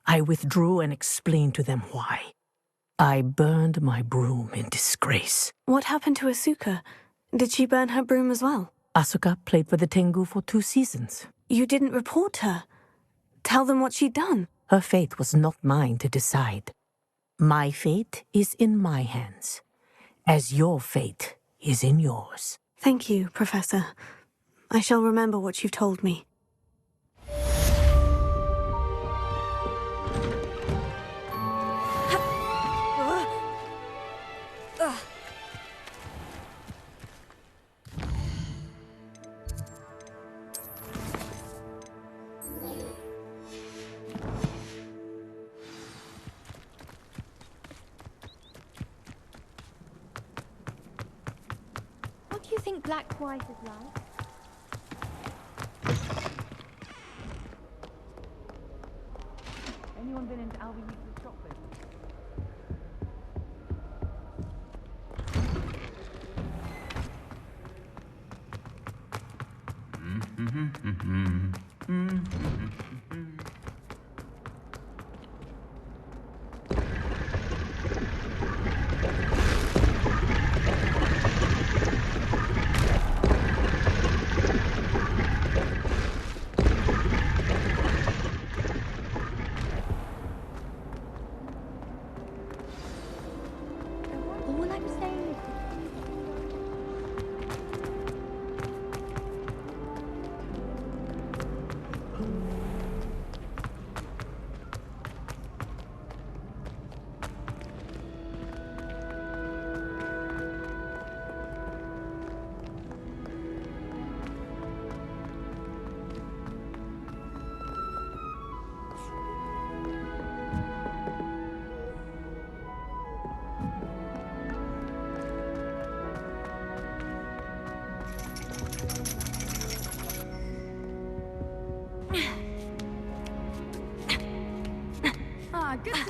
I withdrew and explained to them why. I burned my broom in disgrace. What happened to Asuka? Did she burn her broom as well? Asuka played for the Tengu for 2 seasons. You didn't report her? Tell them what she'd done? Her fate was not mine to decide. My fate is in my hands, as your fate is in yours. Thank you, Professor. I shall remember what you've told me. What do you think Black White is like? Anyone been into Alvin Euclid's chocolate? All I'm saying is good to see you.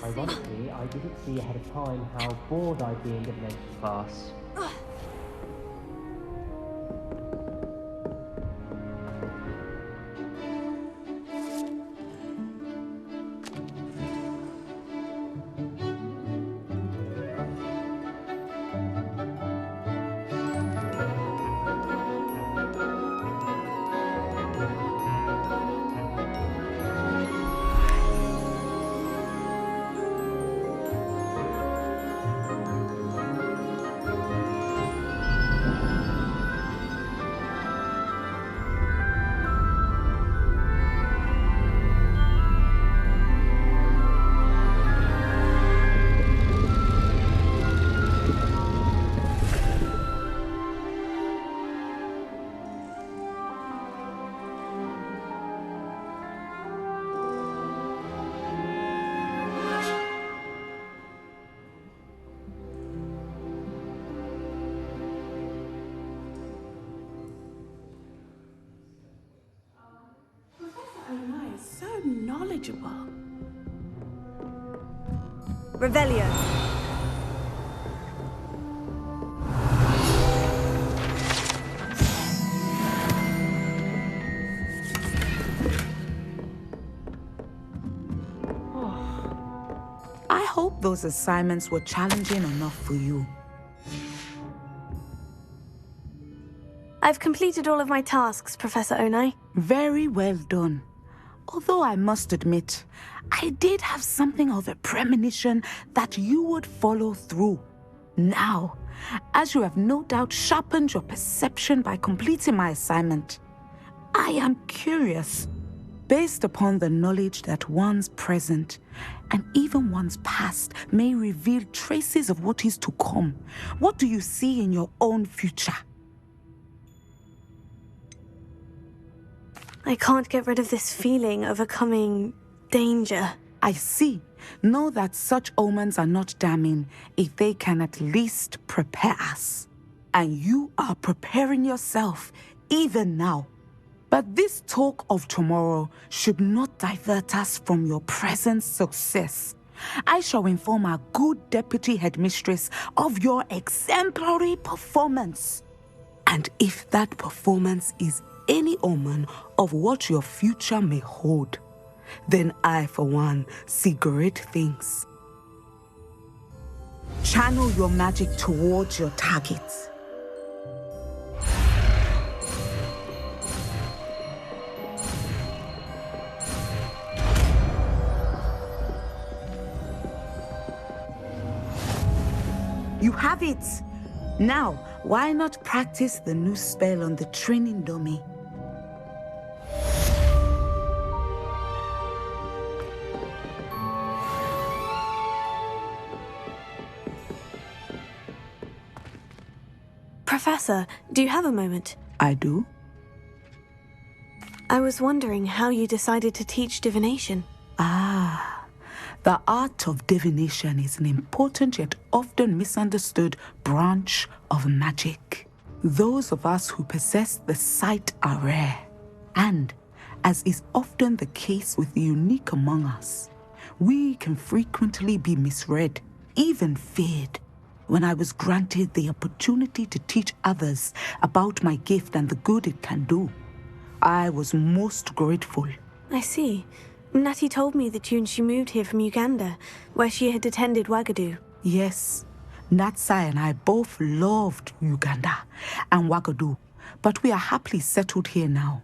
Ironically, I didn't see ahead of time how bored I'd be in Divination class. knowledgeable. Revelio. I hope those assignments were challenging enough for you. I've completed all of my tasks, Professor Onai. Very well done. Although I must admit, I did have something of a premonition that you would follow through. Now, as you have no doubt sharpened your perception by completing my assignment, I am curious, based upon the knowledge that one's present and even one's past may reveal traces of what is to come. What do you see in your own future? I can't get rid of this feeling of a coming danger. I see. Know that such omens are not damning if they can at least prepare us. And you are preparing yourself even now. But this talk of tomorrow should not divert us from your present success. I shall inform our good deputy headmistress of your exemplary performance. And if that performance is any omen of what your future may hold, then I, for one, see great things. Channel your magic towards your targets. You have it! Now, why not practice the new spell on the training dummy? Professor, do you have a moment? I do. I was wondering how you decided to teach divination. Ah, the art of divination is an important yet often misunderstood branch of magic. Those of us who possess the sight are rare, and, as is often the case with the unique among us, we can frequently be misread, even feared. When I was granted the opportunity to teach others about my gift and the good it can do, I was most grateful. I see. Natty told me that you and she moved here from Uganda, where she had attended Wagadu. Yes, Natsai and I both loved Uganda and Wagadu, but we are happily settled here now.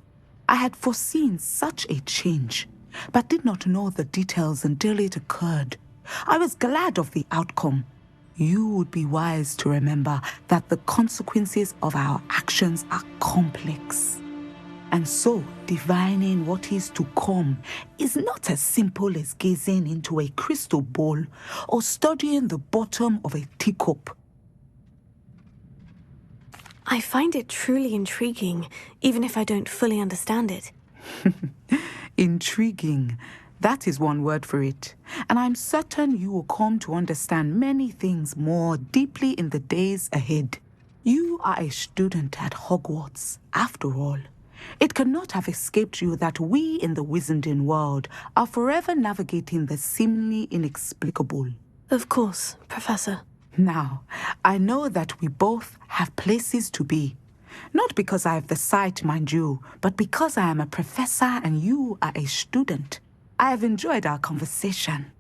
I had foreseen such a change, but did not know the details until it occurred. I was glad of the outcome. You would be wise to remember that the consequences of our actions are complex. And so, divining what is to come is not as simple as gazing into a crystal ball or studying the bottom of a teacup. I find it truly intriguing, even if I don't fully understand it. Intriguing. That is one word for it. And I'm certain you will come to understand many things more deeply in the days ahead. You are a student at Hogwarts, after all. It cannot have escaped you that we in the Wizarding world are forever navigating the seemingly inexplicable. Of course, Professor. Now, I know that we both have places to be. Not because I have the sight, mind you, but because I am a professor and you are a student. I have enjoyed our conversation.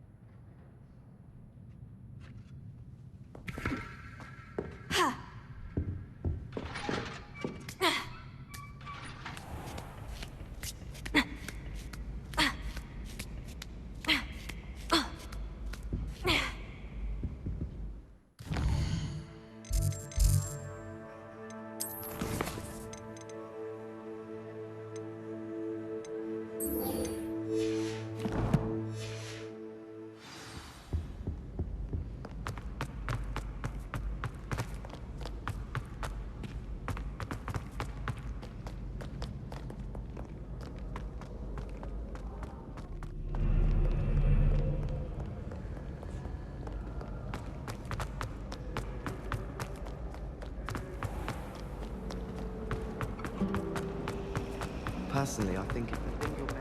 Personally, I think you're better.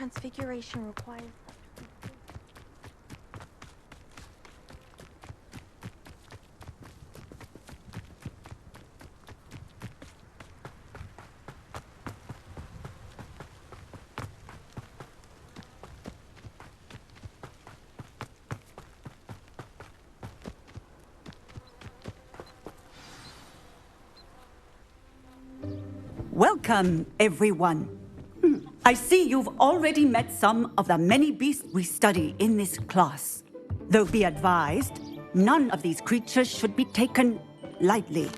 transfiguration requires. Welcome, everyone. I see you've already met some of the many beasts we study in this class. Though be advised, none of these creatures should be taken lightly.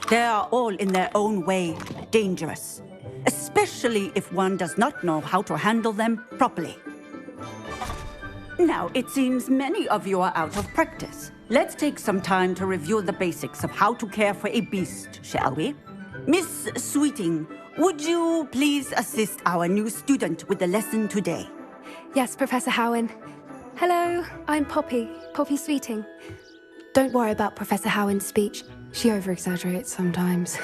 They are all in their own way dangerous, especially if one does not know how to handle them properly. Now, it seems many of you are out of practice. Let's take some time to review the basics of how to care for a beast, shall we? Miss Sweeting, would you please assist our new student with the lesson today? Yes, Professor Howen. Hello, I'm Poppy Sweeting. Don't worry about Professor Howen's speech. She over-exaggerates sometimes.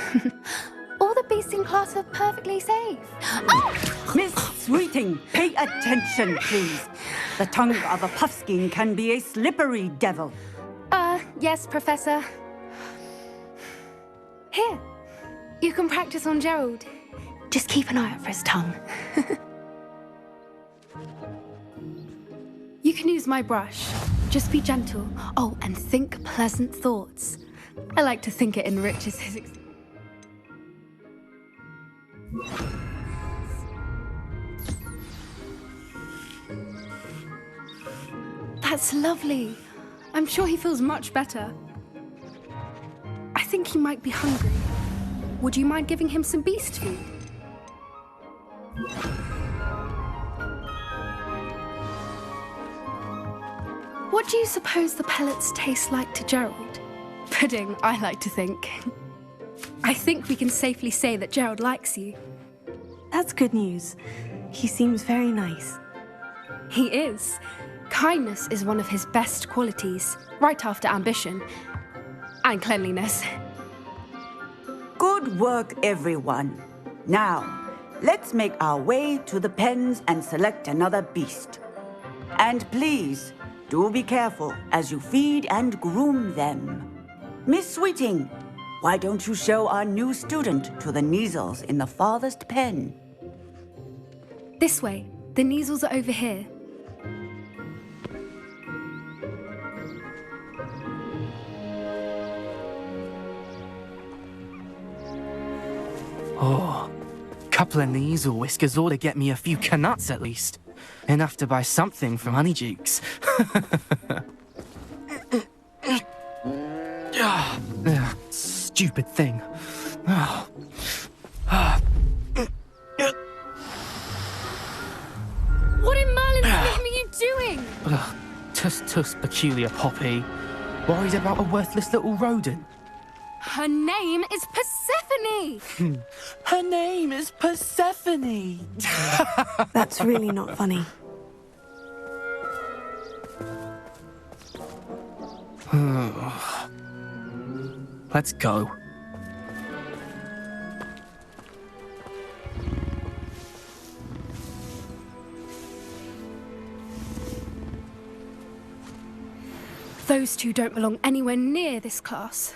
All the beasts in class are perfectly safe. Oh! Miss Sweeting, pay attention, please. The tongue of a puffskein can be a slippery devil. Yes, Professor. Here, you can practice on Gerald. Just keep an eye out for his tongue. You can use my brush. Just be gentle. Oh, and think pleasant thoughts. I like to think it enriches his experience. That's lovely. I'm sure he feels much better. I think he might be hungry. Would you mind giving him some beast food? What do you suppose the pellets taste like to Gerald? Pudding, I like to think. I think we can safely say that Gerald likes you. That's good news. He seems very nice. He is. Kindness is one of his best qualities, right after ambition and cleanliness. Good work, everyone. Now, let's make our way to the pens and select another beast. And please, do be careful as you feed and groom them. Miss Sweeting, why don't you show our new student to the Neasels in the farthest pen? This way. The Neasels are over here. Oh, couple of Neasel whiskers ought to get me a few canuts at least. Enough to buy something from Honeydukes. Stupid thing. What in Merlin's name are you doing? Tuss, peculiar Poppy. Worried about a worthless little rodent. Her name is Persephone! Her name is Persephone! That's really not funny. Let's go. Those two don't belong anywhere near this class.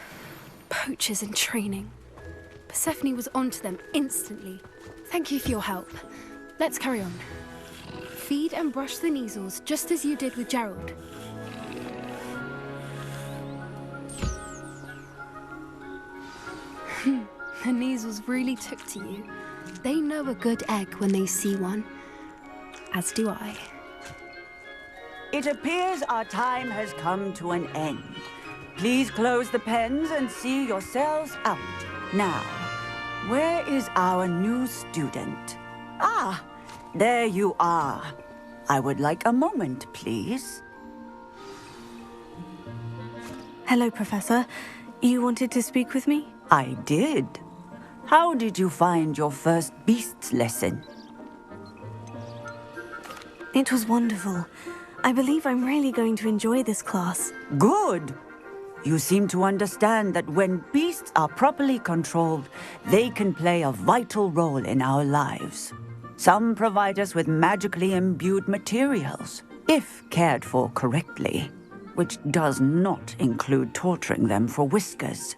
Poachers in training. Persephone was onto them instantly. Thank you for your help. Let's carry on. Feed and brush the Neasels just as you did with Gerald. The Neasels really took to you. They know a good egg when they see one. As do I. It appears our time has come to an end. Please close the pens and see yourselves out. Now, where is our new student? Ah, there you are. I would like a moment, please. Hello, Professor. You wanted to speak with me? I did. How did you find your first beasts lesson? It was wonderful. I believe I'm really going to enjoy this class. Good. You seem to understand that when beasts are properly controlled, they can play a vital role in our lives. Some provide us with magically imbued materials, if cared for correctly, which does not include torturing them for whiskers.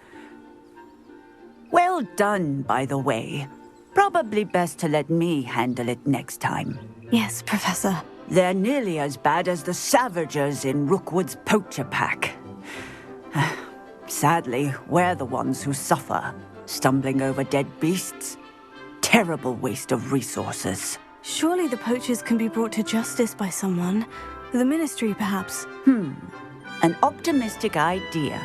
Well done, by the way. Probably best to let me handle it next time. Yes, Professor. They're nearly as bad as the Savagers in Rookwood's poacher pack. Sadly, we're the ones who suffer, stumbling over dead beasts. Terrible waste of resources. Surely the poachers can be brought to justice by someone. The Ministry, perhaps. An optimistic idea.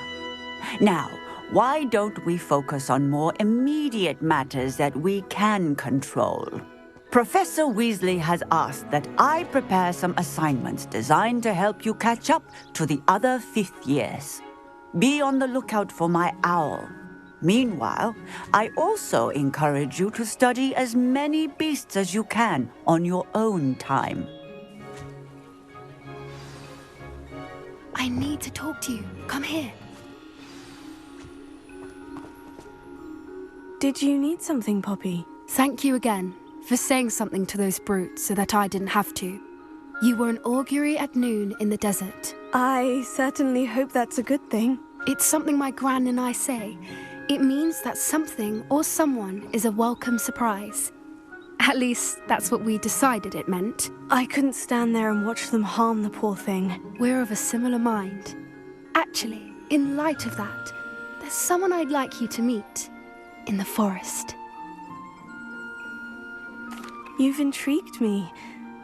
Now, why don't we focus on more immediate matters that we can control? Professor Weasley has asked that I prepare some assignments designed to help you catch up to the other 5th years. Be on the lookout for my owl. Meanwhile, I also encourage you to study as many beasts as you can on your own time. I need to talk to you. Come here. Did you need something, Poppy? Thank you again for saying something to those brutes so that I didn't have to. You were an augury at noon in the desert. I certainly hope that's a good thing. It's something my gran and I say. It means that something or someone is a welcome surprise. At least, that's what we decided it meant. I couldn't stand there and watch them harm the poor thing. We're of a similar mind. Actually, in light of that, there's someone I'd like you to meet. In the forest. You've intrigued me.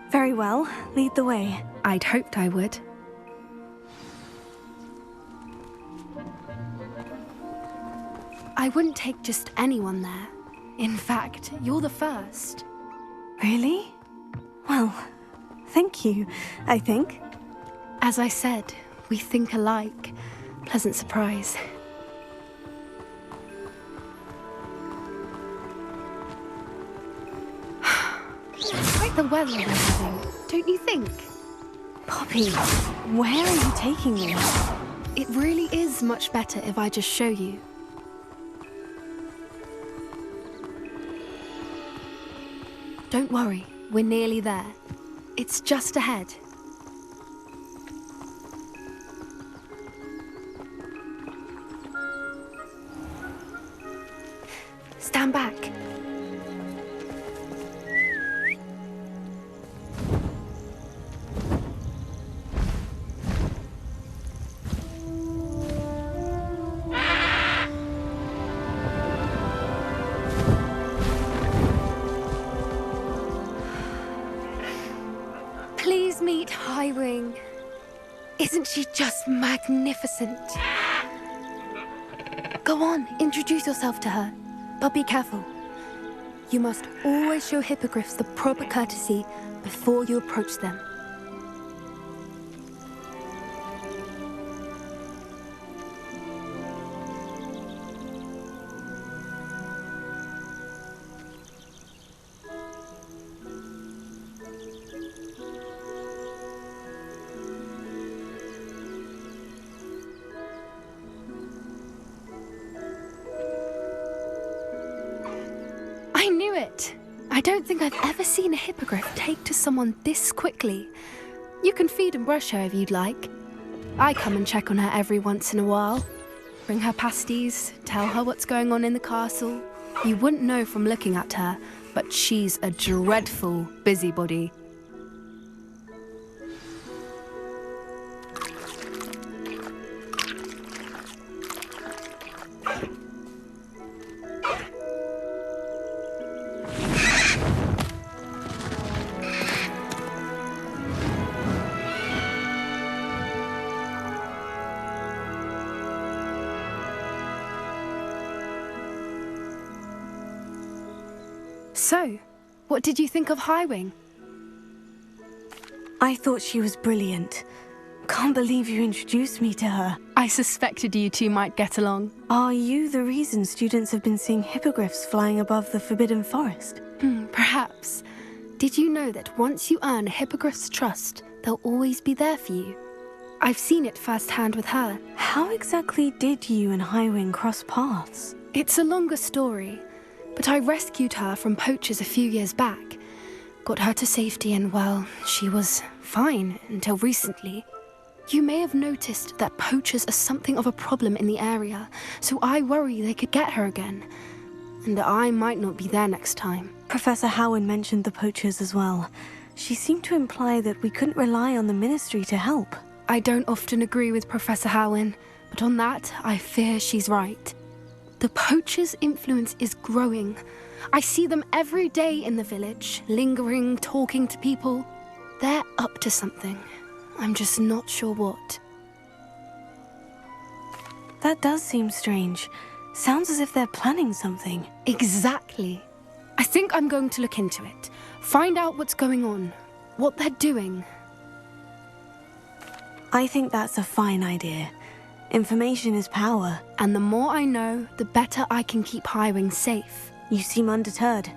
Very well, lead the way. I'd hoped I would. I wouldn't take just anyone there. In fact, you're the first. Really? Well, thank you, I think. As I said, we think alike. Pleasant surprise. Quite the weather we're having, don't you think? Poppy, where are you taking me? It really is much better if I just show you. Don't worry, we're nearly there. It's just ahead. Stand back. Please meet Highwing. Isn't she just magnificent? Go on, introduce yourself to her. But be careful. You must always show hippogriffs the proper courtesy before you approach them. I knew it! I don't think I've ever seen a hippogriff take to someone this quickly. You can feed and brush her if you'd like. I come and check on her every once in a while. Bring her pasties, tell her what's going on in the castle. You wouldn't know from looking at her, but she's a dreadful busybody. So, what did you think of Highwing? I thought she was brilliant. Can't believe you introduced me to her. I suspected you two might get along. Are you the reason students have been seeing hippogriffs flying above the Forbidden Forest? Perhaps. Did you know that once you earn a hippogriff's trust, they'll always be there for you? I've seen it firsthand with her. How exactly did you and Highwing cross paths? It's a longer story, but I rescued her from poachers a few years back. got her to safety, and well, she was fine until recently. You may have noticed that poachers are something of a problem in the area, so I worry they could get her again. And I might not be there next time. Professor Howen mentioned the poachers as well. She seemed to imply that we couldn't rely on the Ministry to help. I don't often agree with Professor Howen, but on that, I fear she's right. The poachers' influence is growing. I see them every day in the village, lingering, talking to people. They're up to something. I'm just not sure what. That does seem strange. Sounds as if they're planning something. Exactly. I think I'm going to look into it. Find out what's going on. What they're doing. I think that's a fine idea. Information is power. And the more I know, the better I can keep Highwing safe. You seem undeterred.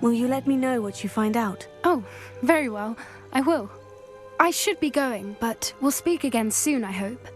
Will you let me know what you find out? Oh, very well. I will. I should be going, but we'll speak again soon, I hope.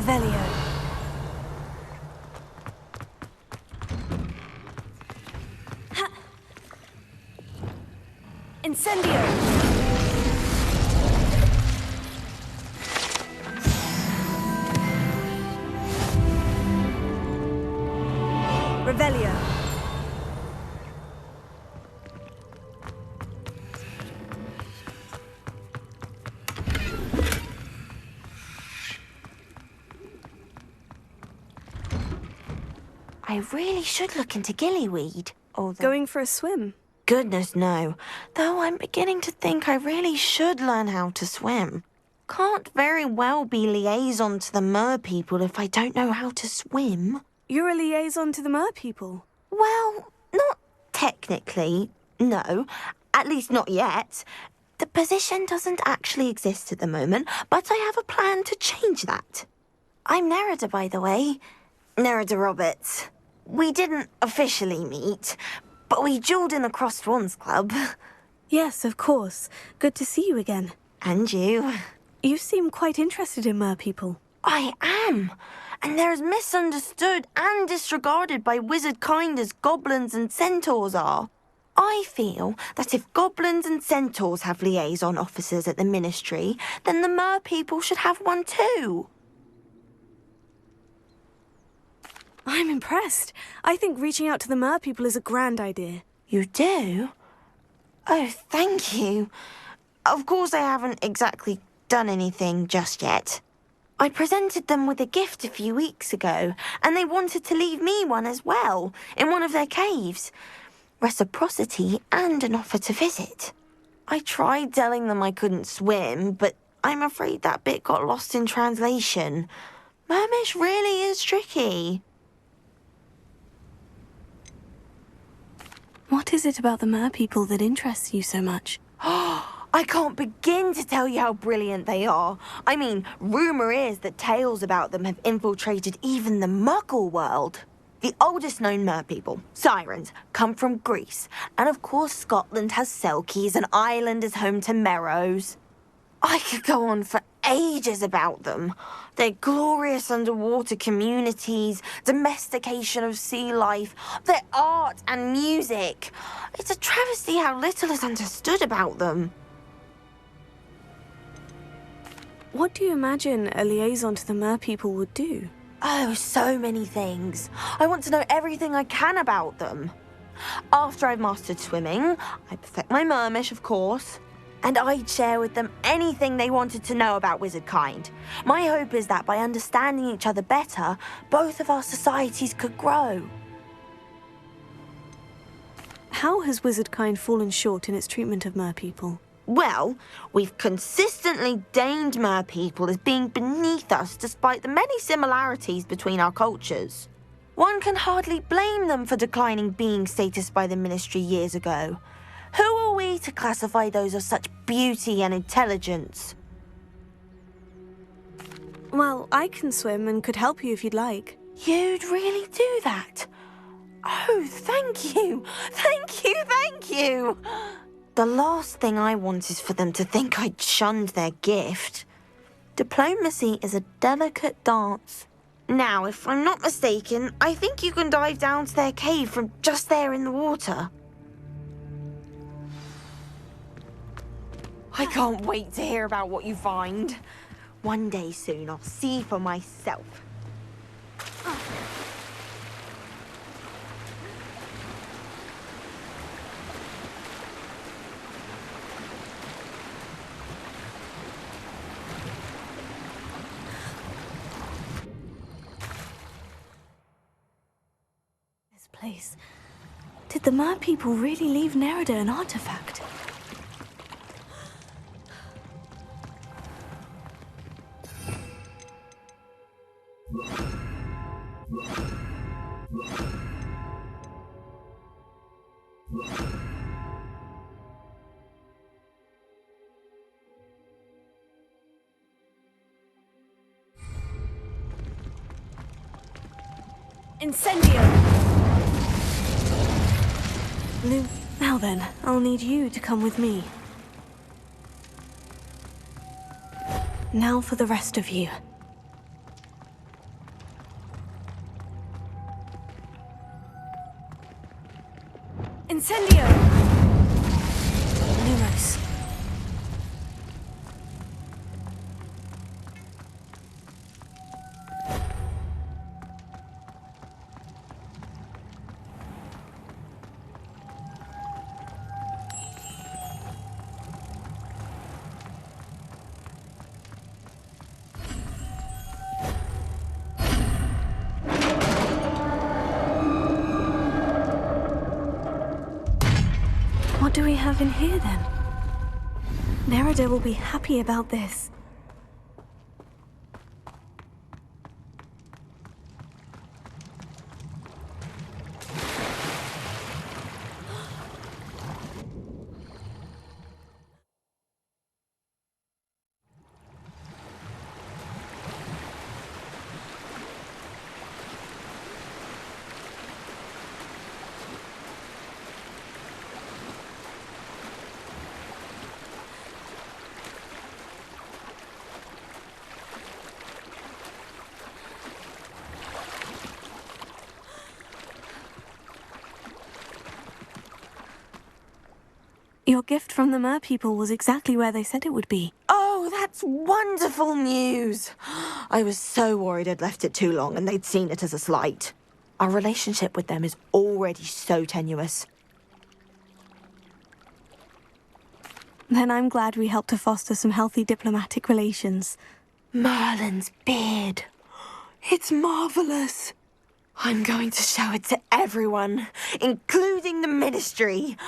Revelio. Ha! Incendio. Revelio. I really should look into gillyweed. Going for a swim? Goodness, no. Though I'm beginning to think I really should learn how to swim. Can't very well be liaison to the mer people if I don't know how to swim. You're a liaison to the mer people? Well, not technically, no. At least not yet. The position doesn't actually exist at the moment, but I have a plan to change that. I'm Nerida, by the way. Nerida Roberts. We didn't officially meet, but we duelled in the Crossed Wands Club. Yes, of course. Good to see you again. And you. You seem quite interested in mer people. I am. And they're as misunderstood and disregarded by wizard kind as goblins and centaurs are. I feel that if goblins and centaurs have liaison officers at the ministry, then the mer people should have one too. I'm impressed. I think reaching out to the mer people is a grand idea. You do? Oh, thank you. Of course I haven't exactly done anything just yet. I presented them with a gift a few weeks ago, and they wanted to leave me one as well, in one of their caves. Reciprocity and an offer to visit. I tried telling them I couldn't swim, but I'm afraid that bit got lost in translation. Mermish really is tricky. What is it about the mer people that interests you so much? I can't begin to tell you how brilliant they are. I mean, rumour is that tales about them have infiltrated even the Muggle world. The oldest known mer people, sirens, come from Greece. And of course Scotland has Selkies and Ireland is home to Merrows. I could go on for ages about them. Their glorious underwater communities, domestication of sea life, their art and music. It's a travesty how little is understood about them. What do you imagine a liaison to the mer people would do? Oh, so many things. I want to know everything I can about them. After I've mastered swimming, I perfect my mermish, of course. And I'd share with them anything they wanted to know about wizard kind. My hope is that by understanding each other better, both of our societies could grow. How has wizard kind fallen short in its treatment of mer people? Well, we've consistently deemed mer people as being beneath us despite the many similarities between our cultures. One can hardly blame them for declining being status by the ministry years ago. Who are we to classify those of such beauty and intelligence? Well, I can swim and could help you if you'd like. You'd really do that? Oh, thank you! Thank you, thank you! The last thing I want is for them to think I'd shunned their gift. Diplomacy is a delicate dance. Now, if I'm not mistaken, I think you can dive down to their cave from just there in the water. I can't wait to hear about what you find. One day soon, I'll see for myself. This place. Did the mer people really leave Nerida an artifact? Incendio! Lou, now then, I'll need you to come with me. Now for the rest of you. Incendio! Lumos. What do we have in here, then? Nerida will be happy about this. Your gift from the Mer people was exactly where they said it would be. Oh, that's wonderful news! I was so worried I'd left it too long and they'd seen it as a slight. Our relationship with them is already so tenuous. Then I'm glad we helped to foster some healthy diplomatic relations. Merlin's beard. It's marvellous. I'm going to show it to everyone, including the Ministry.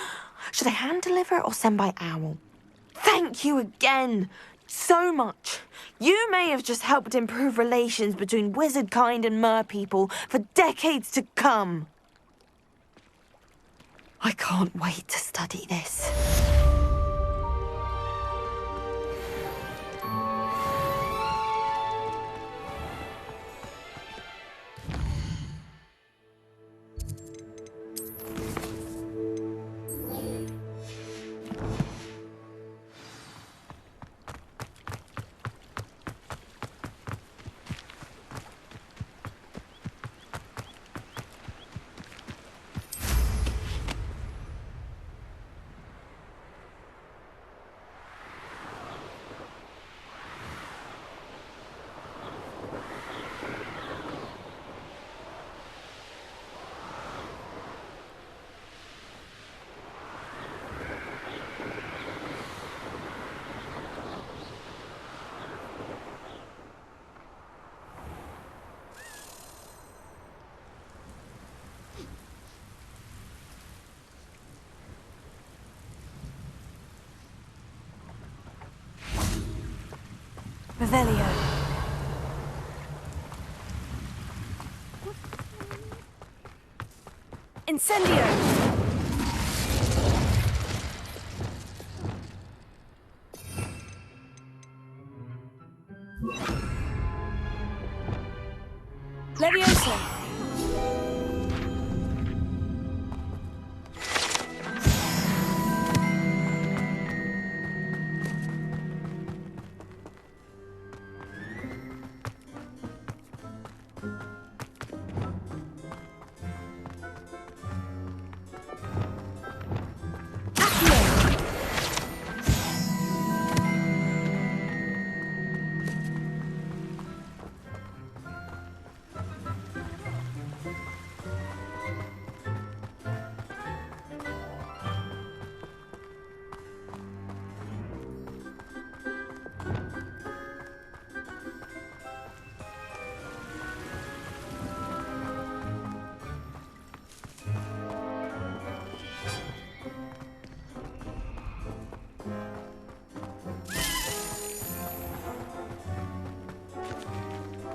Should I hand deliver it or send by owl? Thank you again so much. You may have just helped improve relations between wizard kind and mer people for decades to come. I can't wait to study this. Revelio. Incendio! Leviosa!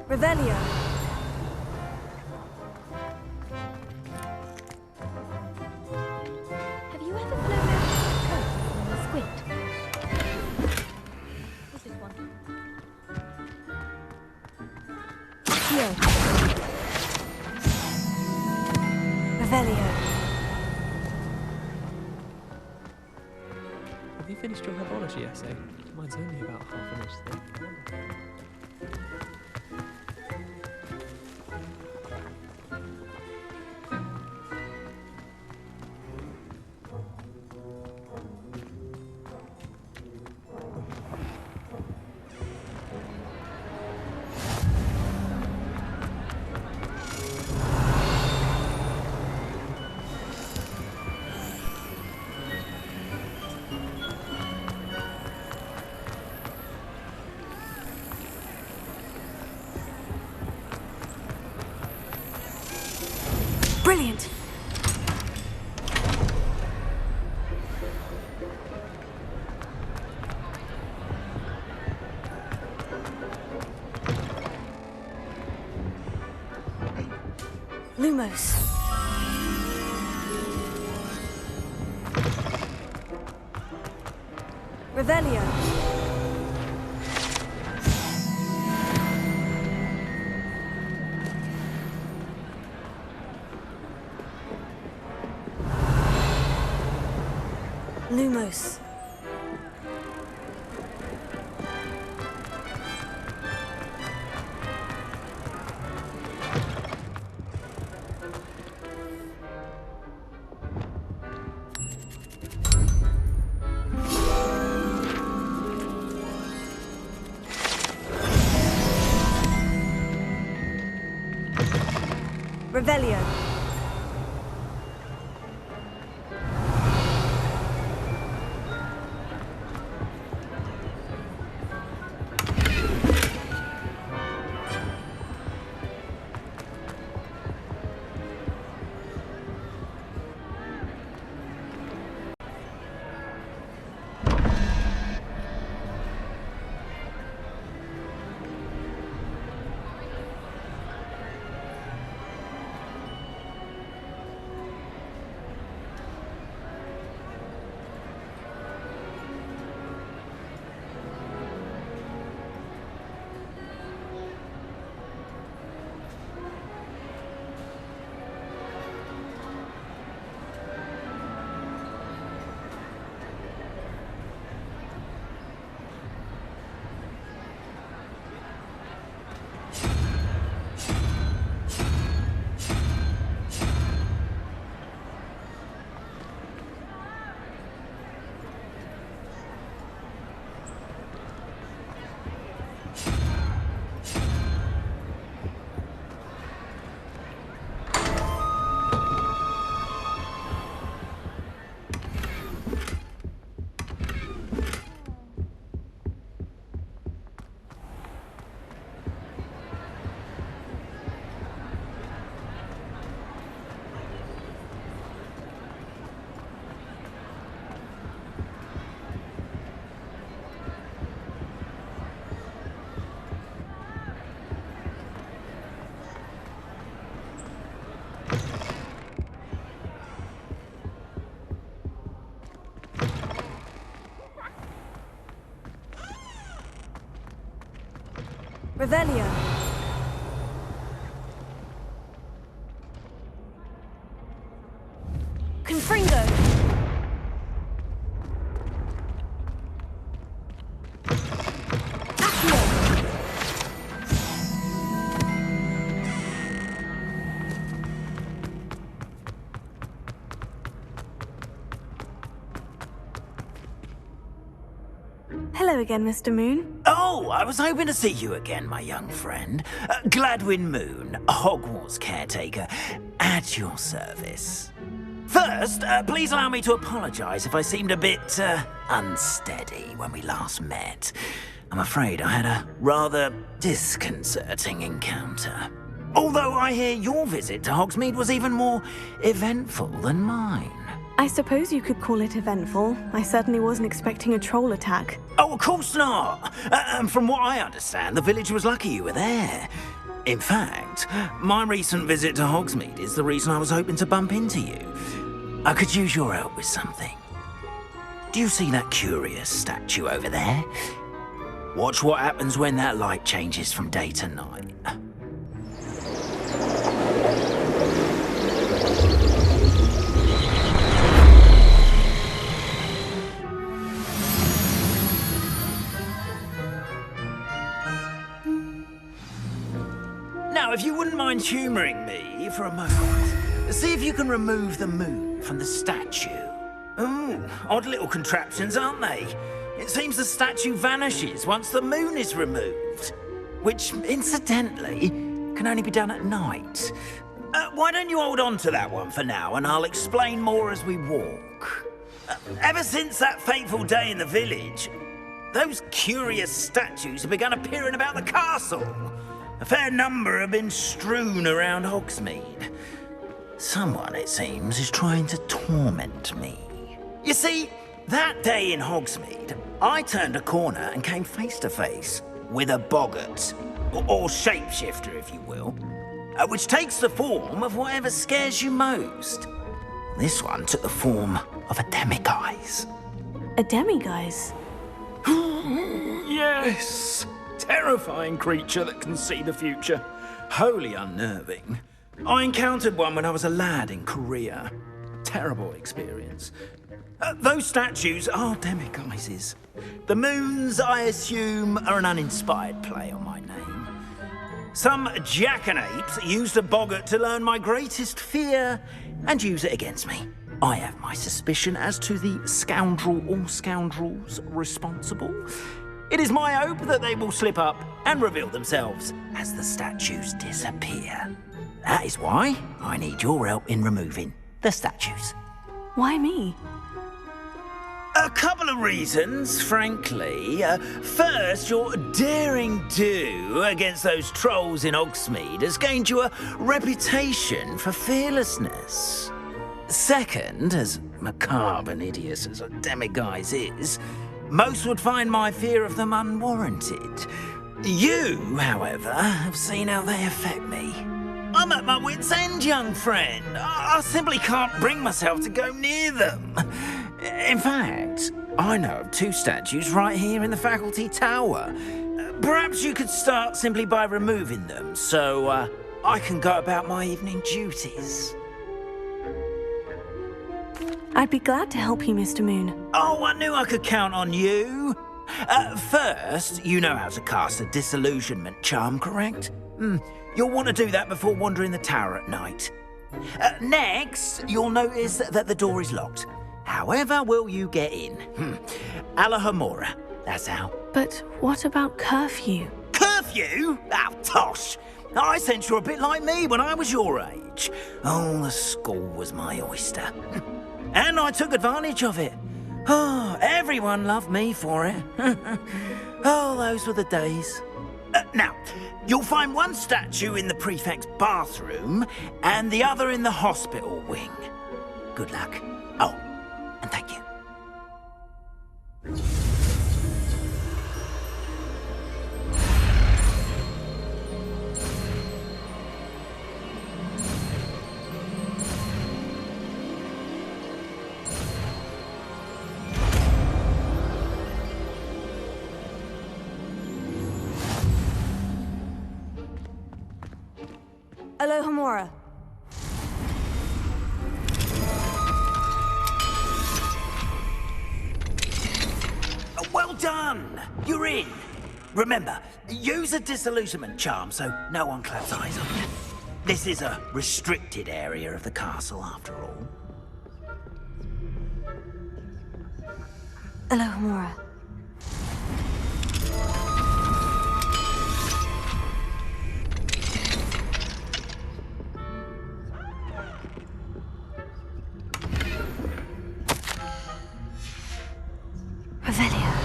Revelio. Have you ever flown out of the coast on a squid? This is one. Here. Revelio. Have you finished your herbology essay? Mine's only about half an inch thick. Lumos. Revelio. Lumos. Revelio. Revelio. Confringo. Hello again, Mr. Moon. Oh, I was hoping to see you again, my young friend. Gladwin Moon, Hogwarts caretaker, at your service. First, please allow me to apologize if I seemed a bit, unsteady when we last met. I'm afraid I had a rather disconcerting encounter. Although I hear your visit to Hogsmeade was even more eventful than mine. I suppose you could call it eventful. I certainly wasn't expecting a troll attack. Oh, of course not. And from what I understand, the village was lucky you were there. In fact, my recent visit to Hogsmeade is the reason I was hoping to bump into you. I could use your help with something. Do you see that curious statue over there? Watch what happens when that light changes from day to night. Now, if you wouldn't mind humouring me for a moment, see if you can remove the moon from the statue. Ooh, odd little contraptions, aren't they? It seems the statue vanishes once the moon is removed, which, incidentally, can only be done at night. Why don't you hold on to that one for now, and I'll explain more as we walk. Ever since that fateful day in the village, those curious statues have begun appearing about the castle. A fair number have been strewn around Hogsmeade. Someone, it seems, is trying to torment me. You see, that day in Hogsmeade, I turned a corner and came face to face with a boggart, or shapeshifter, if you will. which takes the form of whatever scares you most. This one took the form of a demiguise. A demiguise? Yes! Terrifying creature that can see the future. Wholly unnerving. I encountered one when I was a lad in Korea. Terrible experience. Those statues are demiguises. The moons, I assume, are an uninspired play on my name. Some jackanapes used a boggart to learn my greatest fear and use it against me. I have my suspicion as to the scoundrel or scoundrels responsible. It is my hope that they will slip up and reveal themselves as the statues disappear. That is why I need your help in removing the statues. Why me? A couple of reasons, frankly. First, your daring do against those trolls in Hogsmeade has gained you a reputation for fearlessness. Second, as macabre and hideous as a demiguise is, most would find my fear of them unwarranted. You, however, have seen how they affect me. I'm at my wit's end, young friend. I simply can't bring myself to go near them. In fact, I know of 2 statues right here in the faculty tower. Perhaps you could start simply by removing them, so I can go about my evening duties. I'd be glad to help you, Mr. Moon. Oh, I knew I could count on you. First, you know how to cast a disillusionment charm, correct? You'll want to do that before wandering the tower at night. Next, you'll notice that the door is locked. However will you get in? Alahomora, that's how. But what about curfew? Curfew? Oh, tosh! I sense you're a bit like me when I was your age. Oh, the school was my oyster. And I took advantage of it. Oh, everyone loved me for it. Oh, those were the days. Now, you'll find one statue in the prefect's bathroom and the other in the hospital wing. Good luck. Oh, and thank you. Alohomora. Well done! You're in. Remember, use a disillusionment charm so no one claps eyes on you. This is a restricted area of the castle, after all. Alohomora. Revelia.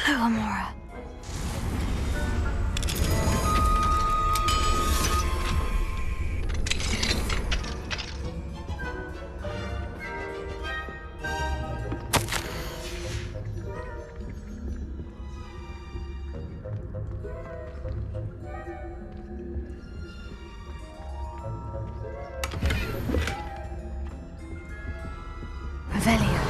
Hello, Amora. Revelio.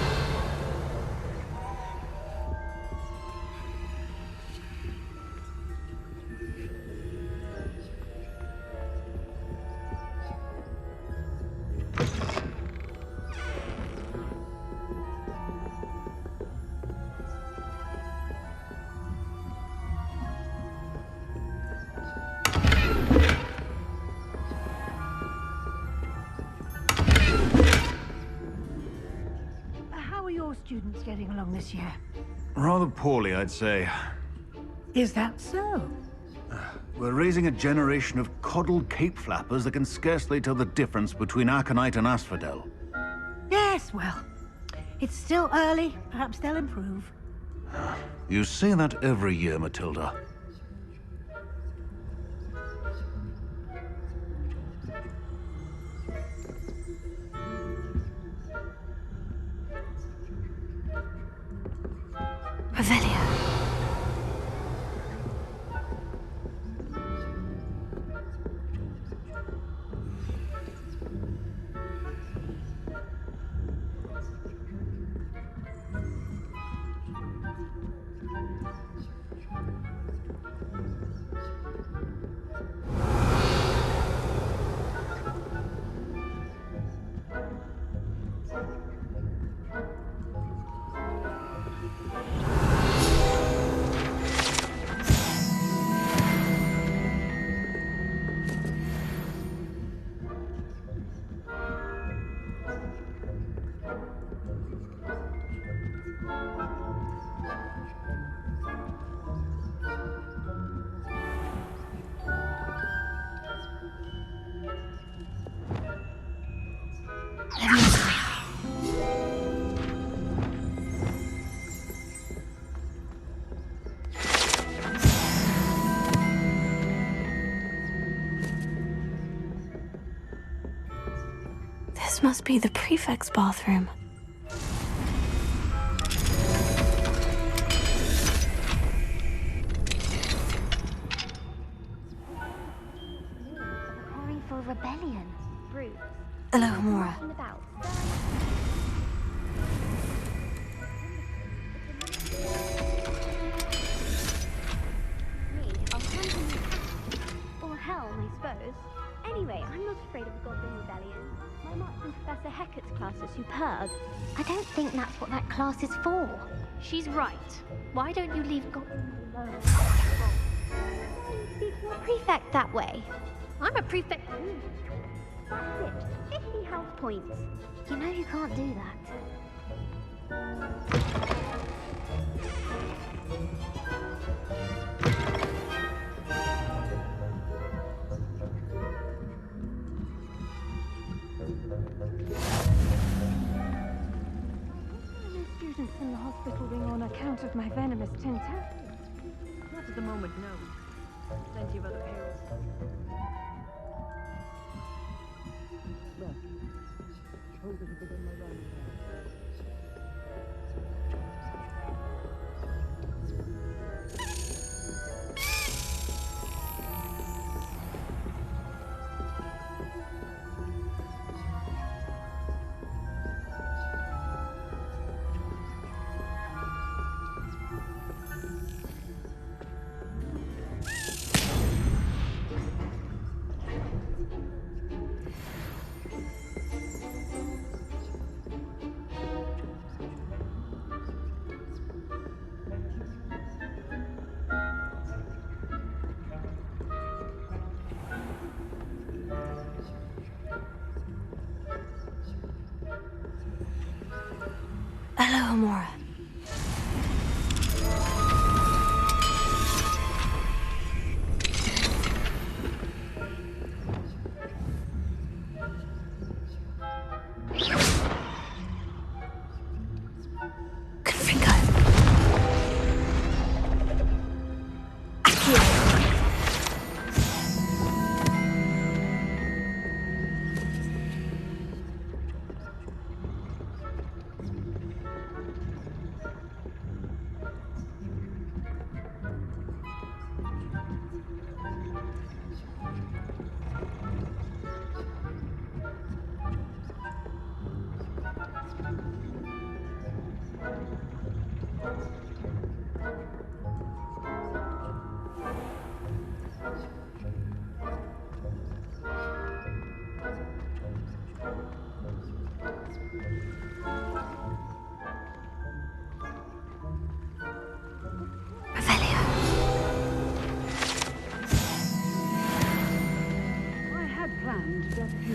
How are your students getting along this year? Rather poorly, I'd say. Is that so? We're raising a generation of coddled cape flappers that can scarcely tell the difference between aconite and asphodel. Yes, well, it's still early. Perhaps they'll improve. You say that every year, Matilda. Revelio. This must be the prefect's bathroom. Preparing for rebellion. Bruce. Hello, Mora. Or Helm, I suppose. Anyway, I'm not afraid of a Goblin Rebellion. My march in Professor Hecat's class is superb. I don't think that's what that class is for. She's right. Why don't you leave Goblins alone? Speak to your prefect that way. I'm a prefect too. That's it. 50 health points. You know you can't do that. Students in the hospital wing on account of my venomous tentacle. Not at the moment, no. Plenty of other perils. Well, hold it within my run. Hello, Mora.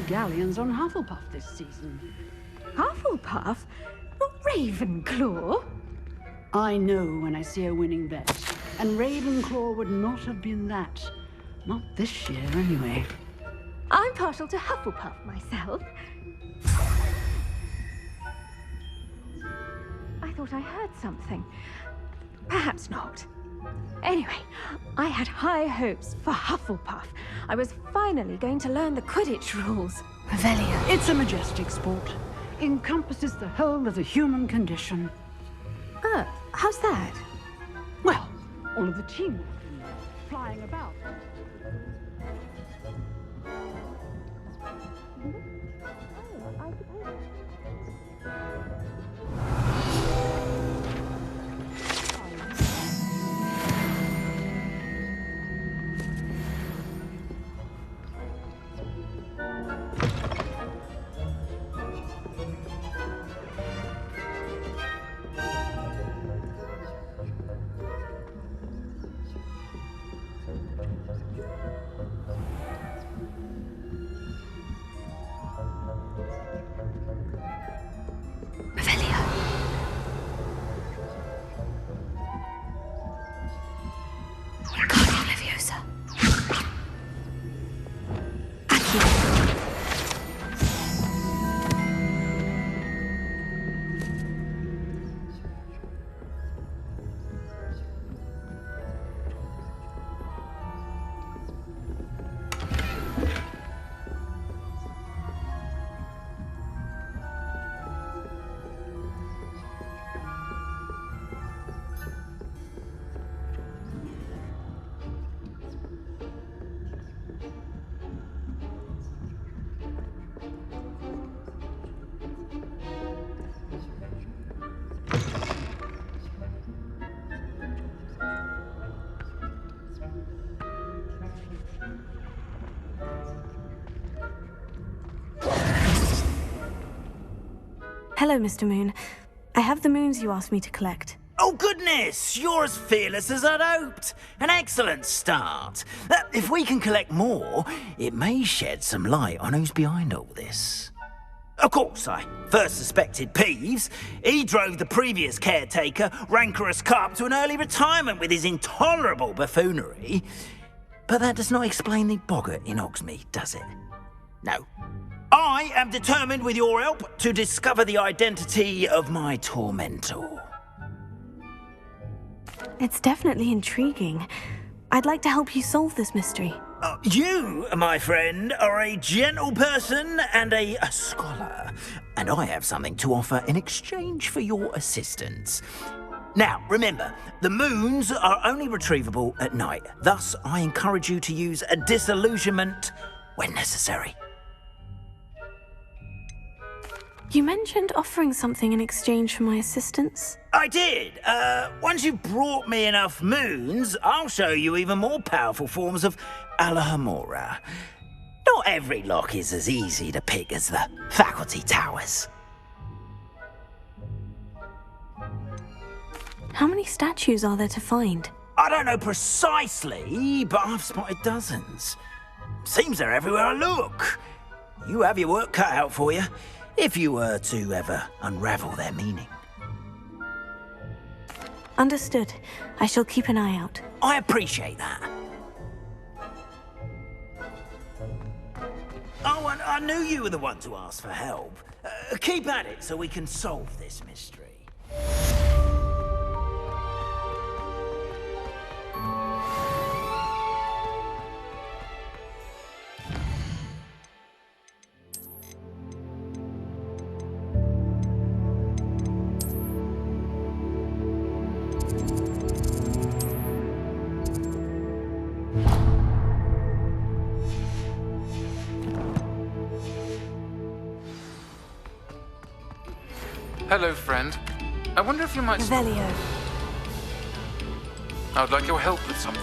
Galleons on Hufflepuff this season. Hufflepuff? Ravenclaw? I know when I see a winning bet, and Ravenclaw would not have been that. Not this year, anyway. I'm partial to Hufflepuff myself. I thought I heard something. Perhaps not. Anyway, I had high hopes for Hufflepuff. I was finally going to learn the Quidditch rules. Revelio. It's a majestic sport. Encompasses the whole of the human condition. How's that? Well, all of the teamwork and flying about. Hello, Mr. Moon. I have the moons you asked me to collect. Oh, goodness! You're as fearless as I'd hoped. An excellent start. If we can collect more, it may shed some light on who's behind all this. Of course, I first suspected Peeves. He drove the previous caretaker, Rancorous Carp, to an early retirement with his intolerable buffoonery. But that does not explain the boggart in Hogsmeade, does it? No. I am determined, with your help, to discover the identity of my tormentor. It's definitely intriguing. I'd like to help you solve this mystery. You, my friend, are a gentle person and a scholar, and I have something to offer in exchange for your assistance. Now, remember, the moons are only retrievable at night. Thus, I encourage you to use a disillusionment when necessary. You mentioned offering something in exchange for my assistance? I did. Once you've brought me enough moons, I'll show you even more powerful forms of Alohomora. Not every lock is as easy to pick as the faculty towers. How many statues are there to find? I don't know precisely, but I've spotted dozens. Seems they're everywhere I look. You have your work cut out for you, if you were to ever unravel their meaning. Understood. I shall keep an eye out. I appreciate that. Oh, and I knew you were the one to ask for help. Keep at it so we can solve this mystery. Hello, friend. I wonder if you might... Revelio. I would like your help with something.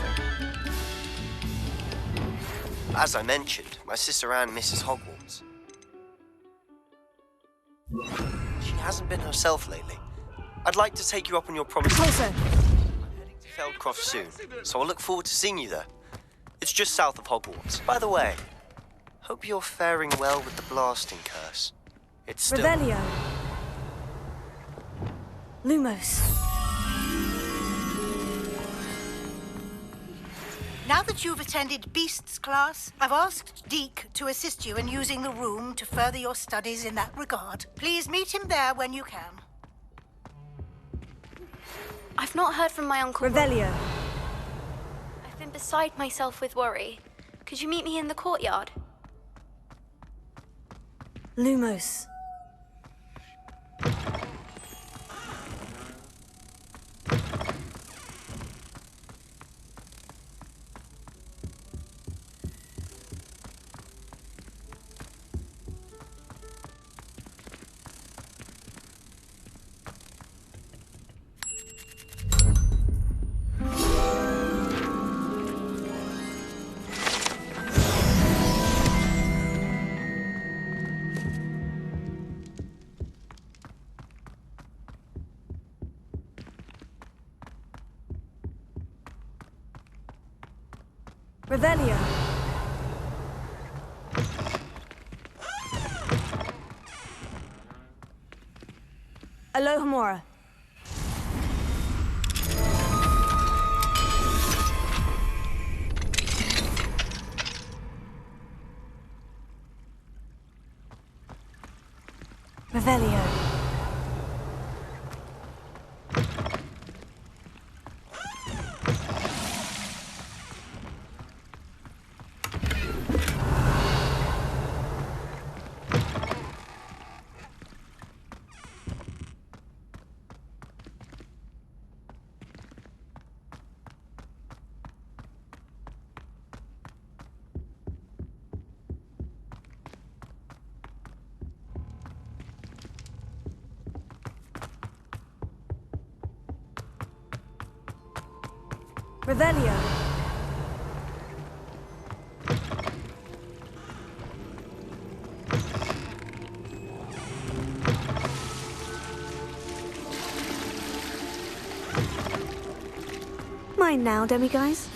As I mentioned, my sister Anne misses Hogwarts. She hasn't been herself lately. I'd like to take you up on your promise. Closer. I'm heading to Feldcroft soon, so I look forward to seeing you there. It's just south of Hogwarts. By the way, hope you're faring well with the blasting curse. It's still... Revelio. Lumos. Now that you've attended Beasts class, I've asked Deke to assist you in using the room to further your studies in that regard. Please meet him there when you can. I've not heard from my uncle. Revelio. I've been beside myself with worry. Could you meet me in the courtyard? Lumos. Revelio. Alohomora. Revelio. Revelio. mind now, demiguise?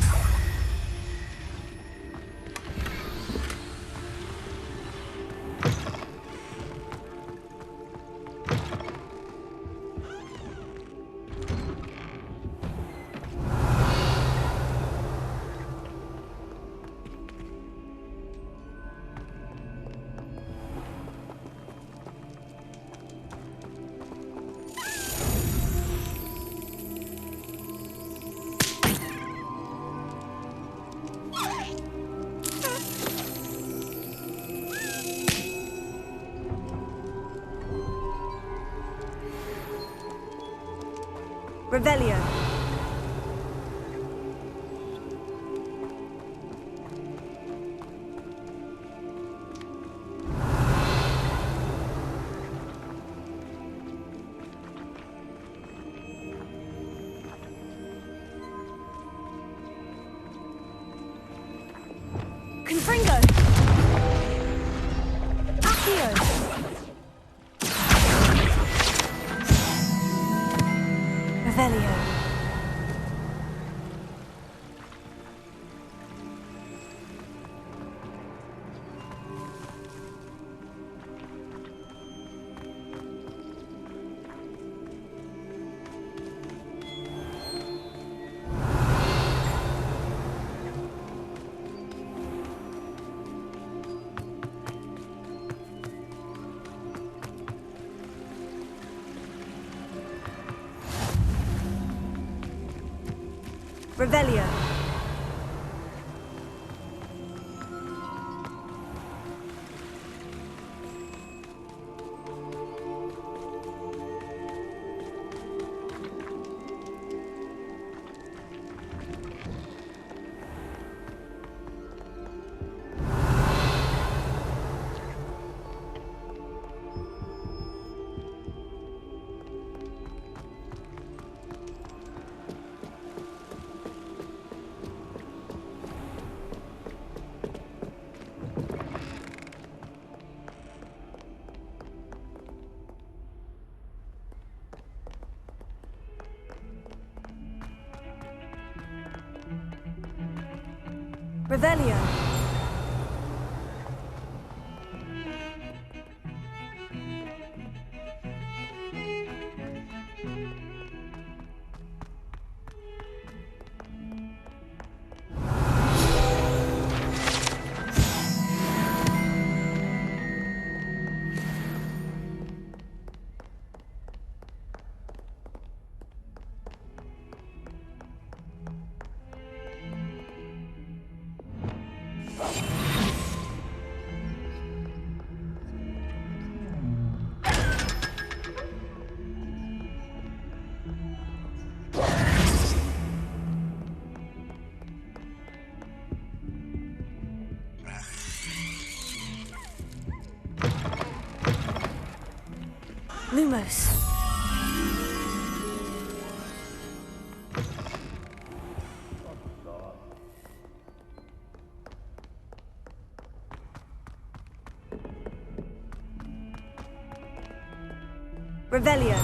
Revelio. Confringo. Accio. Revelio. Revelio. Revelio. Lumos. Revelio.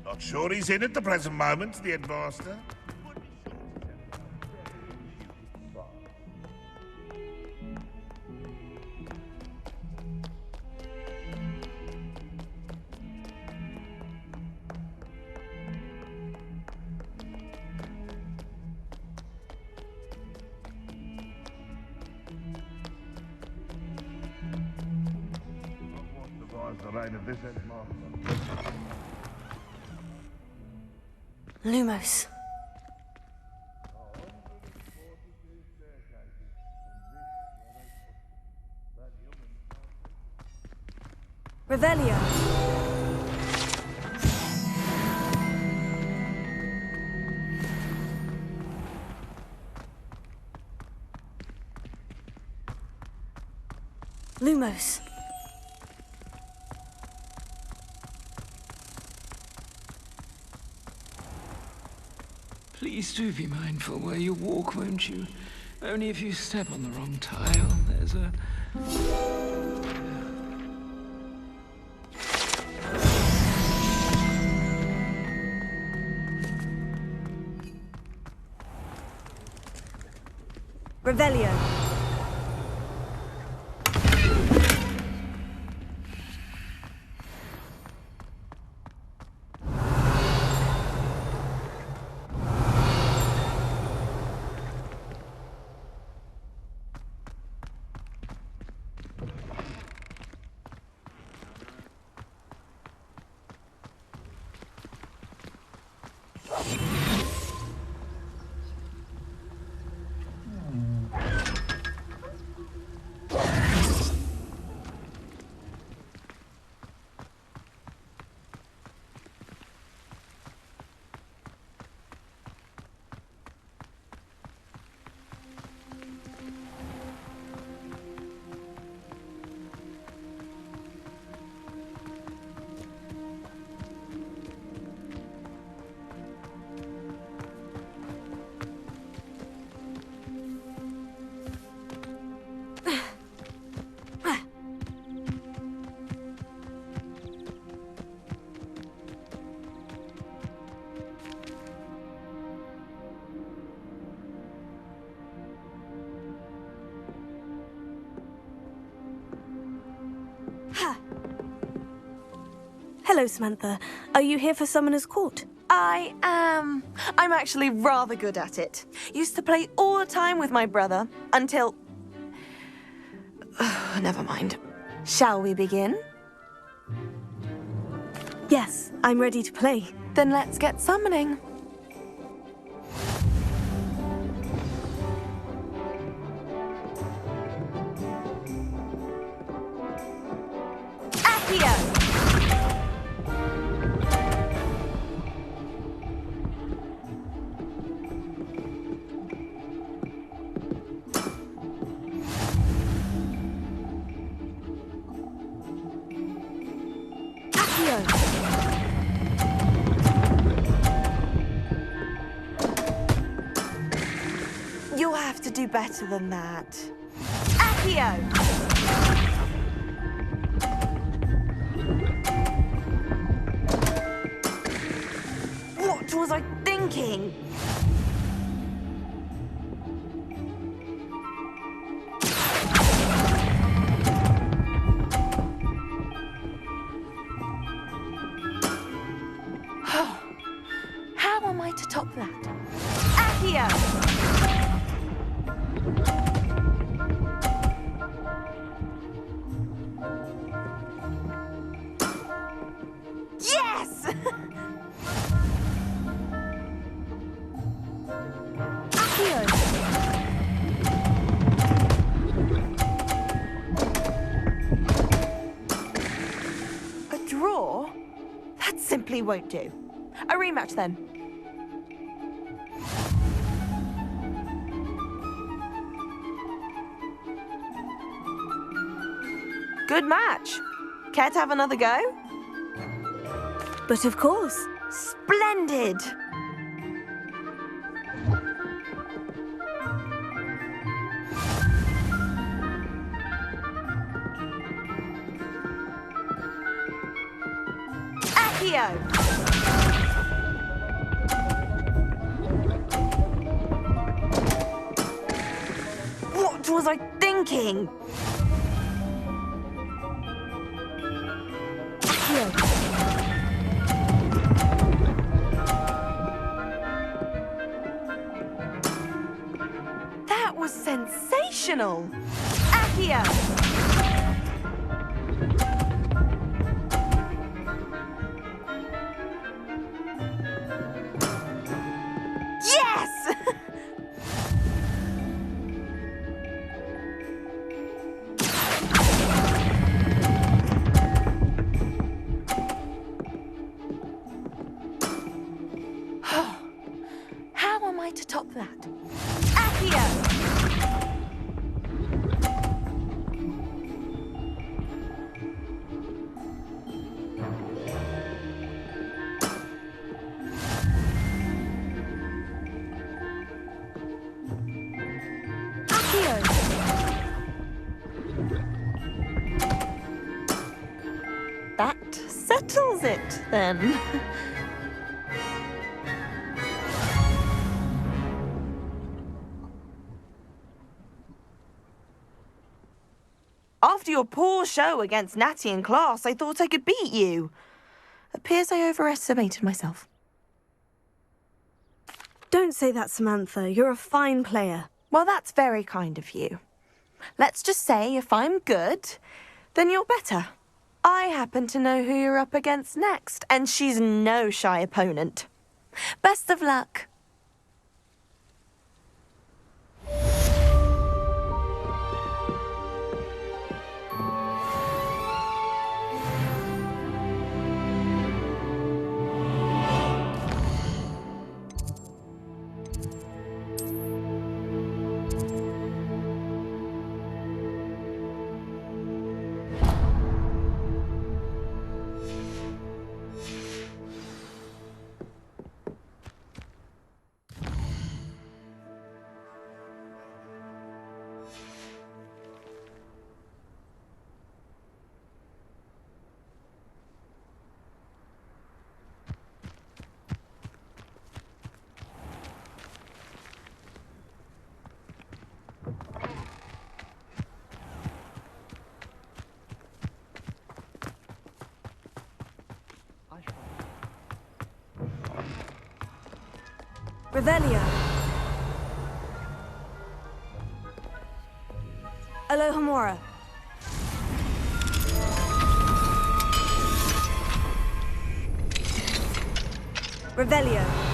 Not sure he's in at the present moment, the headmaster. The reign of this headmaster. Lumos. Revelio. Lumos. Please do be mindful where you walk, won't you? Only if you step on the wrong tile, there's a... Revelio. Hello, Samantha. Are you here for Summoner's Court? I am. I'm actually rather good at it. Used to play all the time with my brother until... Never mind. Shall we begin? Yes, I'm ready to play. Then let's get summoning. Accio! You'll have to do better than that. Accio! What was I thinking? How am I to top that? Accio! Yes! Accio! A draw? That simply won't do. A rematch then. Good match. Care to have another go? But of course. Splendid! Accio! What was I thinking? Accio! That was sensational! Accio! Yes! How am I to top that? Accio! was it, then? After your poor show against Natty in class, I thought I could beat you. Appears I overestimated myself. Don't say that, Samantha. You're a fine player. Well, that's very kind of you. Let's just say if I'm good, then you're better. I happen to know who you're up against next, and she's no shy opponent. Best of luck. Revelio. Alohomora. Revelio.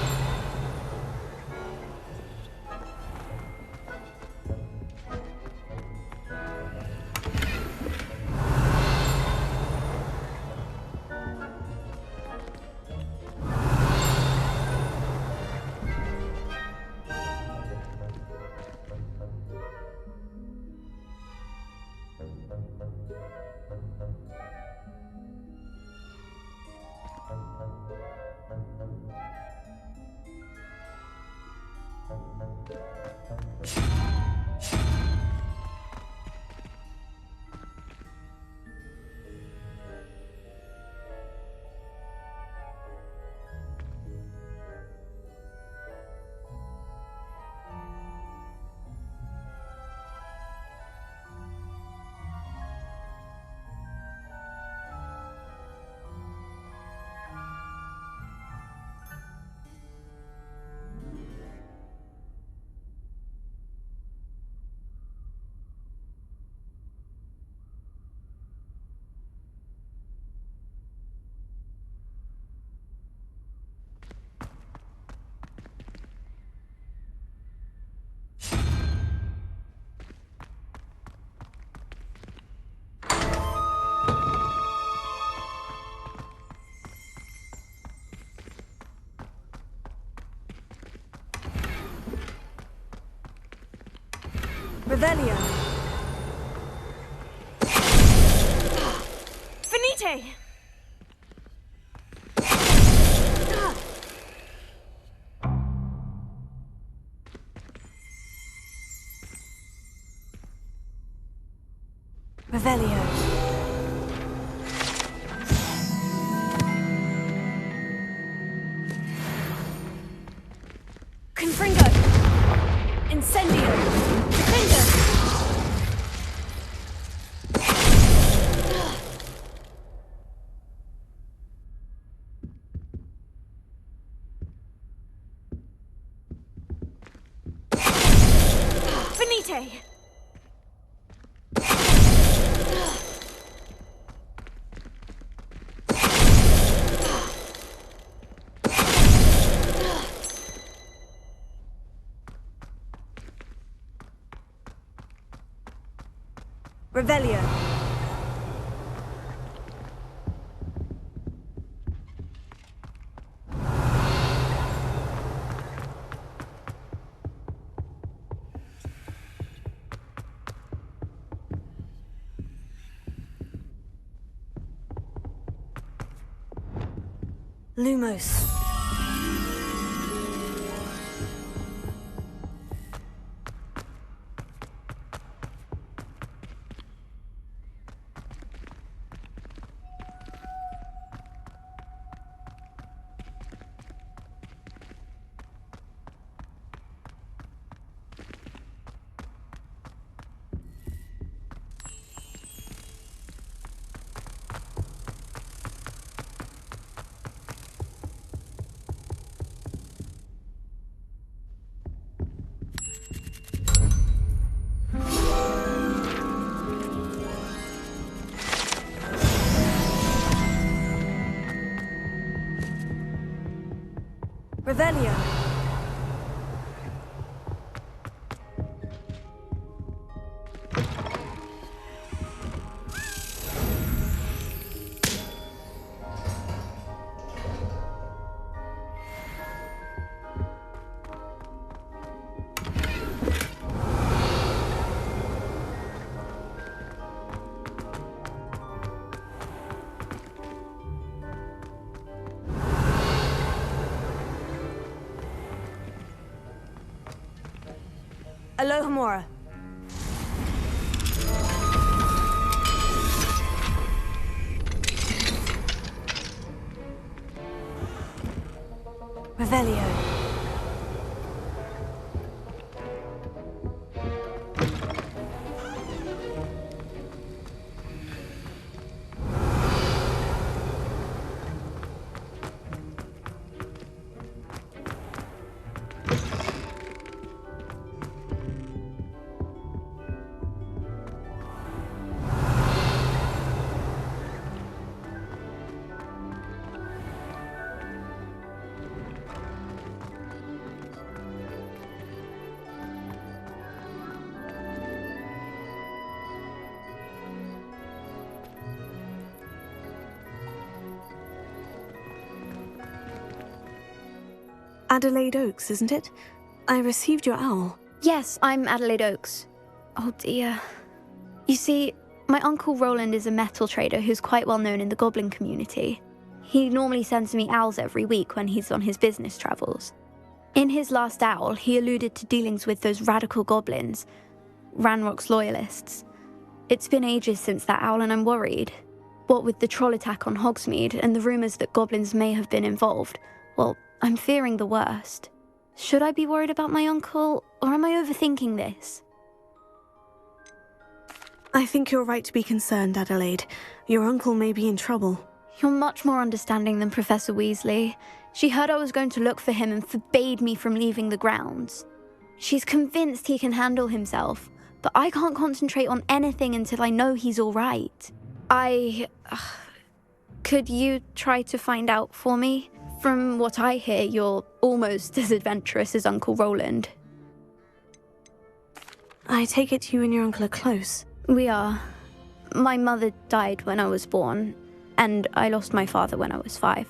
Revelio. Finite! Revelio. Confringo. Incendio. Defender. Finite. Revelio. Lumos. Revelio. Alohomora. Revelio. Adelaide Oaks, isn't it? I received your owl. Yes, I'm Adelaide Oaks. Oh dear. You see, my Uncle Roland is a metal trader who's quite well known in the goblin community. He normally sends me owls every week when he's on his business travels. In his last owl, he alluded to dealings with those radical goblins, Ranrock's loyalists. It's been ages since that owl and I'm worried. What with the troll attack on Hogsmeade and the rumours that goblins may have been involved, well, I'm fearing the worst. Should I be worried about my uncle, or am I overthinking this? I think you're right to be concerned, Adelaide. Your uncle may be in trouble. You're much more understanding than Professor Weasley. She heard I was going to look for him and forbade me from leaving the grounds. She's convinced he can handle himself, but I can't concentrate on anything until I know he's all right. Could you try to find out for me? From what I hear, you're almost as adventurous as Uncle Roland. I take it you and your uncle are close. We are. My mother died when I was born, and I lost my father when I was 5.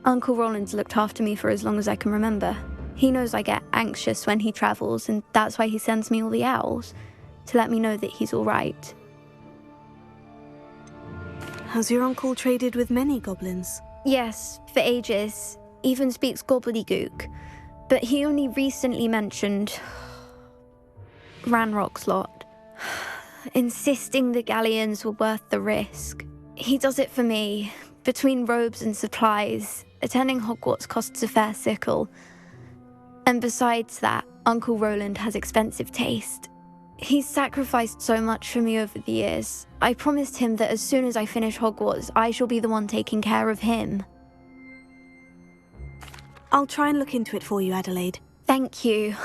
Uncle Roland's looked after me for as long as I can remember. He knows I get anxious when he travels, and that's why he sends me all the owls, to let me know that he's all right. Has your uncle traded with many goblins? Yes, for ages. Even speaks gobbledygook. But he only recently mentioned Ranrock's lot, insisting the galleons were worth the risk. He does it for me. Between robes and supplies, attending Hogwarts costs a fair sickle. And besides that, Uncle Roland has expensive taste. He's sacrificed so much for me over the years. I promised him that as soon as I finish Hogwarts, I shall be the one taking care of him. I'll try and look into it for you, Adelaide. Thank you.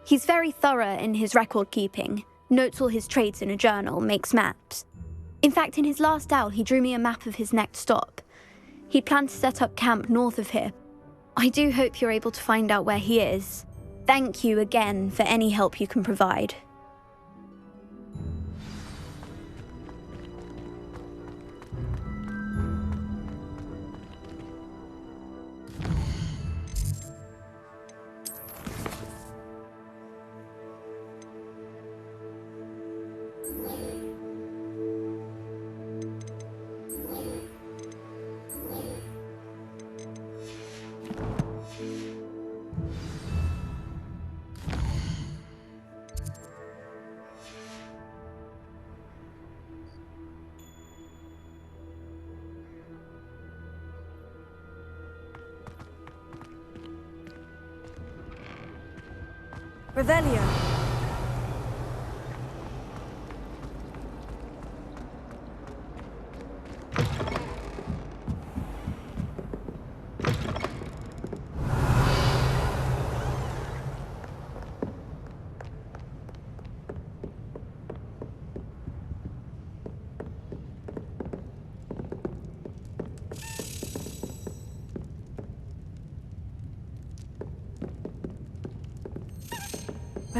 He's very thorough in his record keeping, notes all his trades in a journal, makes maps. In fact, in his last owl, he drew me a map of his next stop. He planned to set up camp north of here. I do hope you're able to find out where he is. Thank you again for any help you can provide. Revelio.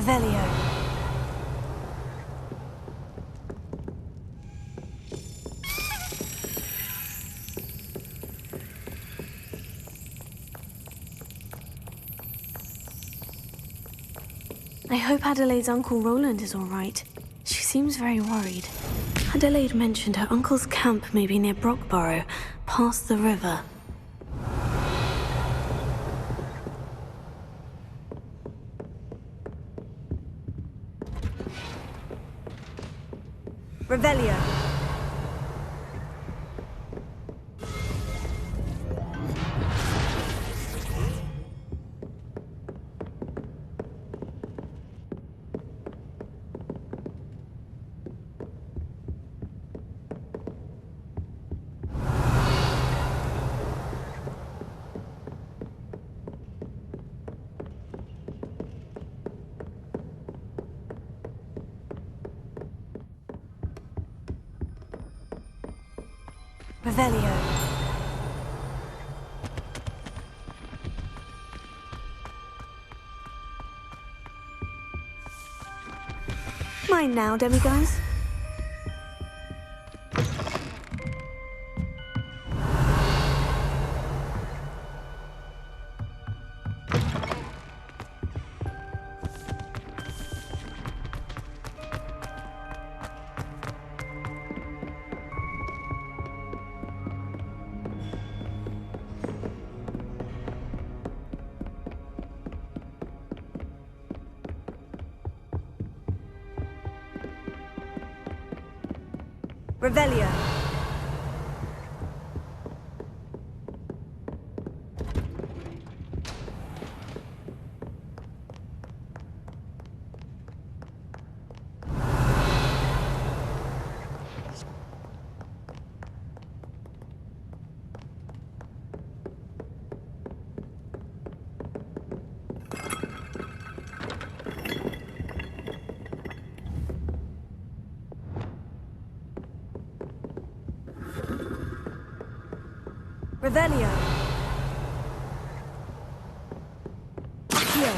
Revelio. I hope Adelaide's Uncle Roland is all right. She seems very worried. Adelaide mentioned her uncle's camp may be near Brockborough, past the river. Revelio. Revelio. Mine now, demiguise. Revelio. Revelio. Heal.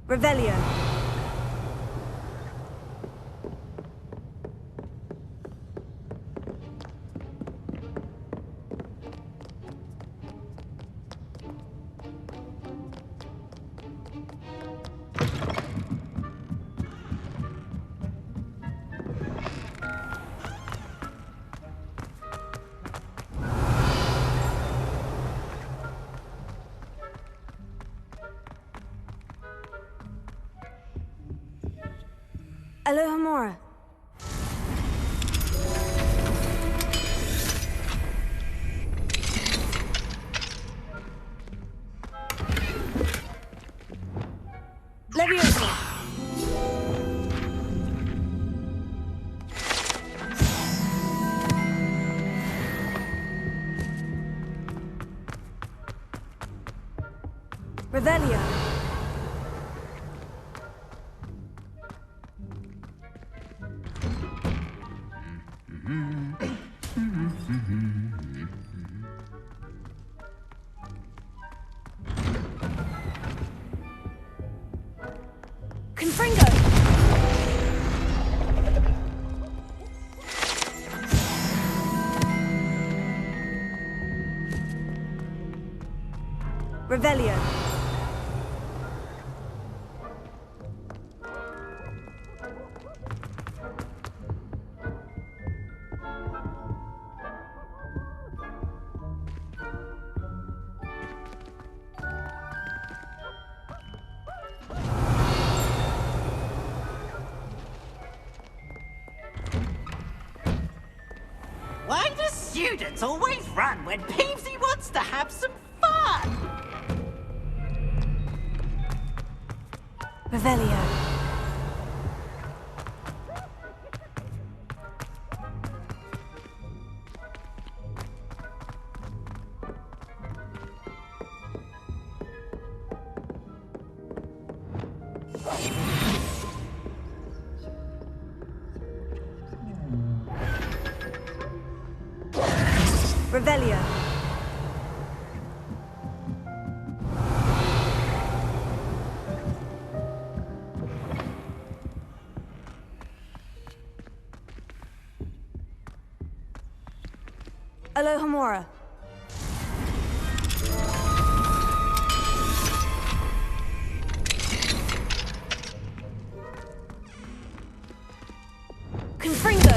Revelio. Alohomora. Leviosa. Revelio. Confringo! Revelio. Why do students always run when Peevesy wants to have some fun? Revelio. Revelio. Alohomora. Confringo.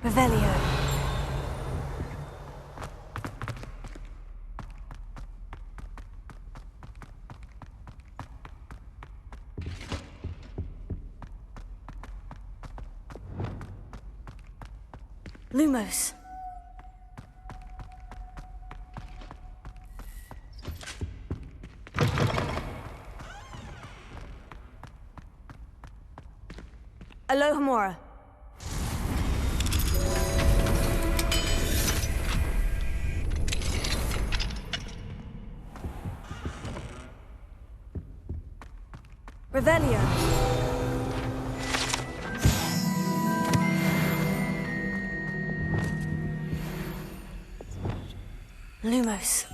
Revelio. Lumos. Alohomora. Revelio. Lumos.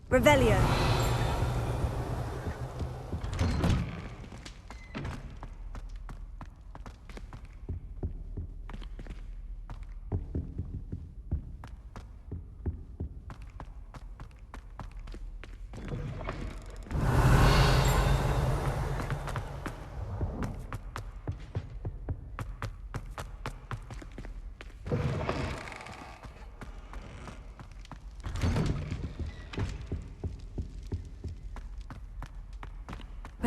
Revelio.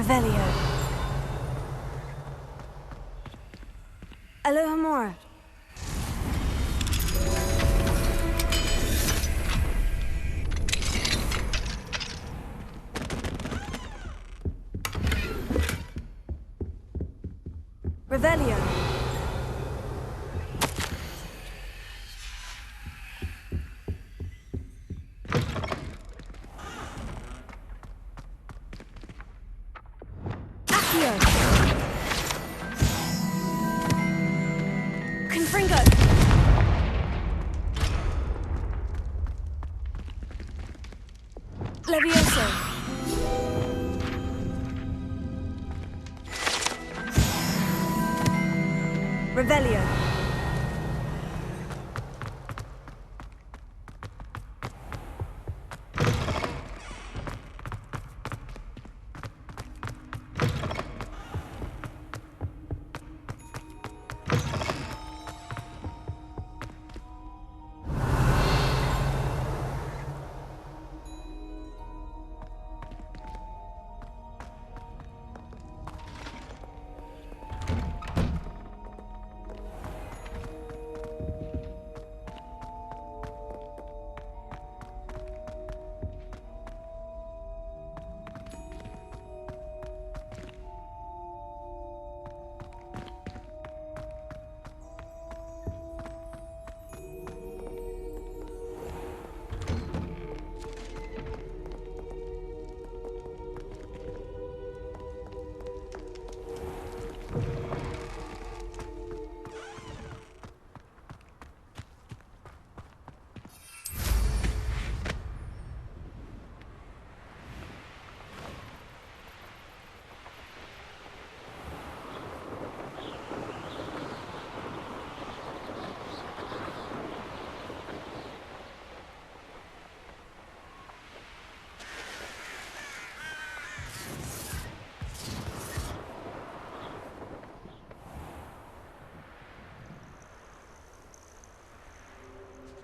Revelio. Alohomora. Revelio. Confringo. Levioso. Revelio.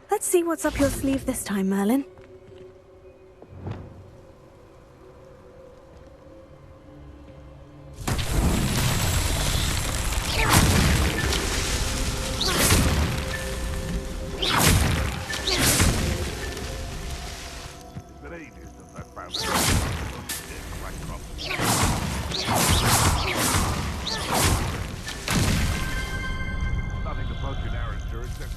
Let's see what's up your sleeve this time, Merlin. Nothing approaching Aaron's jurisdiction.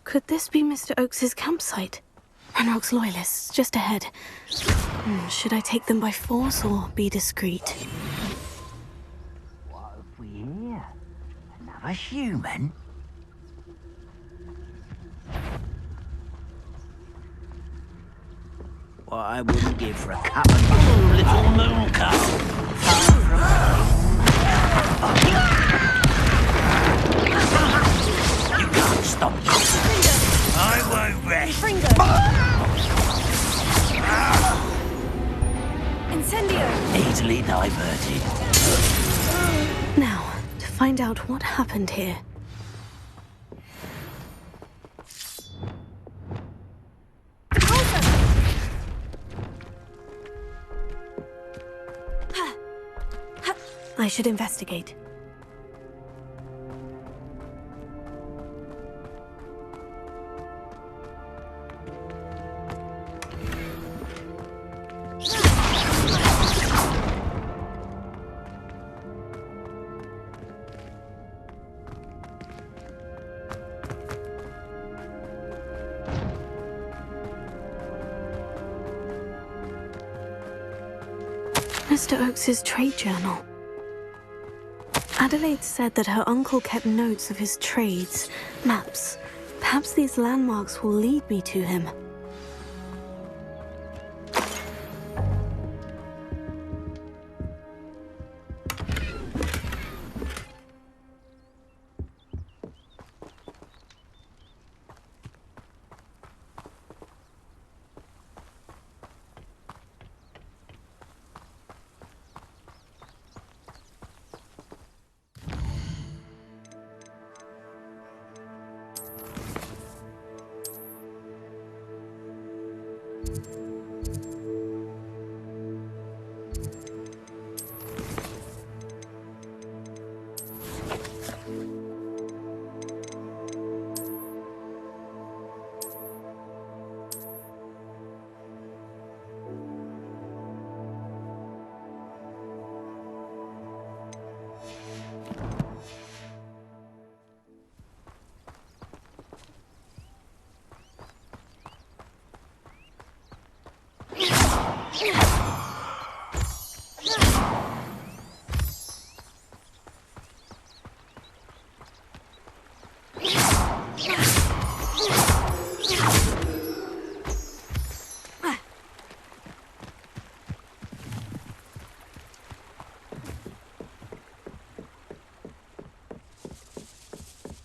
Could this be Mr. Oakes's campsite? Ranrock's loyalists, just ahead. Should I take them by force or be discreet? What have we here? Another human? What I wouldn't give for a cup of little moon cup. You can't stop this. I won't rest. Incendio! Easily diverted. Now, to find out what happened here. I should investigate. Mr. Oakes's trade journal. Adelaide said that her uncle kept notes of his trades, maps. Perhaps these landmarks will lead me to him.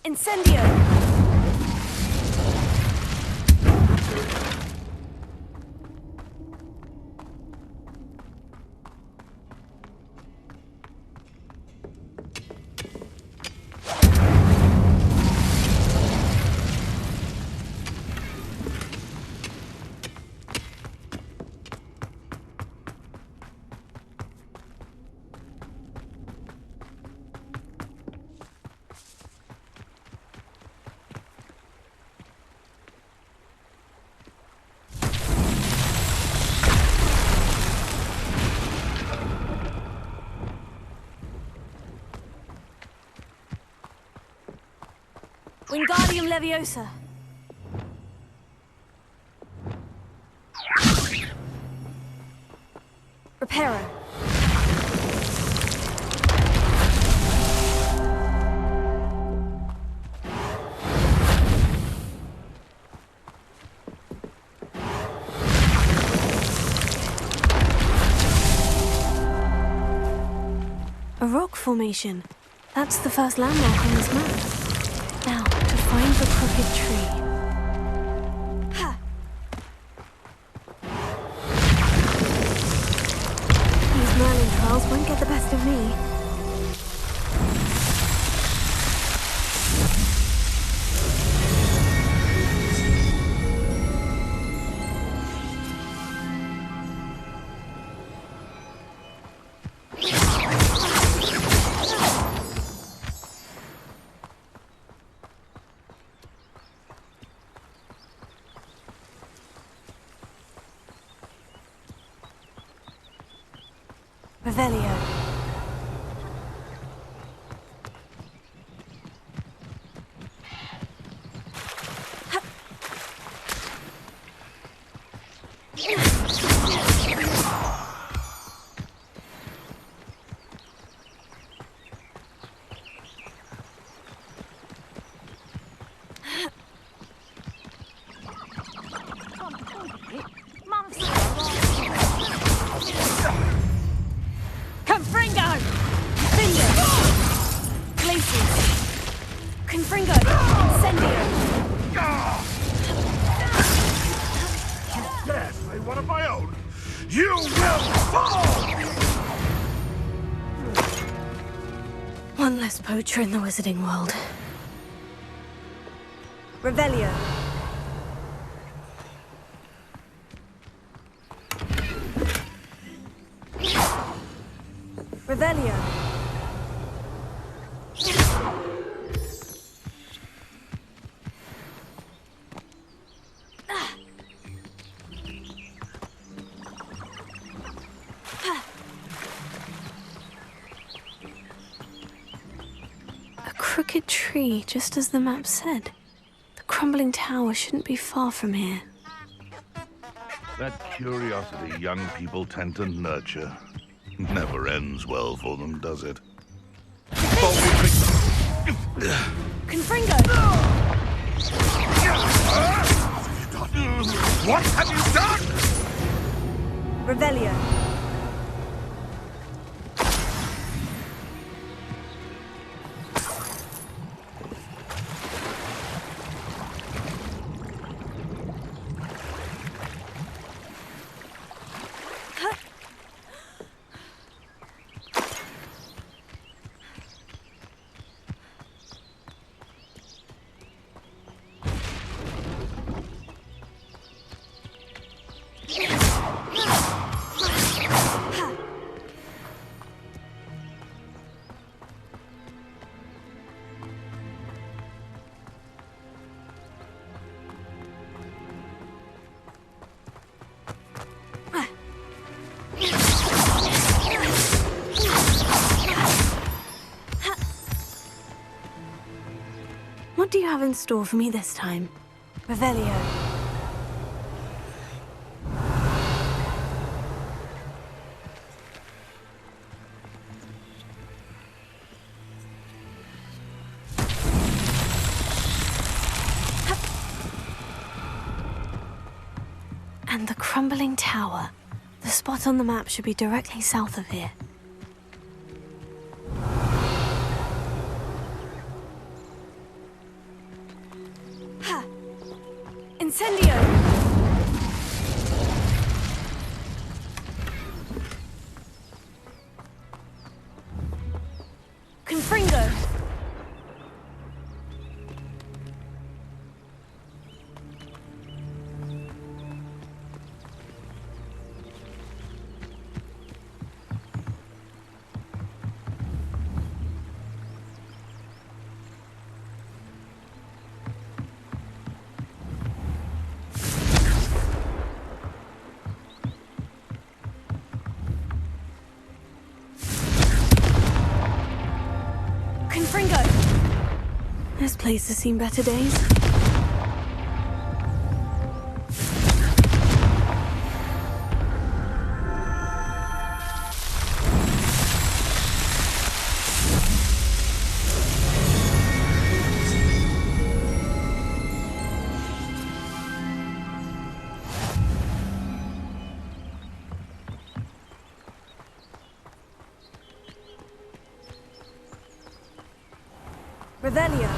Incendio! Wingardium Leviosa. Reparo. A rock formation. That's the first landmark on this map. Now, to find the crooked tree. Ha! These Merlin trials won't get the best of me. Revelio. One less poacher in the wizarding world. Revelio. Revelio. Crooked tree, just as the map said. The crumbling tower shouldn't be far from here. That curiosity young people tend to nurture never ends well for them, does it? Confringo! What have you done? Revelio. What do you have in store for me this time? Revelio. And the crumbling tower. The spot on the map should be directly south of here. Ha! Incendio! Confringo! place has seen better days. Revelio.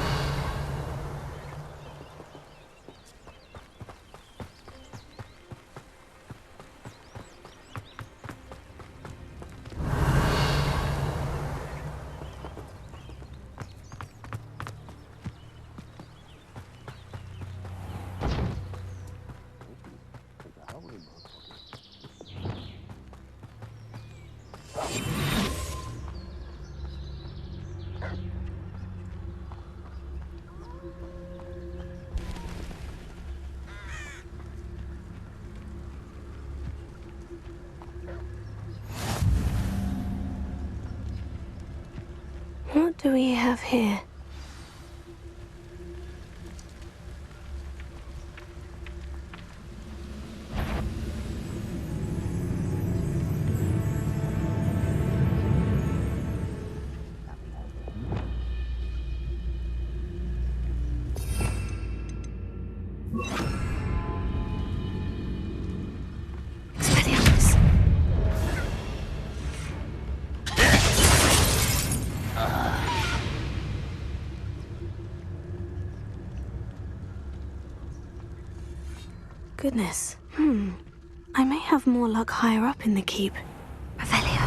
What do we have here? Goodness. I may have more luck higher up in the keep. Revelio.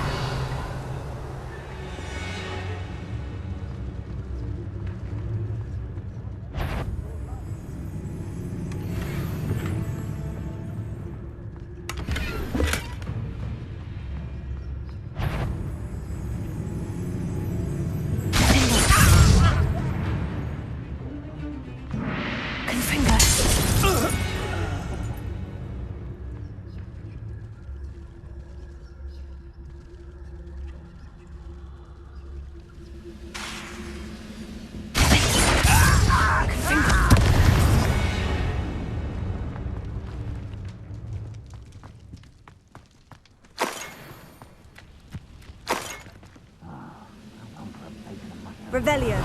Revelio.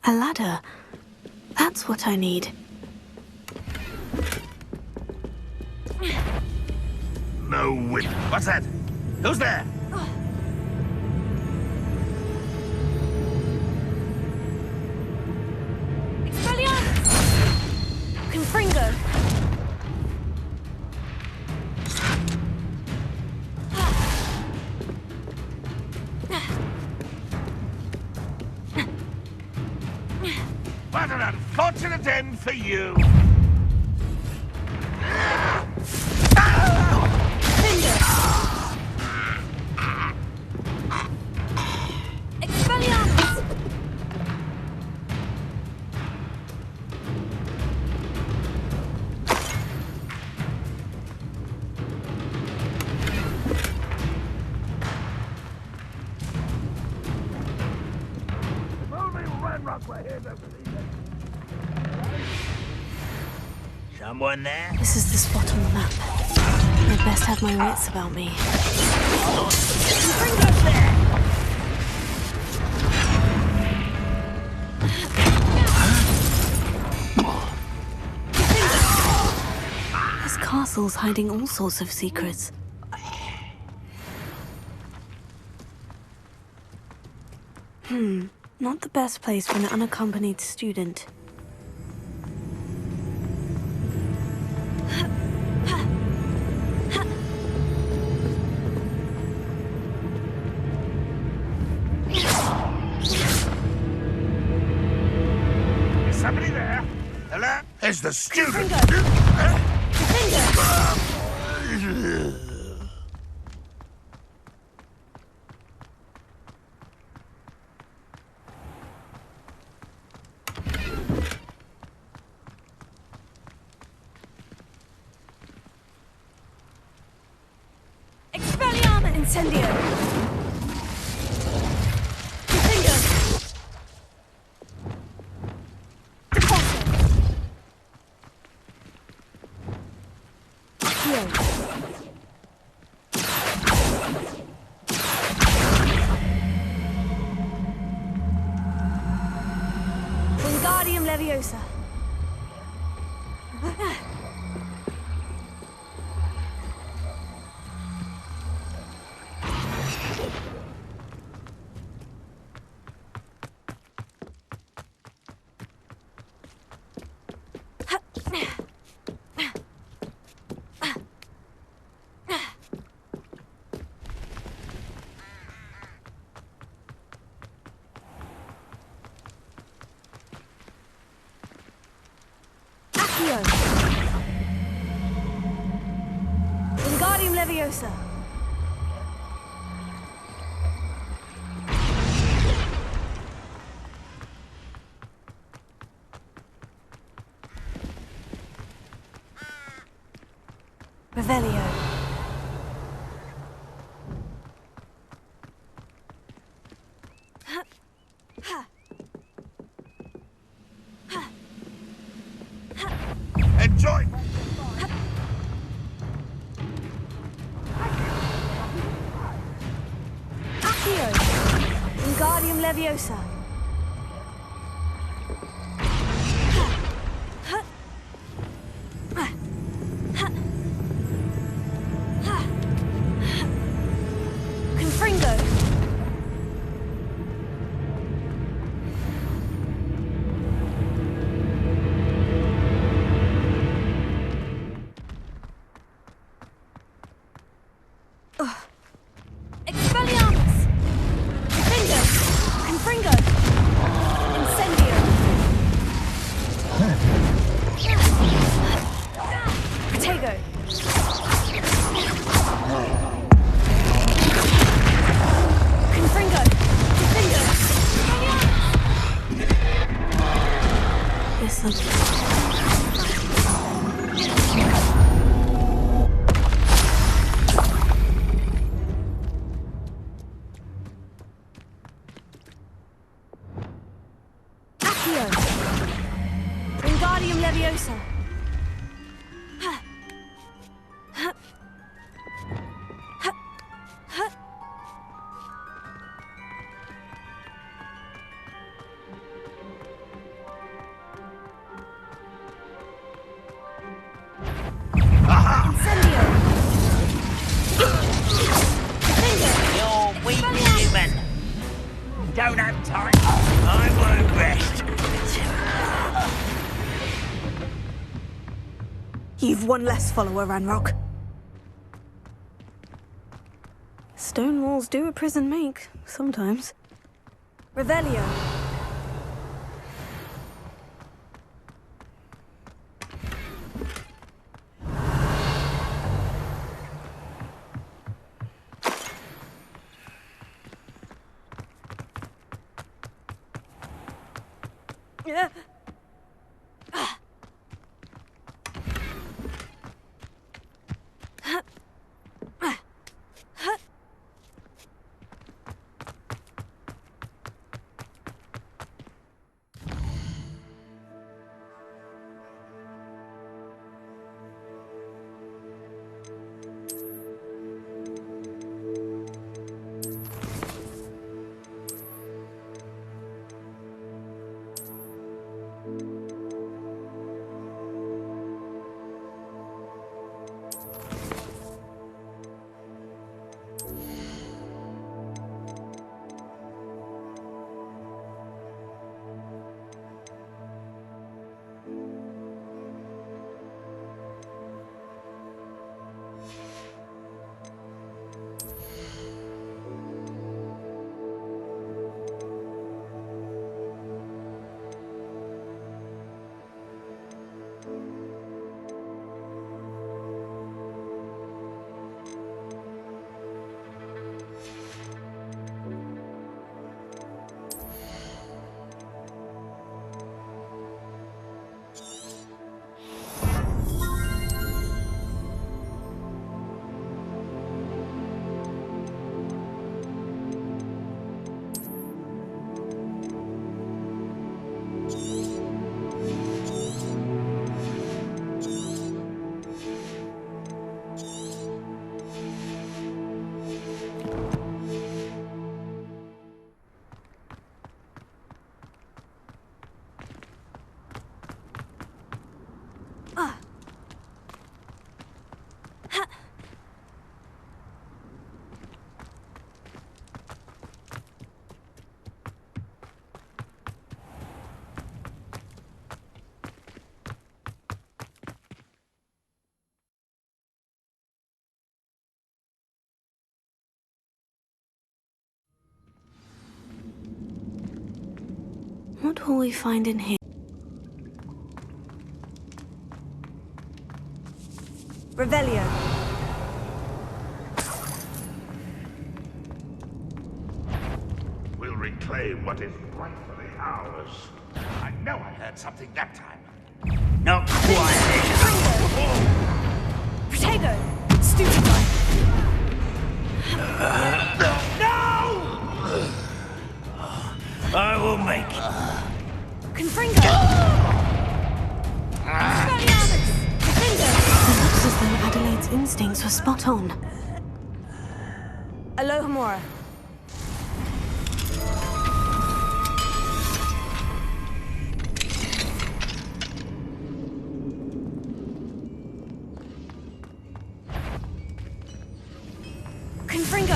A ladder. That's what I need. No wit. What's that? Who's there? Confringo! What an unfortunate end for you! Someone there? This is the spot on the map. I'd best have my wits about me. This castle's hiding all sorts of secrets. Not the best place for an unaccompanied student. Is somebody there? Hello? Is the student? Incendio! Incendio! Wingardium Leviosa. Wingardium Leviosa. Revelio. Enjoy! Accio. Wingardium Leviosa. Confringo. Expelliarmus! Confringo! Confringo! Incendio! Protego! Confringo! Confringo! This looks... Accio! Wingardium Leviosa! Incendio! You're weak, human. Don't have time. I won't rest. You've one less follower, Ranrock. Stone walls do a prison make, sometimes. Revelio. Yeah. What will we find in here? Revelio. We'll reclaim what is rightfully ours. I know I heard something that time. Not quite. Protego! Stupid guy! No! I will make it. Confringo! It looks as though Adelaide's instincts were spot on. Alohomora. Confringo!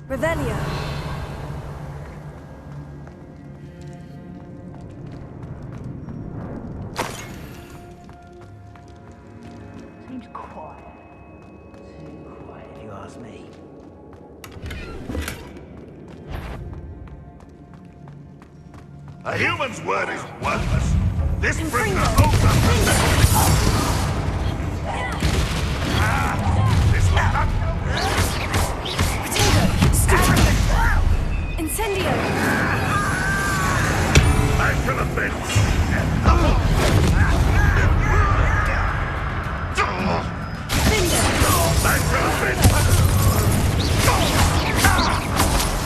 Revelio. Seems quiet. Too quiet, if you ask me. A human's word is worthless. This brings the hopes of the this will not Incendio! I shall have been.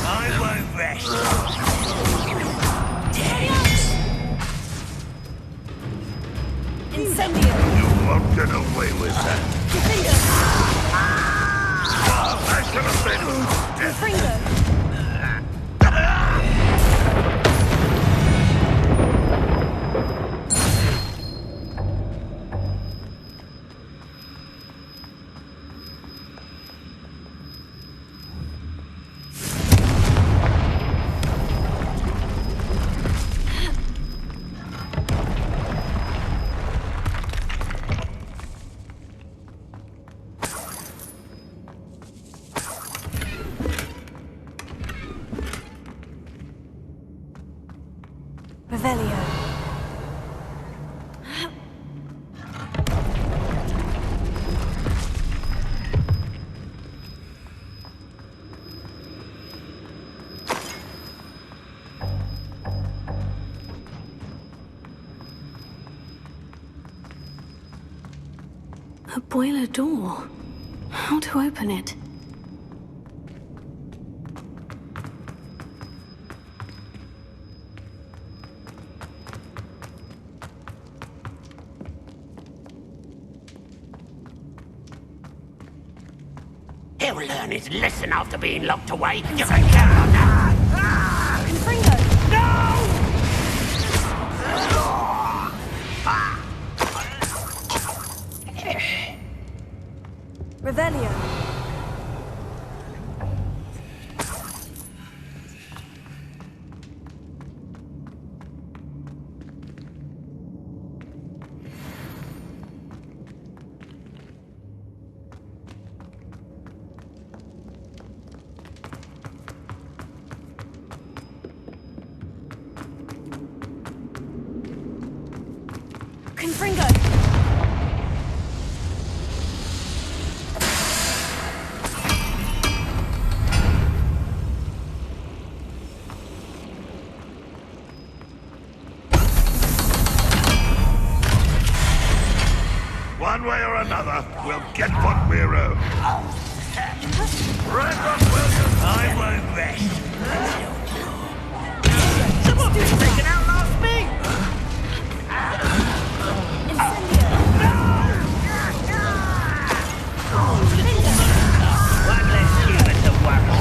I won't rest. Incendio! You won't get away with that. I shall have been. Confringo! Revelio. A boiler door. How to open it? He'll learn his lesson after being locked away. You can count on that. Confringo! Revelio. Confringo! One way or another, we'll get what we're owed. I won't rest. Someone's taken out last me. One less human to worry.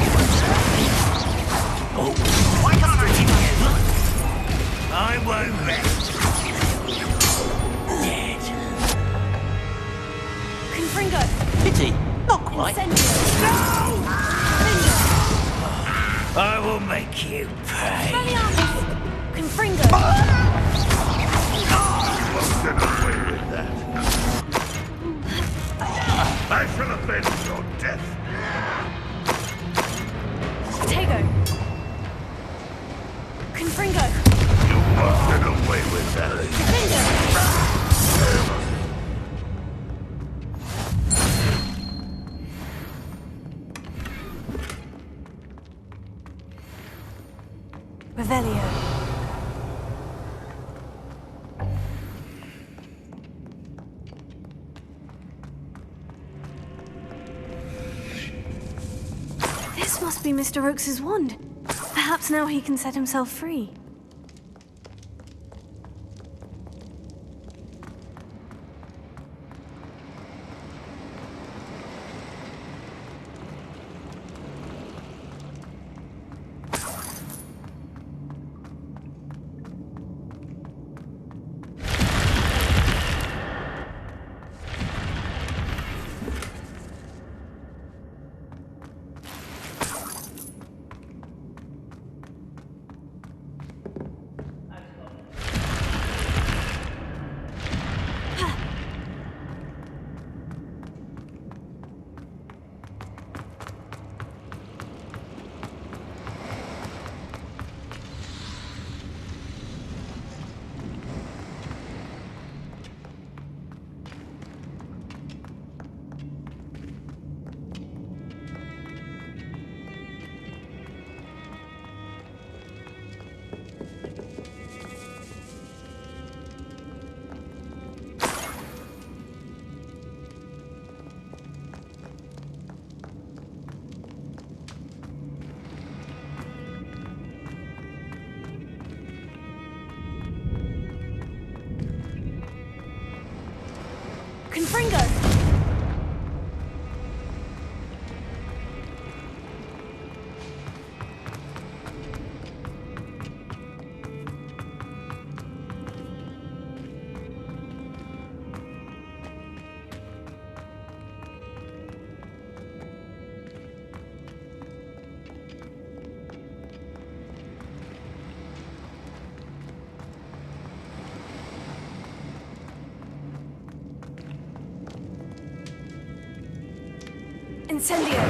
Why can't I hit you? I won't rest. Dead. not like... I will make you pay. Confringo! Get away with that. I shall avenge your death. Tego! Confringo! You won't get away with that. Revelio. This must be Mr. Oakes's wand. Perhaps now he can set himself free. Confringo! Incendio!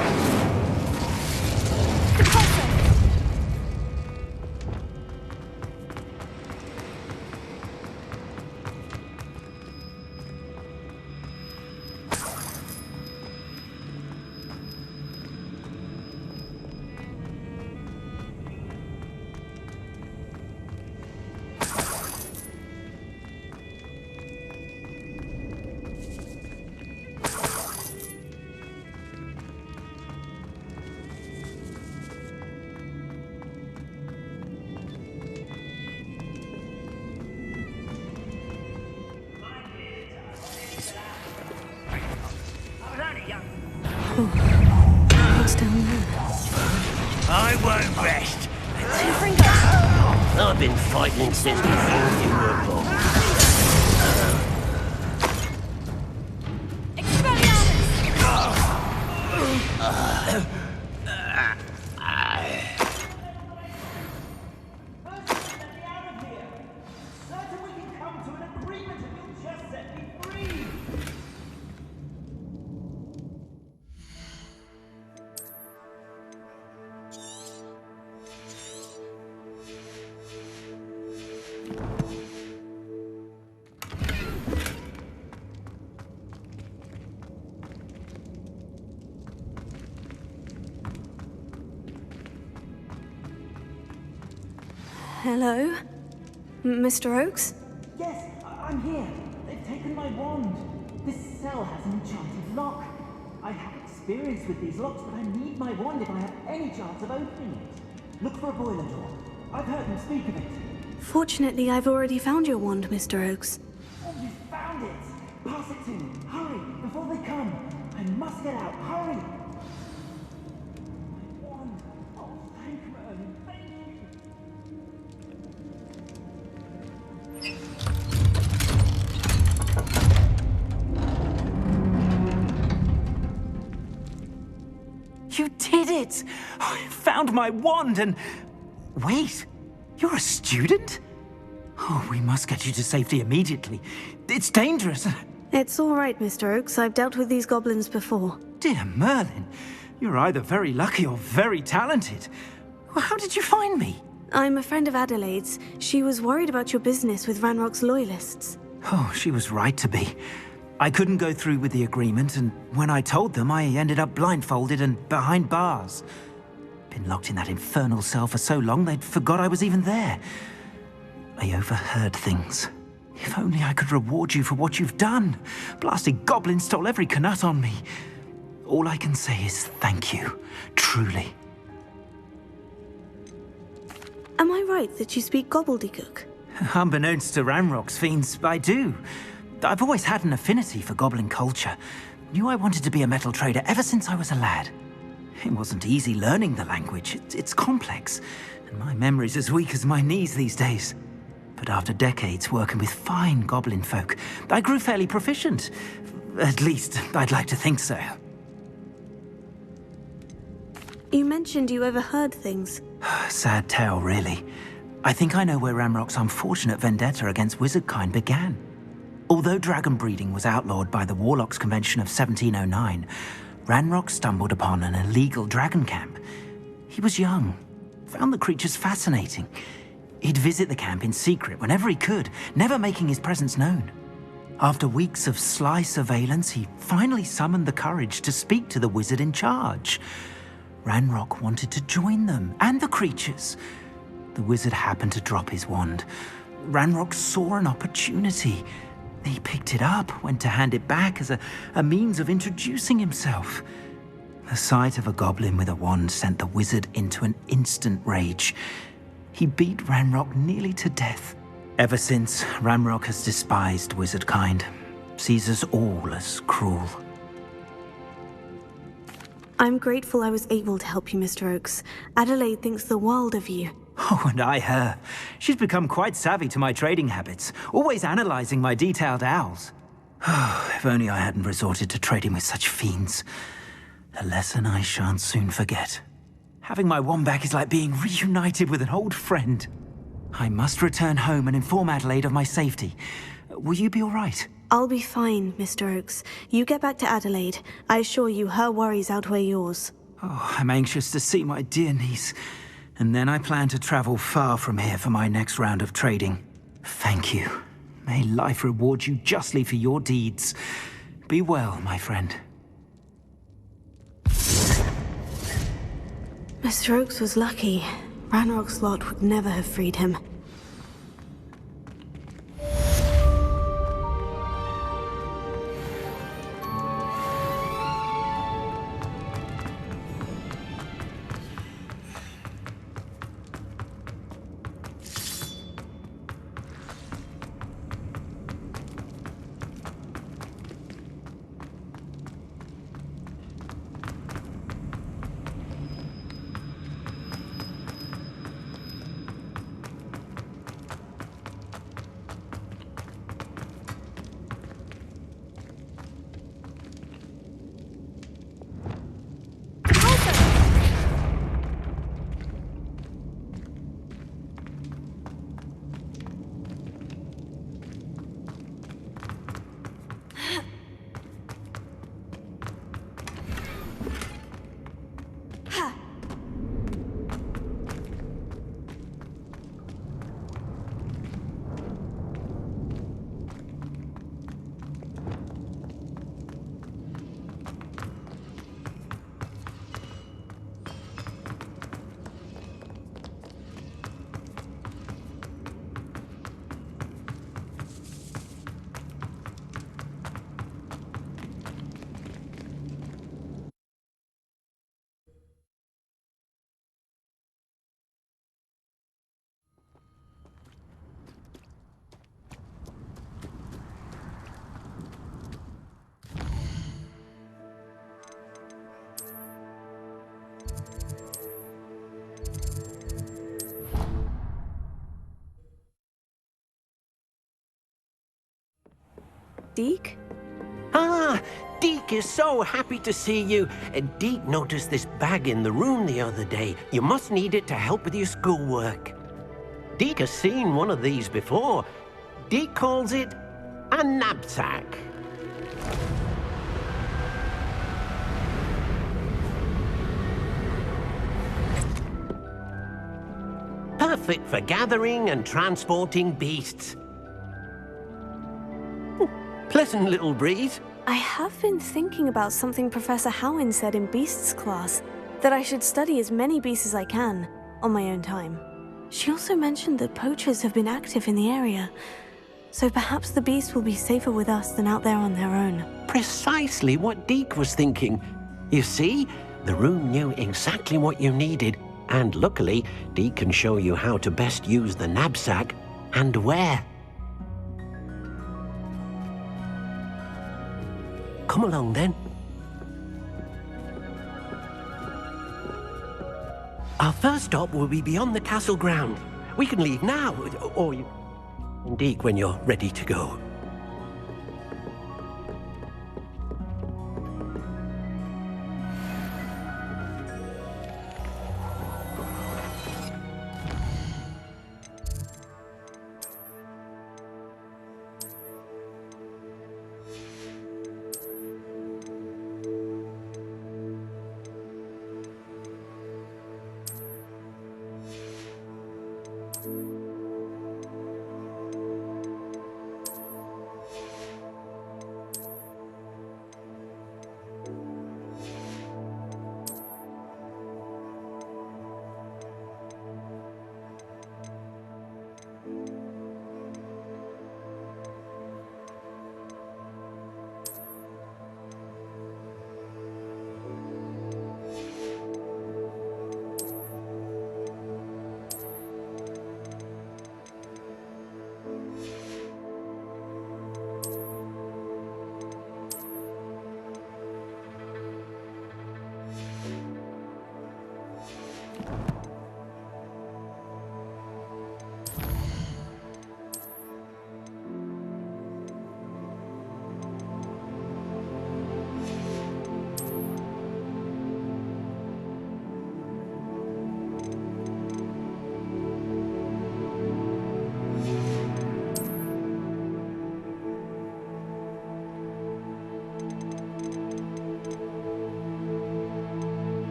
Repulsor! What's down there? I won't rest. I've been fighting since before you were born. Hello? Mr. Oakes? Yes, I'm here. They've taken my wand. This cell has an enchanted lock. I have experience with these locks, but I need my wand if I have any chance of opening it. Look for a boiler door. I've heard them speak of it. Fortunately, I've already found your wand, Mr. Oakes. Oh, you found it! Pass it to me. Hurry, before they come. I must get out. Hurry! My wand. Oh, thank Merlin. Thank you. You did it! I found my wand and... Wait, you're a student? Oh, we must get you to safety immediately. It's dangerous. It's all right, Mr. Oakes. I've dealt with these goblins before. Dear Merlin, you're either very lucky or very talented. How did you find me? I'm a friend of Adelaide's. She was worried about your business with Ranrock's loyalists. Oh, she was right to be. I couldn't go through with the agreement, and when I told them, I ended up blindfolded and behind bars. Been locked in that infernal cell for so long, they'd forgot I was even there. I overheard things. If only I could reward you for what you've done. Blasted goblins stole every knut on me. All I can say is thank you, truly. Am I right that you speak gobbledygook? Unbeknownst to Ranrock's fiends, I do. I've always had an affinity for goblin culture. Knew I wanted to be a metal trader ever since I was a lad. It wasn't easy learning the language. It's complex, and my memory's as weak as my knees these days. But after decades working with fine goblin folk, I grew fairly proficient. At least, I'd like to think so. You mentioned you overheard things. Sad tale, really. I think I know where Ranrock's unfortunate vendetta against wizardkind began. Although dragon breeding was outlawed by the Warlocks Convention of 1709, Ranrock stumbled upon an illegal dragon camp. He was young, found the creatures fascinating. He'd visit the camp in secret whenever he could, never making his presence known. After weeks of sly surveillance, he finally summoned the courage to speak to the wizard in charge. Ranrock wanted to join them, and the creatures. The wizard happened to drop his wand. Ranrock saw an opportunity. He picked it up, went to hand it back as a means of introducing himself. The sight of a goblin with a wand sent the wizard into an instant rage. He beat Ranrock nearly to death. Ever since, Ranrock has despised wizardkind, sees us all as cruel. I'm grateful I was able to help you, Mr. Oakes. Adelaide thinks the world of you. Oh, and I her. She's become quite savvy to my trading habits, always analyzing my detailed owls. Oh, if only I hadn't resorted to trading with such fiends. A lesson I shan't soon forget. Having my wand back is like being reunited with an old friend. I must return home and inform Adelaide of my safety. Will you be all right? I'll be fine, Mr. Oakes. You get back to Adelaide. I assure you her worries outweigh yours. Oh, I'm anxious to see my dear niece. And then I plan to travel far from here for my next round of trading. Thank you. May life reward you justly for your deeds. Be well, my friend. Mr. Oakes was lucky. Ranrock's lot would never have freed him. Deke? Ah, Deke, is so happy to see you. Deke noticed this bag in the room the other day. You must need it to help with your schoolwork. Deke has seen one of these before. Deke calls it a knapsack. Perfect for gathering and transporting beasts. Pleasant little breeze. I have been thinking about something Professor Howin said in Beasts class, that I should study as many beasts as I can, on my own time. She also mentioned that poachers have been active in the area, so perhaps the beasts will be safer with us than out there on their own. Precisely what Deke was thinking. You see, the room knew exactly what you needed, and luckily, Deke can show you how to best use the knapsack and where. Come along then. Our first stop will be beyond the castle ground. We can leave now, or you... Deke, when you're ready to go.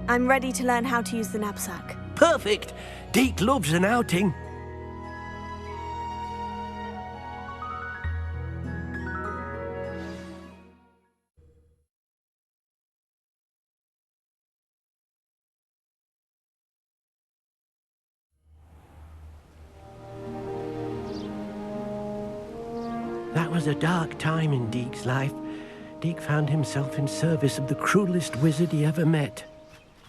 I'm ready to learn how to use the knapsack. Perfect! Deke loves an outing. That was a dark time in Deke's life. Deke found himself in service of the cruelest wizard he ever met.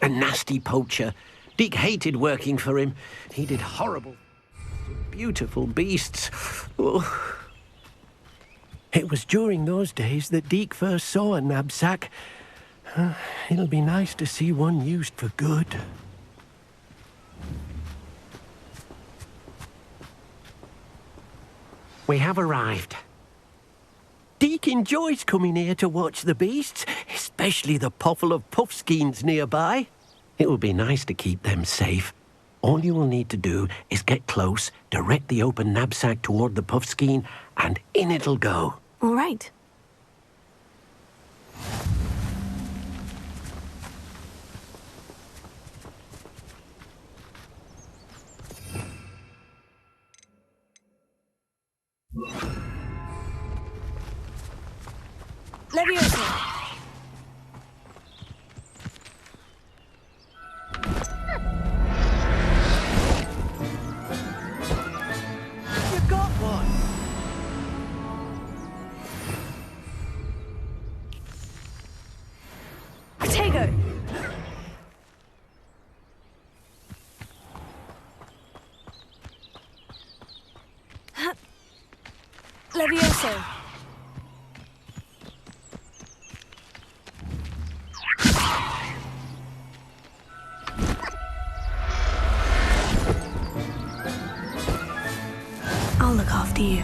A nasty poacher. Deke hated working for him. He did horrible, beautiful beasts. Oh. It was during those days that Deke first saw a knapsack. It'll be nice to see one used for good. We have arrived. Deke enjoys coming here to watch the beasts, especially the potful of puffskeins nearby. It will be nice to keep them safe. All you will need to do is get close, direct the open knapsack toward the puffskein, and in it'll go. All right. Leviosa! You got one! Potato! Leviosa! I'll look after you.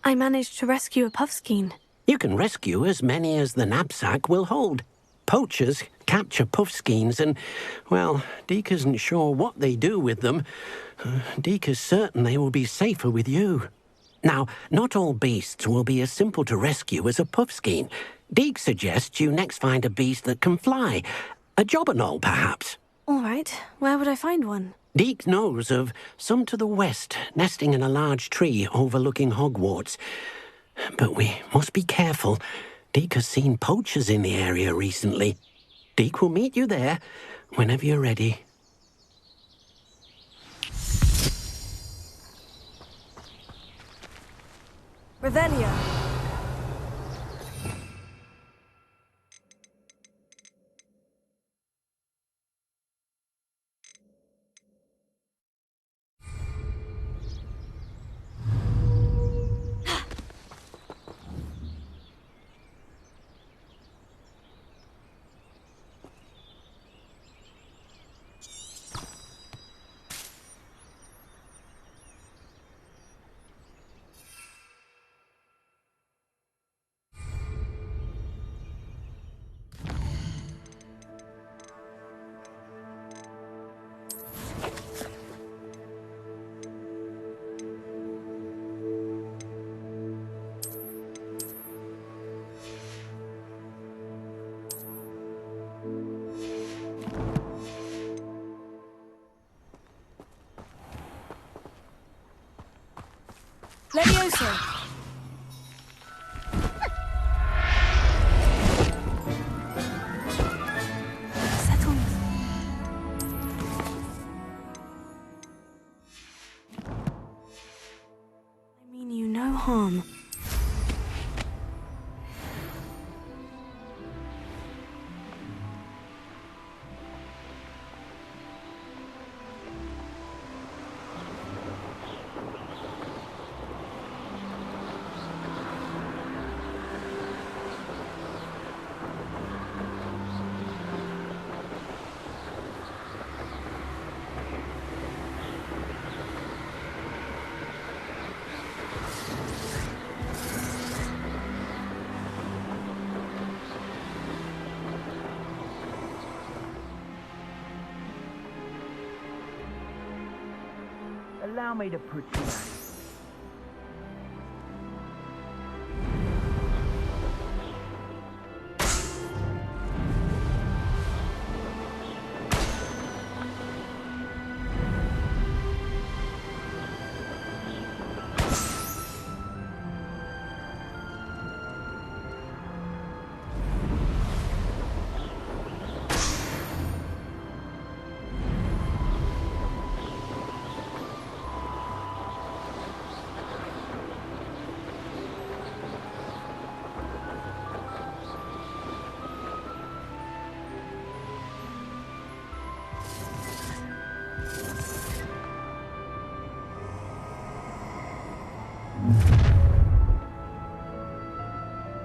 I managed to rescue a puffskein. You can rescue as many as the knapsack will hold. Poachers capture puffskeins and, well, Deke isn't sure what they do with them. Deke is certain they will be safer with you. Now, not all beasts will be as simple to rescue as a puffskein. Deke suggests you next find a beast that can fly. A jobberknoll, perhaps. All right. Where would I find one? Deke knows of some to the west, nesting in a large tree overlooking Hogwarts. But we must be careful. Deke has seen poachers in the area recently. Deke will meet you there whenever you're ready. Revelia. Leviosa! Settle. I mean you no harm. Allow me to put you out.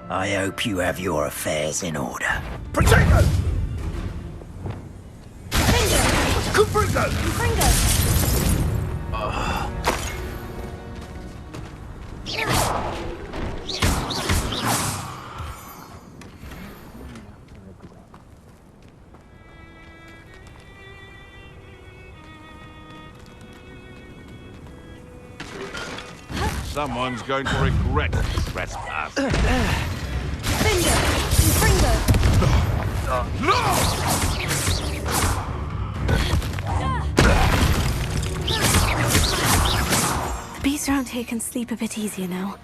I hope you have your affairs in order. Potato! Confringo! Someone's going to regret this trespass. The beasts around here can sleep a bit easier now.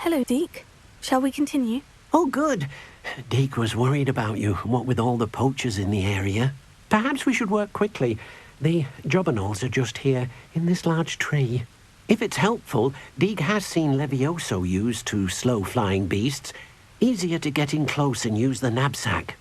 Hello, Deke. Shall we continue? Oh, good. Deke was worried about you, what with all the poachers in the area. Perhaps we should work quickly. The jobberknolls are just here, in this large tree. If it's helpful, Deke has seen Levioso used to slow flying beasts. Easier to get in close and use the knapsack.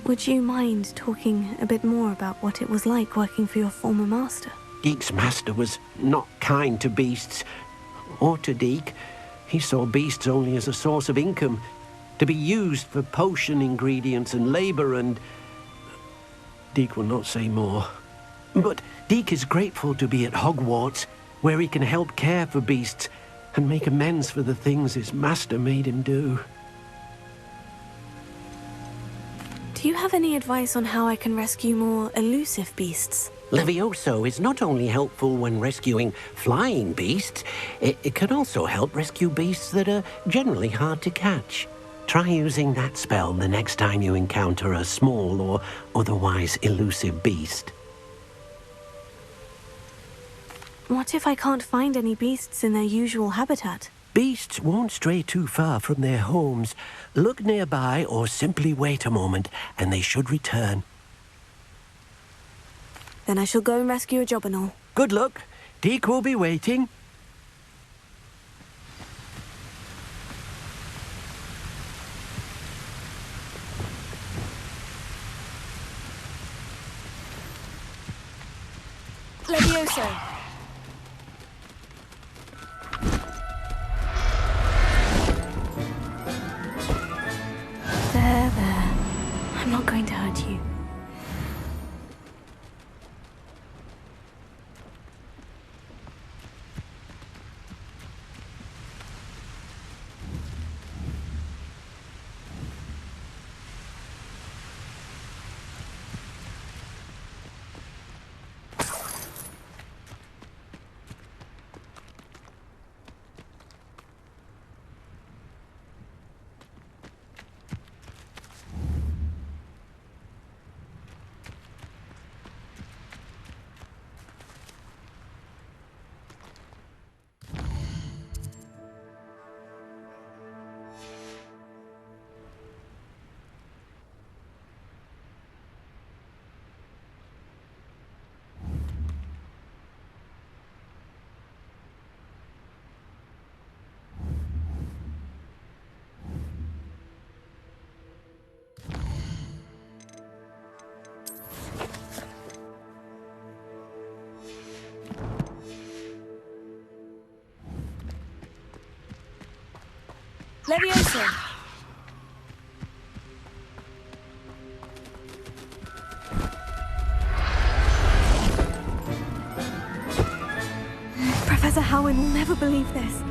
Would you mind talking a bit more about what it was like working for your former master? Deke's master was not kind to beasts, or to Deke. He saw beasts only as a source of income, to be used for potion ingredients and labour and... Deke will not say more. But Deke is grateful to be at Hogwarts, where he can help care for beasts and make amends for the things his master made him do. Do you have any advice on how I can rescue more elusive beasts? Levioso is not only helpful when rescuing flying beasts, it can also help rescue beasts that are generally hard to catch. Try using that spell the next time you encounter a small or otherwise elusive beast. What if I can't find any beasts in their usual habitat? Beasts won't stray too far from their homes. Look nearby or simply wait a moment, and they should return. Then I shall go and rescue a jobberknoll. Good luck. Deke will be waiting. Levioso! There. I'm not going to hurt you. Levioso! Professor Howin will never believe this.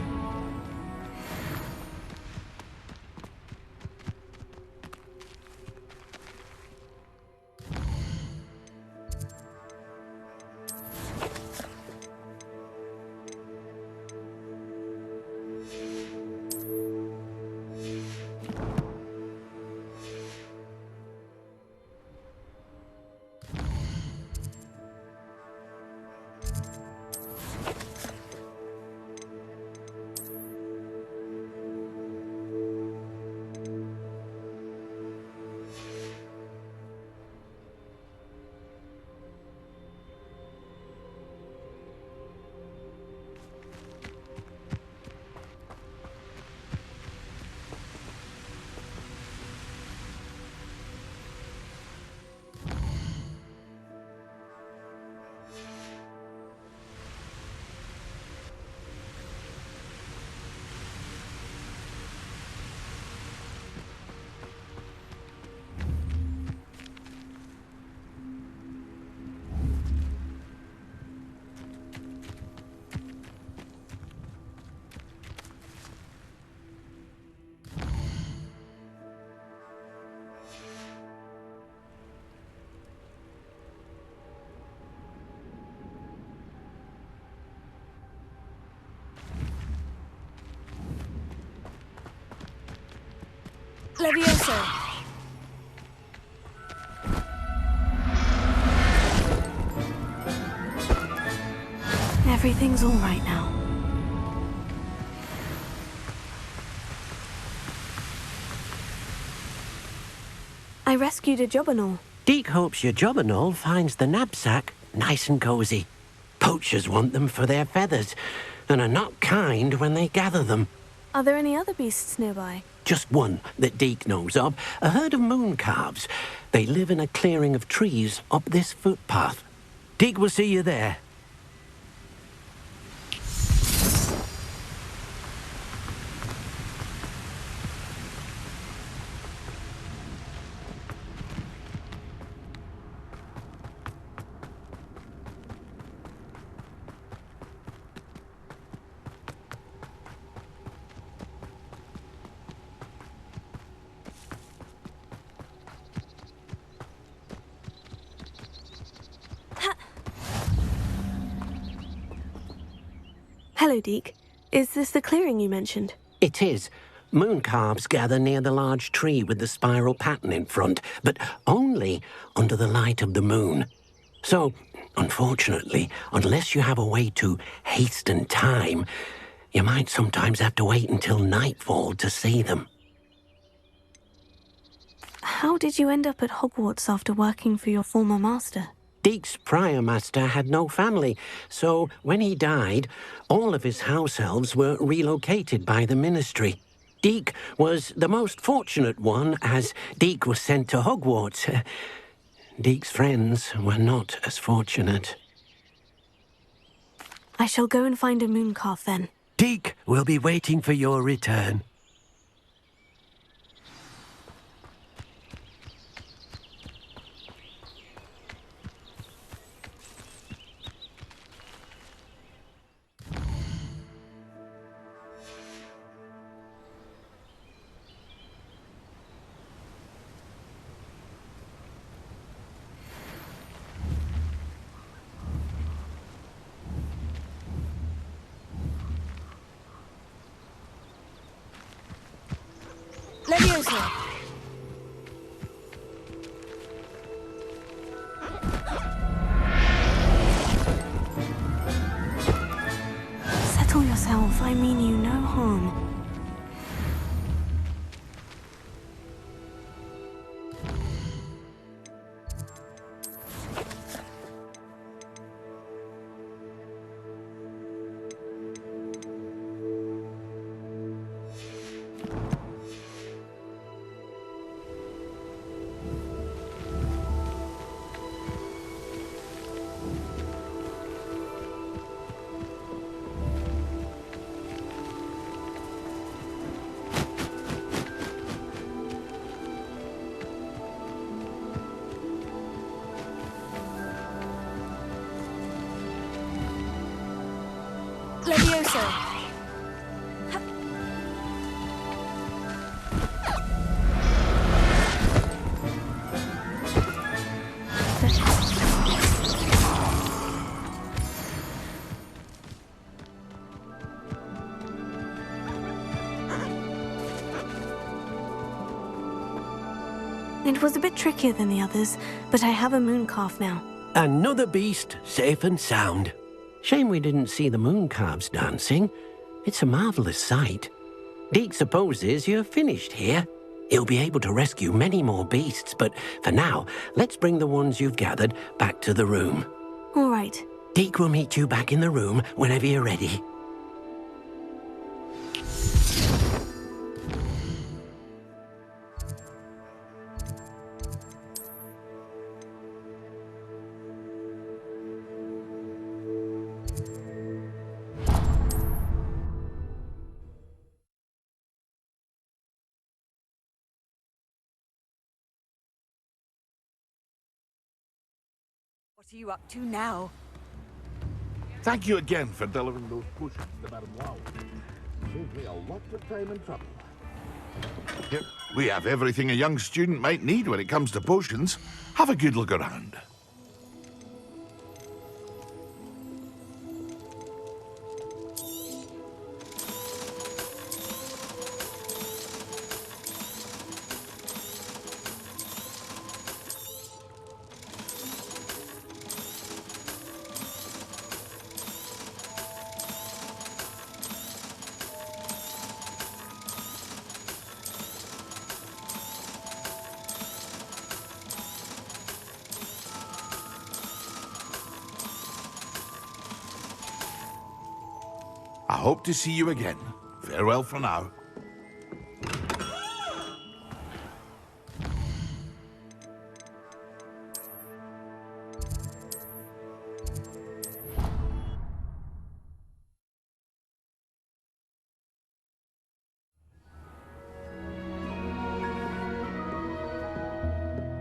Levioso! Everything's all right now. I rescued a Jobberknoll. Deke hopes your Jobberknoll finds the knapsack nice and cozy. Poachers want them for their feathers, and are not kind when they gather them. Are there any other beasts nearby? Just one that Deke knows of, a herd of moon calves. They live in a clearing of trees up this footpath. Deke will see you there. Hello, Deke. Is this the clearing you mentioned? It is. Moon calves gather near the large tree with the spiral pattern in front, but only under the light of the moon. So, unfortunately, unless you have a way to hasten time, you might sometimes have to wait until nightfall to see them. How did you end up at Hogwarts after working for your former master? Deke's prior master had no family, so when he died, all of his house elves were relocated by the ministry. Deke was the most fortunate one, as Deke was sent to Hogwarts. Deke's friends were not as fortunate. I shall go and find a mooncalf then. Deke will be waiting for your return. Levioso! Settle yourself. I mean you no harm. Levioso! It was a bit trickier than the others, but I have a mooncalf now. Another beast, safe and sound. Shame we didn't see the moon calves dancing. It's a marvelous sight. Deke supposes you're finished here. He'll be able to rescue many more beasts, but for now, let's bring the ones you've gathered back to the room. All right. Deke will meet you back in the room whenever you're ready. What are you up to now? Thank you again for delivering those potions to Madame Wow. Saved me a lot of time and trouble. Yep, we have everything a young student might need when it comes to potions. Have a good look around. hope to see you again. Farewell for now.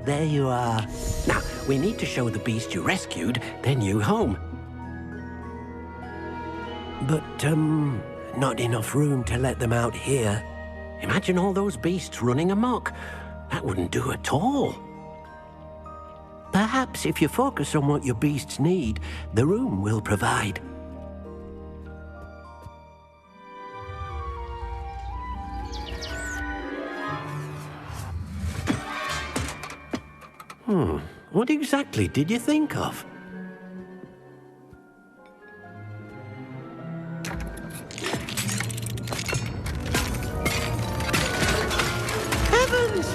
There you are. Now, we need to show the beast you rescued their new home. But, not enough room to let them out here. Imagine all those beasts running amok. That wouldn't do at all. Perhaps if you focus on what your beasts need, the room will provide. What exactly did you think of? Heavens!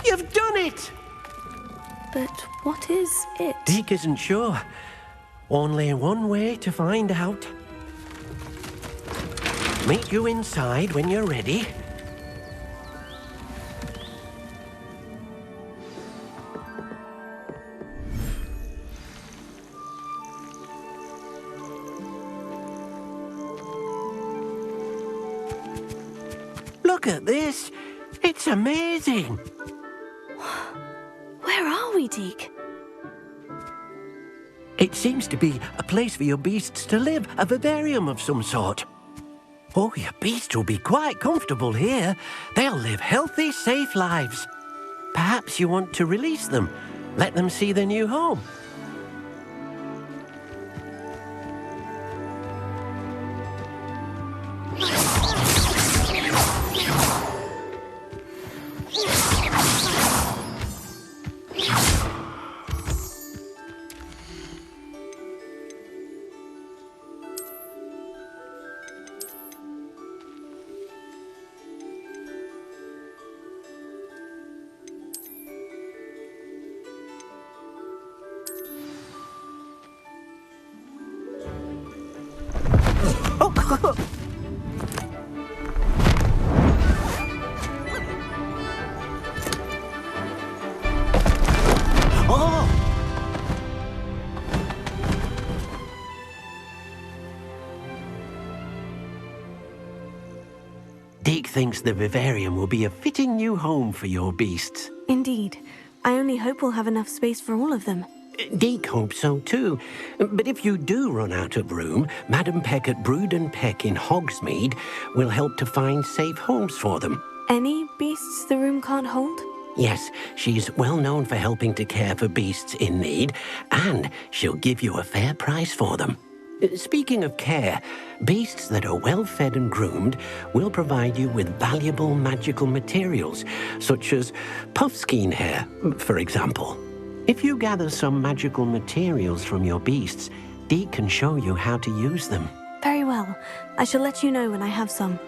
You've done it! But what is it? Deke isn't sure. Only one way to find out. Meet you inside when you're ready. Look at this. It's amazing. Where are we, Deke? It seems to be a place for your beasts to live, a vivarium of some sort. Oh, your beasts will be quite comfortable here. They'll live healthy, safe lives. Perhaps you want to release them, let them see their new home. Deke thinks the vivarium will be a fitting new home for your beasts. Indeed. I only hope we'll have enough space for all of them. Deke hopes so too. But if you do run out of room, Madam Peck at Brood and Peck in Hogsmeade will help to find safe homes for them. Any beasts the room can't hold? Yes, she's well known for helping to care for beasts in need, and she'll give you a fair price for them. Speaking of care, beasts that are well fed and groomed will provide you with valuable magical materials, such as puffskein hair, for example. If you gather some magical materials from your beasts, Deke can show you how to use them. Very well. I shall let you know when I have some.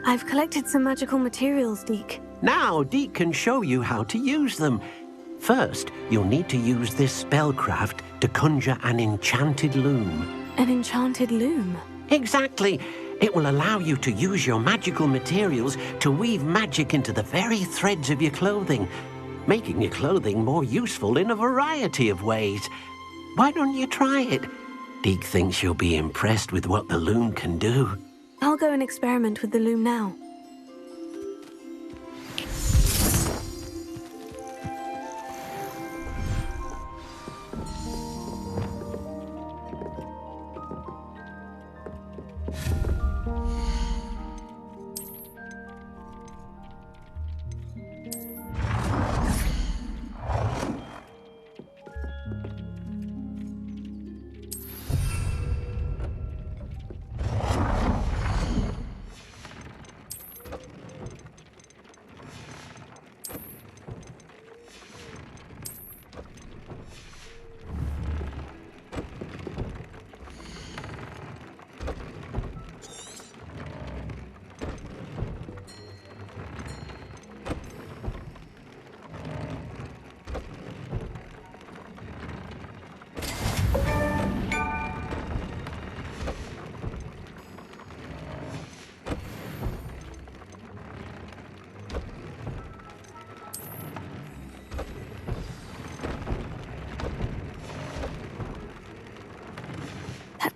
I've collected some magical materials, Deke. Now, Deke can show you how to use them. First, you'll need to use this spellcraft to conjure an enchanted loom. An enchanted loom? Exactly. It will allow you to use your magical materials to weave magic into the very threads of your clothing, making your clothing more useful in a variety of ways. Why don't you try it? Deke thinks you'll be impressed with what the loom can do. I'll go and experiment with the loom now.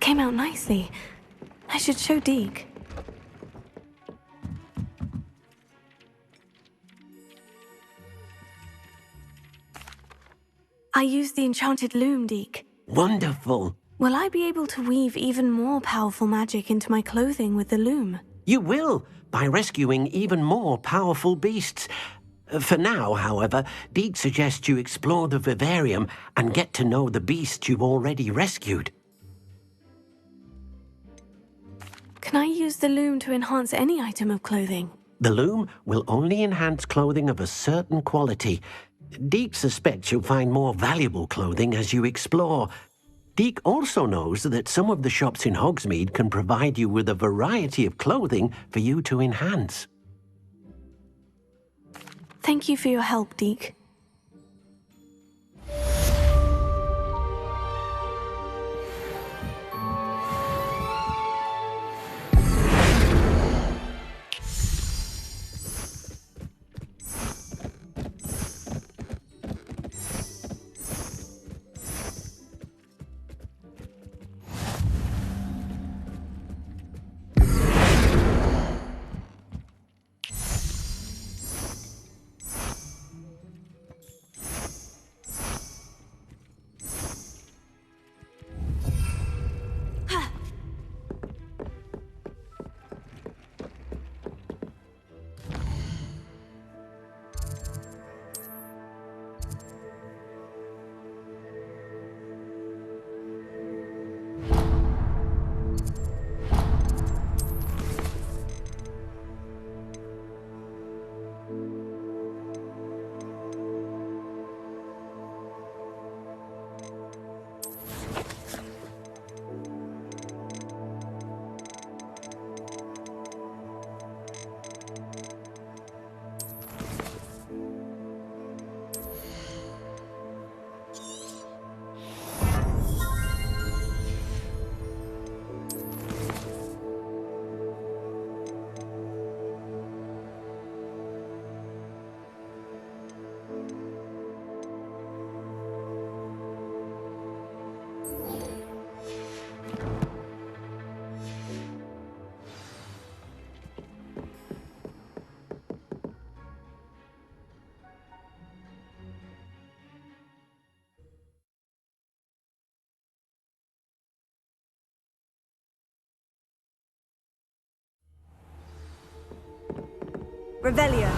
Came out nicely. I should show Deke. I used the enchanted loom, Deke. Wonderful. Will I be able to weave even more powerful magic into my clothing with the loom? You will, by rescuing even more powerful beasts. For now, however, Deke suggests you explore the vivarium and get to know the beasts you've already rescued. Can I use the loom to enhance any item of clothing? The loom will only enhance clothing of a certain quality. Deke suspects you'll find more valuable clothing as you explore. Deke also knows that some of the shops in Hogsmeade can provide you with a variety of clothing for you to enhance. Thank you for your help, Deke. Revelio.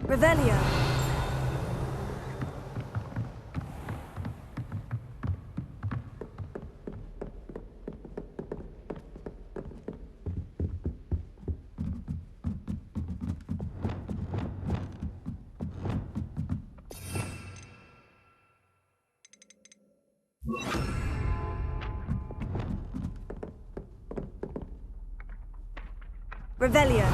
Revelio. Revelio.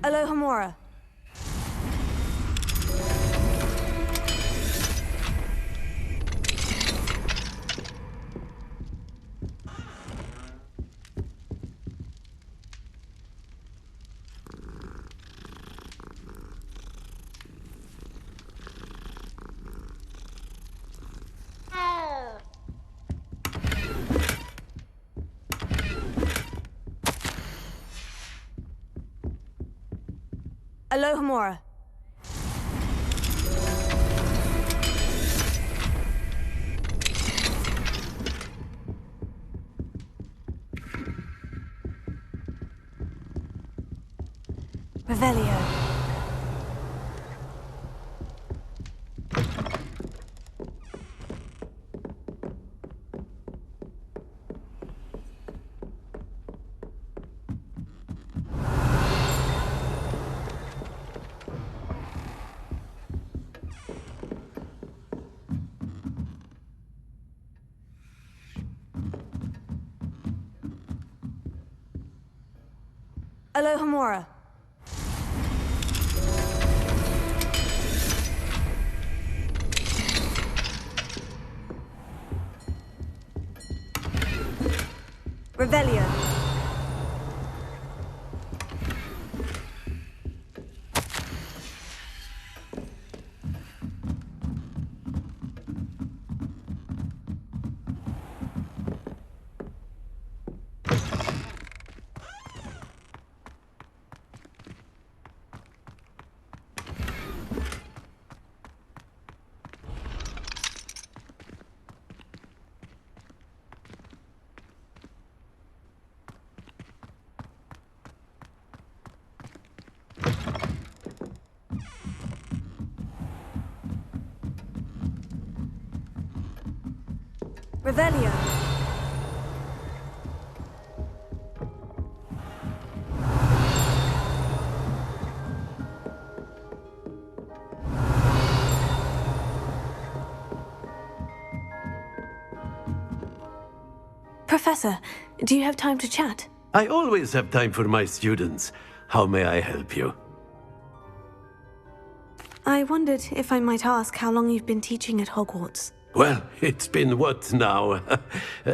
Alohomora. Alohomora. Revelio. Alohomora. Revelio. Revelio. Professor, do you have time to chat? I always have time for my students. How may I help you? I wondered if I might ask how long you've been teaching at Hogwarts. Well, it's been what now?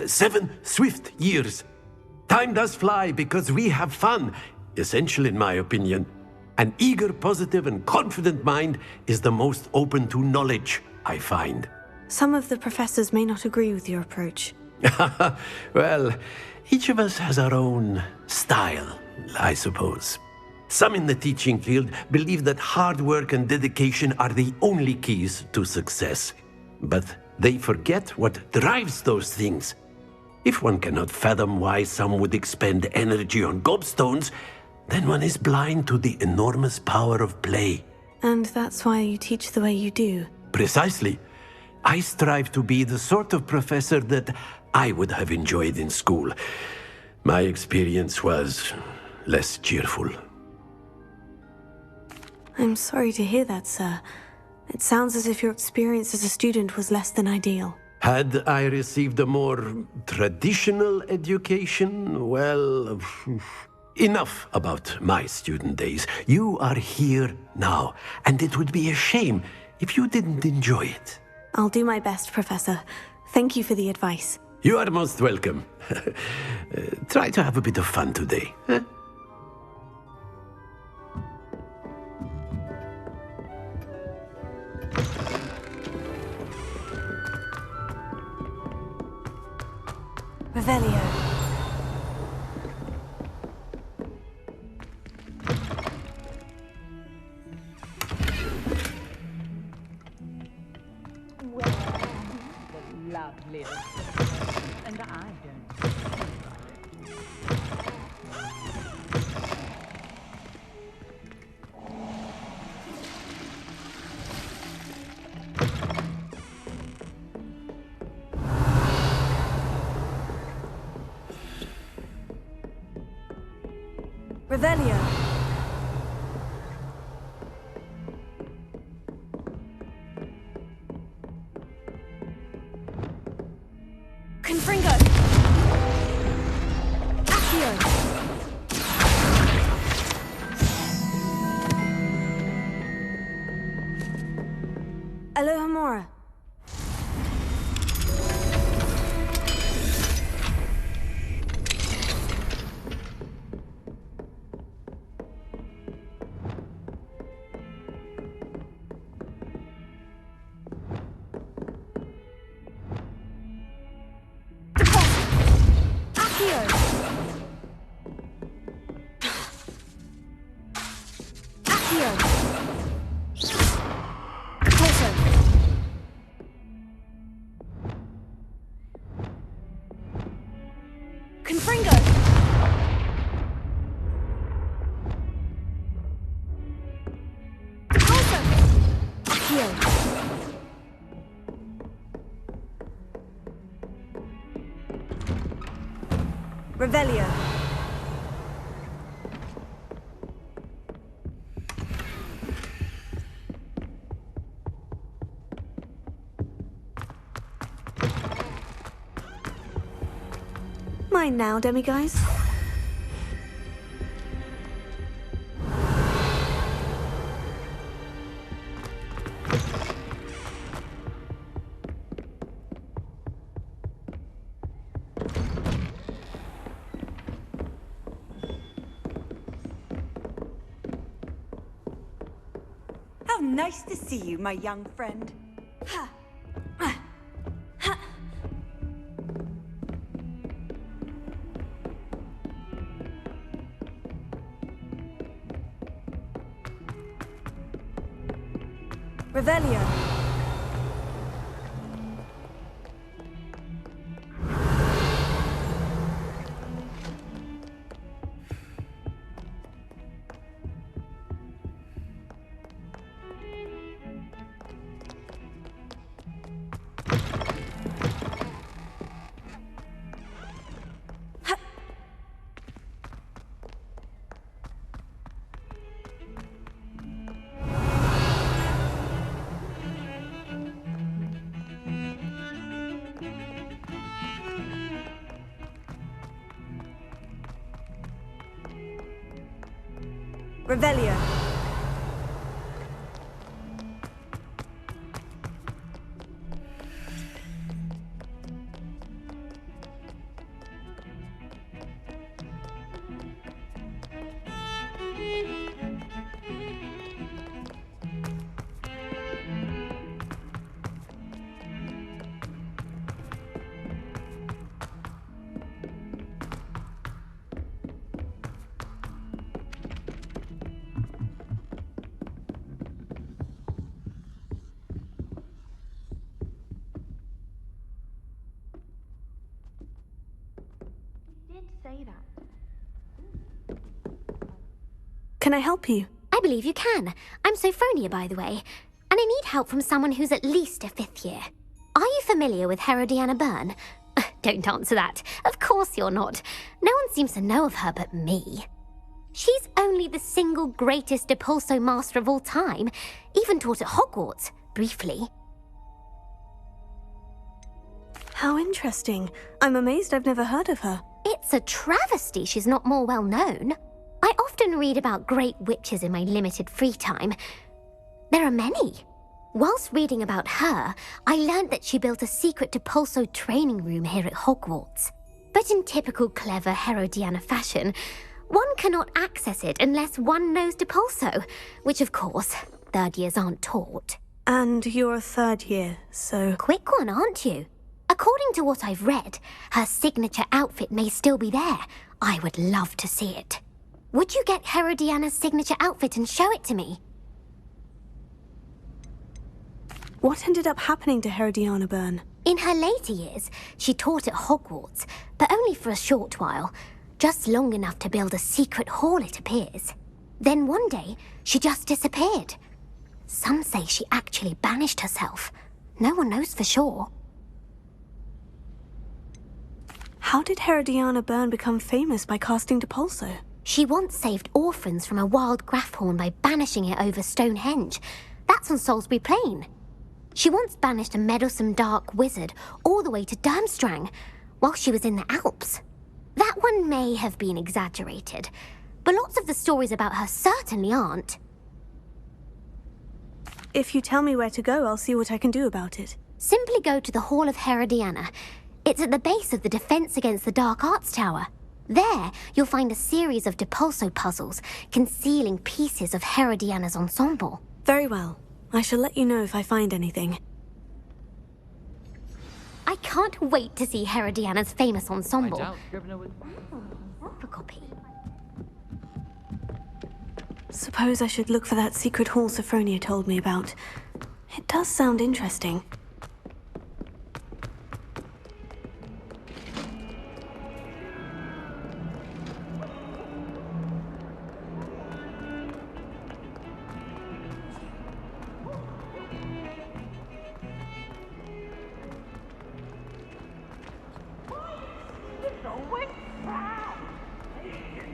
7 swift years. Time does fly because we have fun. Essential in my opinion. An eager, positive and confident mind is the most open to knowledge, I find. Some of the professors may not agree with your approach. Well, each of us has our own style, I suppose. Some in the teaching field believe that hard work and dedication are the only keys to success. But they forget what drives those things. If one cannot fathom why some would expend energy on gobstones, then one is blind to the enormous power of play. And that's why you teach the way you do. Precisely. I strive to be the sort of professor that I would have enjoyed in school. My experience was less cheerful. I'm sorry to hear that, sir. It sounds as if your experience as a student was less than ideal. Had I received a more traditional education, well, enough about my student days. You are here now, and it would be a shame if you didn't enjoy it. I'll do my best, Professor. Thank you for the advice. You are most welcome. Try to have a bit of fun today. Huh? Revelio. Well, the lovely, and I don't. Revelio. Confringo. Accio. Alohomora. Confringo! Repulso! Accio! Revelio! Mine now, demiguise. How nice to see you, my young friend. Revelio. Revelio. Say that. Can I help you? I believe you can. I'm Sophronia, by the way, and I need help from someone who's at least a 5th year. Are you familiar with Herodiana Byrne? Don't answer that. Of course you're not. No one seems to know of her but me. She's only the single greatest Depulso master of all time, even taught at Hogwarts, briefly. How interesting. I'm amazed I've never heard of her. It's a travesty she's not more well known. I often read about great witches in my limited free time. There are many. Whilst reading about her, I learned that she built a secret Depulso training room here at Hogwarts. But in typical clever Herodiana fashion, one cannot access it unless one knows Depulso, which of course, 3rd years aren't taught. And you're a 3rd year, so... Quick one, aren't you? According to what I've read, her signature outfit may still be there. I would love to see it. Would you get Herodiana's signature outfit and show it to me? What ended up happening to Herodiana Byrne? In her later years, she taught at Hogwarts, but only for a short while. Just long enough to build a secret hall, it appears. Then one day, she just disappeared. Some say she actually banished herself. No one knows for sure. How did Herodiana Byrne become famous by casting Depulso? She once saved orphans from a wild grafthorn by banishing it over Stonehenge. That's on Salisbury Plain. She once banished a meddlesome dark wizard all the way to Durmstrang while she was in the Alps. That one may have been exaggerated, but lots of the stories about her certainly aren't. If you tell me where to go, I'll see what I can do about it. Simply go to the Hall of Herodiana. It's at the base of the Defense Against the Dark Arts Tower. There, you'll find a series of Depulso puzzles concealing pieces of Herodiana's ensemble. Very well. I shall let you know if I find anything. I can't wait to see Herodiana's famous ensemble. I doubt Scrivener would... A copy. Suppose I should look for that secret hall Sophronia told me about. It does sound interesting.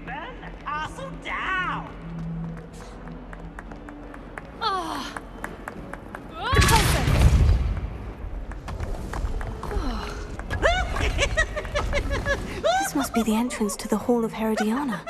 Burn the castle down! This must be the entrance to the Hall of Herodiana.